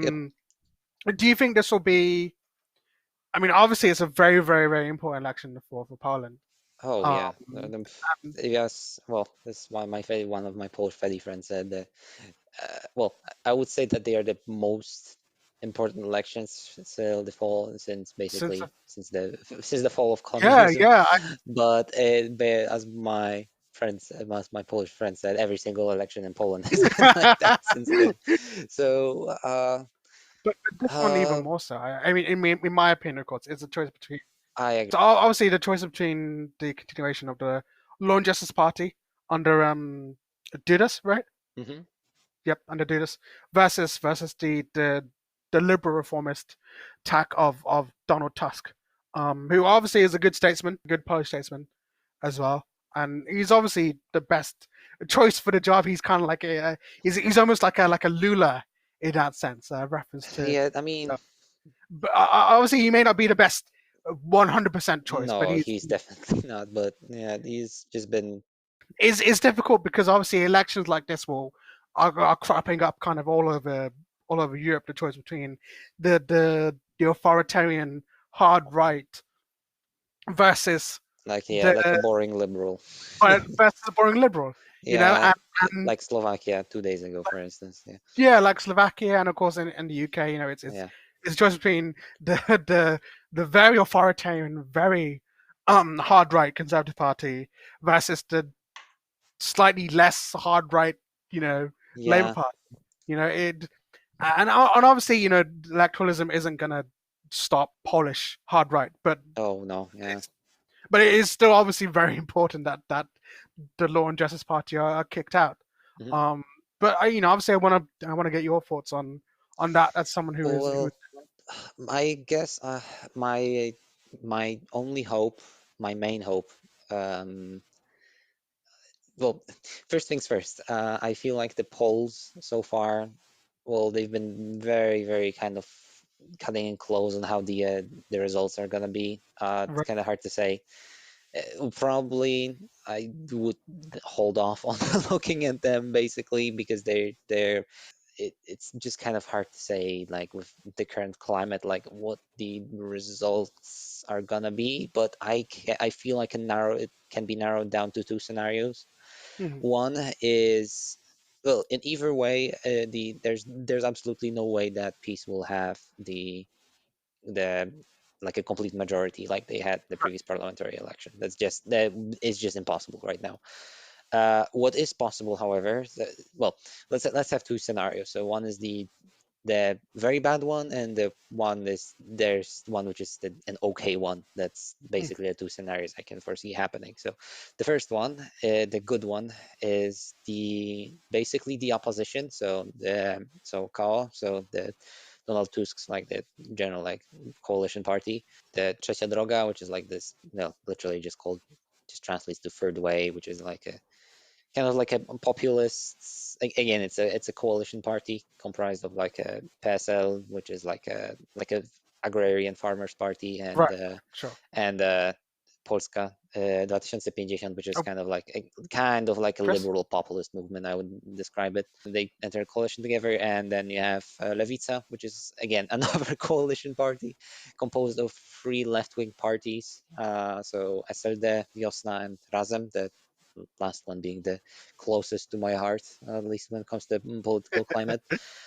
Yep. Um, do you think this will be? I mean, obviously, it's a very, very, very important election for Poland. Oh Um, yeah. Yes. Well, this is why one of my Polish Fedi friends said that. Well, I would say that they are the most important elections since the fall, since since basically since the fall of yeah, communism. yeah, But as my friends, as my Polish friend said, every single election in Poland has been like that since then. So, but this one even uh, more so. I mean, in my opinion, of course, it's a choice between. I agree. So obviously, the choice between the continuation of the Lone Justice Party under Dudas, right? Hmm. Yep, under Dudas, versus the liberal reformist tack of Donald Tusk, who obviously is a good statesman, a good Polish statesman as well, and he's obviously the best choice for the job. He's kind of like he's almost like a Lula in that sense, reference to. Yeah, I mean, But obviously, he may not be the best 100% choice, but no, he's he's definitely not. But yeah, he's just been it's difficult because obviously elections like this are cropping up kind of all over Europe. The choice between the authoritarian hard right versus like, yeah, the like a boring liberal. versus the boring liberal, Yeah, and like Slovakia 2 days ago, for instance. Yeah, yeah, like Slovakia, and of course in the UK, it's yeah, it's a choice between the the very authoritarian, very hard right Conservative Party versus the slightly less hard right, you know, Labour Yeah. Party. You know, and obviously, you know, electoralism isn't gonna stop Polish hard right, Oh no. Yeah. it is still obviously very important that the Law and Justice Party are kicked out. Mhm. Um, but you know, obviously, I want to get your thoughts on that as someone who is. Well, I guess my my only hope, my main hope, um, well, first things first. I feel like the polls so far, well, they've been very, very kind of cutting it close on how the results are gonna be. It's Right. kind of hard to say. Probably I would hold off on looking at them basically because it's just kind of hard to say like with the current climate like what the results are gonna be, but I feel I can narrow it can be narrowed down to two scenarios. Mhm. One is, well, in either way, there's absolutely no way that peace will have the like a complete majority like they had the previous parliamentary election. That is just impossible right now. What is possible, however, well, let's have two scenarios. So one is the very bad one, and there's one which is an okay one. That's Mhm. basically the two scenarios I can foresee happening. So the first one, the good one, is basically the opposition. So KO, so the Donald Tusk's like the general like coalition party, the Trzecia Droga, which is like this, no, literally just translates to third way, which is like a kind of like a populist. Again, it's a coalition party comprised of like a PSL, which is like a agrarian farmers party, Right. Sure. and Polska 2050, which is Oh, kind of like a Chris. liberal populist movement, I would describe it. They enter a coalition together, and then you have Lewica, which is again another coalition party composed of three left-wing parties. So SLD, Wiosna, and Razem. The last one being the closest to my heart, at least when it comes to political climate.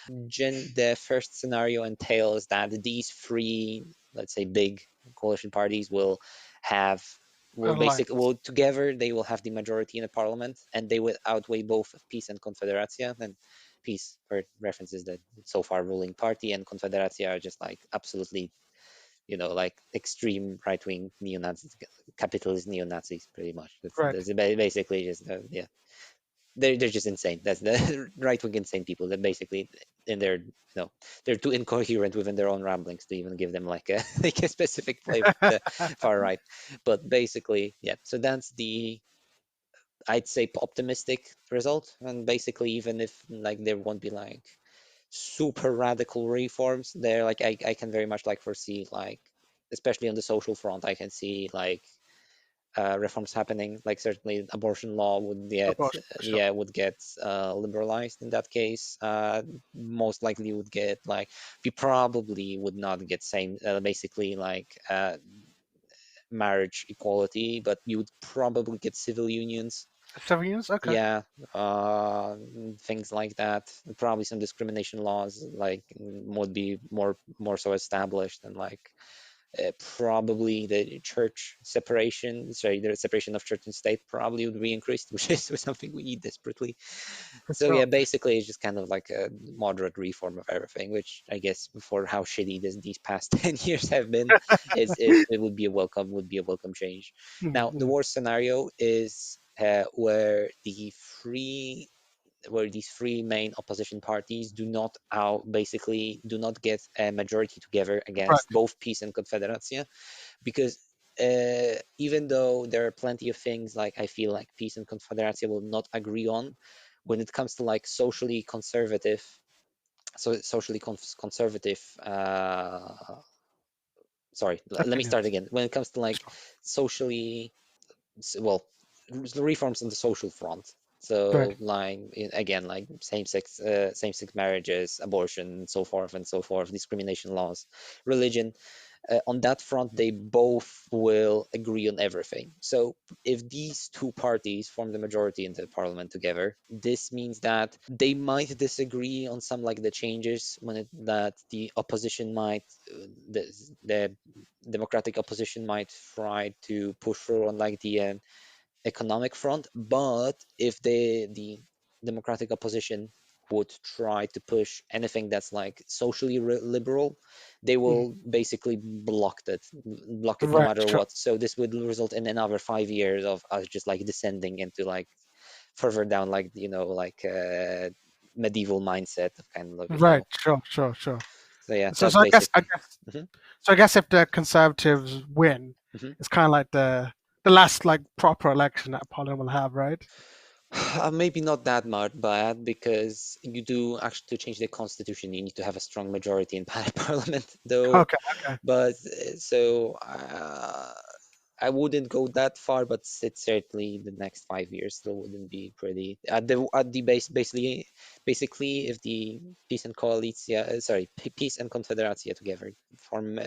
The first scenario entails that these three, let's say, big coalition parties have will basically Alliance. will together they will have the majority in the parliament, and they will outweigh both Peace and Confederacja. And Peace, for references, the so far ruling party, and Confederacja are just like absolutely, like extreme right wing neo Nazis, capitalist neo Nazis, pretty much. Right. That's basically just yeah, they're just insane. That's the right wing insane people that basically, and they're too incoherent within their own ramblings to even give them like a like a specific flavor, the far right. But basically, yeah. So that's the, I'd say, optimistic result. And basically, even if like there won't be like super radical reforms, there like I can very much like foresee like, especially on the social front, I can see like reforms happening. Like certainly abortion law would get Abortion. Sure. yeah would get liberalized in that case. Most likely would get like, we probably would not get same basically like marriage equality, but you would probably get civil unions. Civilians. Okay. Yeah, uh, things like that. Probably some discrimination laws like would be more so established, and like probably the church separation, sorry, the separation of church and state probably would be increased, which is something we need desperately. For So yeah, sure. basically it's just kind of like a moderate reform of everything, which I guess for how shitty these past 10 years have been, it would be a welcome change. Now, the Mhm. worst scenario is where these three main opposition parties basically do not get a majority together Right. against both Peace and Confederacja, because even though there are plenty of things like I feel like Peace and Confederacja will not agree on, when it comes to like socially conservative, sorry, let me start Opinions. again. When it comes to like Sure. socially, well, the reforms on the social front. Right. So, like again, like same-sex marriages, abortion, and so forth, discrimination laws, religion. On that front, they both will agree on everything. So if these two parties form the majority in the parliament together, this means that they might disagree on some like the changes that the opposition might, the democratic opposition might try to push through on like the economic front. But if the democratic opposition would try to push anything that's like socially liberal, they will Mhm. basically block it no Right, matter sure. what. So this would result in another 5 years of us just like descending into like further down, like like medieval mindset of kind of Right, sure, sure, sure. so yeah, So, that's so I guess, I basically. guess, Mhm, so I guess if the Conservatives win, mhm. it's kind of like the last like proper election that Parliament will have, right? Maybe not that much bad, because you do actually, to change the constitution, you need to have a strong majority in parliament, though. Okay, okay. But so I wouldn't go that far, but it certainly the next 5 years still wouldn't be pretty. At the basically, if the peace and coalition, sorry, peace and confederatia together form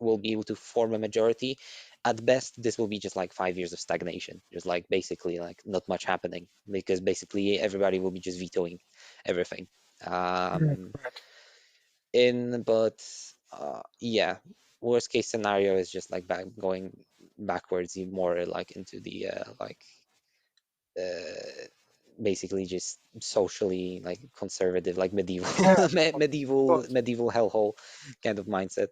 will be able to form a majority. At best, this will be just like 5 years of stagnation, just like basically like not much happening, because basically everybody will be just vetoing everything. Right, Um, right. in but Yeah, worst case scenario is just like going backwards even more like into the uh, basically just socially like conservative, like medieval Yeah, of course. medieval hellhole kind of mindset.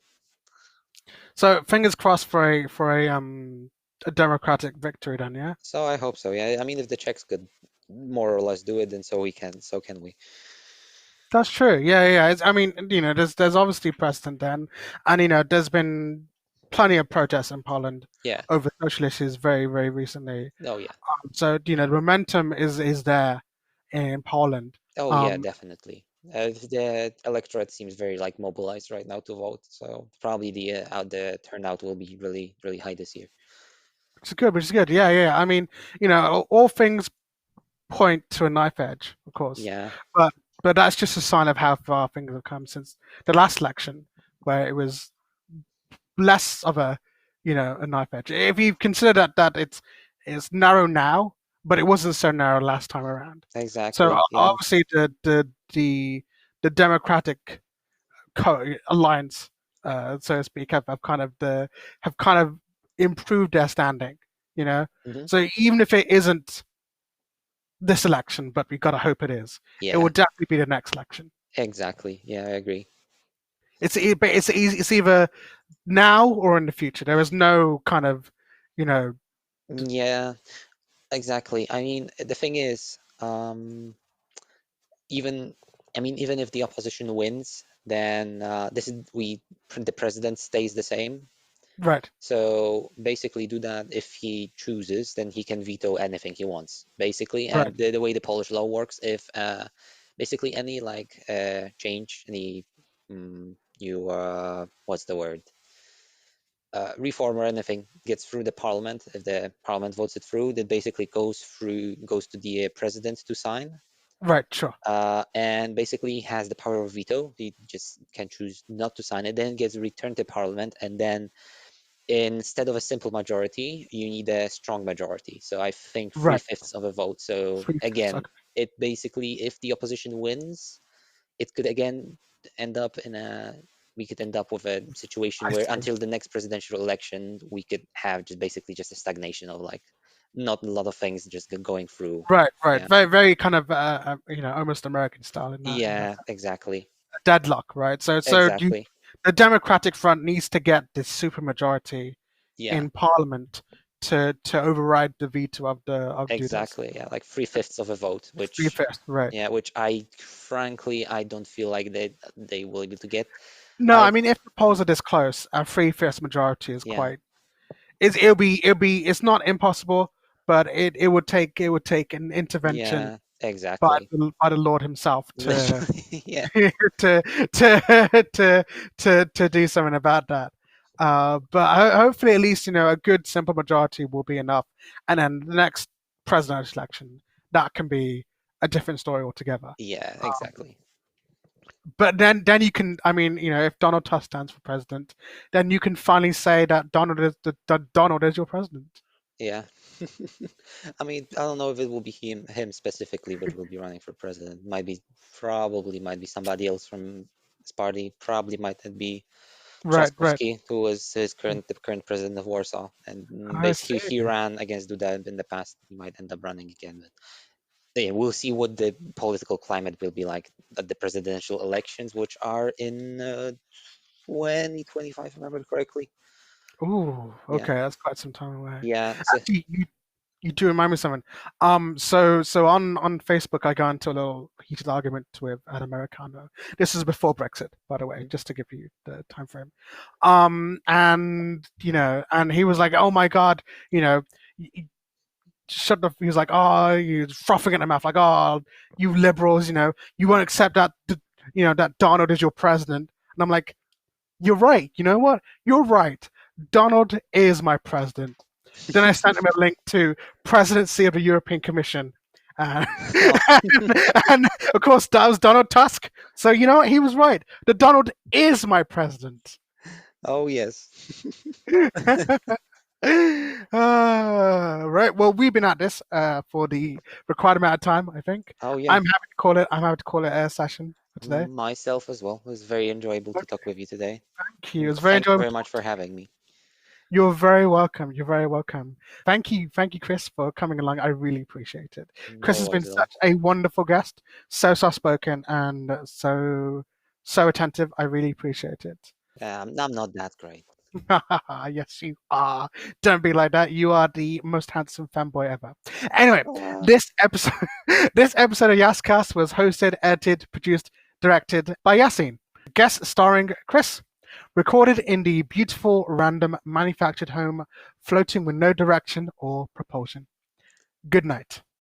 So fingers crossed for a democratic victory then, yeah? So I hope so. Yeah, I mean, if the Czechs could more or less do it, then so can we. That's true. Yeah, yeah. I mean, there's obviously precedent then, and there's been plenty of protests in Poland Yeah. over social issues very, very recently. Oh yeah. So the momentum is there in Poland. Oh yeah, Um, definitely. The electorate seems very like mobilized right now to vote, so probably the turnout will be really really high this year. which is good, which is good. Yeah, yeah. I mean, all things point to a knife edge, of course, Yeah. but that's just a sign of how far things have come since the last election, where it was less of a knife edge. If you consider that it's narrow now, but it wasn't so narrow last time around. So Exactly. Yeah. obviously the Democratic alliance, so to speak, have kind of improved their standing. You know, Hmm. so even if it isn't this election, but we gotta hope it is, it will Yeah. definitely be the next election. Exactly. Yeah, I agree. It's either now or in the future. There is no kind of, you know, Yeah, exactly. I mean, the thing is, even I mean, even if the opposition wins, then this is we the president stays the same. right, So basically, do that if he chooses, then he can veto anything he wants, basically. right, And the way the Polish law works, if basically any like change, any you what's the word? Reform or anything gets through the parliament, if the parliament votes it through, that basically goes to the president to sign, right, sure, and basically has the power of veto. He just can choose not to sign it, then it gets returned to parliament, and then instead of a simple majority, you need a strong majority. So I think three right, fifths of a vote. So 3/5. again, Okay. it basically, if the opposition wins, it could again end up in a we could end up with a situation I where see. until the next presidential election, we could have just basically just a stagnation of like not a lot of things just going through. Right, right. Yeah. Very, very kind of, almost American style in that Yeah, exactly. deadlock, right? So Exactly. the Democratic Front needs to get this supermajority Yeah, in Parliament to override the veto of the Dudas. exactly. Yeah, like 3/5 of a vote, Three which fifths, right? yeah, which I frankly I don't feel like they will able to get. No, I I mean if the polls are this close, a 3/5 majority is Yeah, quite. It's not impossible, but it would take an intervention yeah, exactly. by the Lord Himself to Literally, yeah, to to do something about that. But hopefully, at least a good simple majority will be enough, and then the next presidential election that can be a different story altogether. yeah, Um, exactly. But then you can, I mean, if Donald Tusk stands for president, then you can finally say that Donald is your president. Yeah. I mean, I don't know if it will be him specifically, but will be running for president. Probably might be somebody else from his party. Probably might be Right, right. Trzaskowski, who was the current president of Warsaw, and I basically see. he ran against Duda in the past. He might end up running again, but yeah, we'll see what the political climate will be like at the presidential elections, which are in 2025, if I remember correctly. Ooh, Yeah, okay, that's quite some time away. yeah. So Actually, you do remind me of something. So on Facebook, I got into a little heated argument with an Americano. This is before Brexit, by the way, mhm. just to give you the time frame. And and he was like, "Oh my God, you know, shut the." He was like, "Oh, you frothing at the mouth, like, oh, you liberals, you won't accept that, that Donald is your president." And I'm like, "You're right. You know what? You're right. Donald is my president." Then I sent him a link to presidency of the European Commission. Uh, Oh, and of course, that was Donald Tusk. So you know what? He was right. The Donald is my president. oh yes. Right. Well, we've been at this for the required amount of time. I think Oh yeah. I'm happy to call it. I'm happy to call it a session for today. Myself as well. It was very enjoyable to talk Okay. with you today. Thank you. It was very Thank you enjoyable. very much for having me. You're very welcome. You're very welcome. Thank you, Chris, for coming along. I really appreciate it. Chris No has been worries at all. such a wonderful guest, so soft spoken and so attentive. I really appreciate it. I'm not that great. Yes, you are. Don't be like that. You are the most handsome fanboy ever. Anyway, Uh, this episode, this episode of Yascast was hosted, edited, produced, directed by Yasin. Guest starring Chris. Recorded in the beautiful, random, manufactured home, floating with no direction or propulsion. Good night.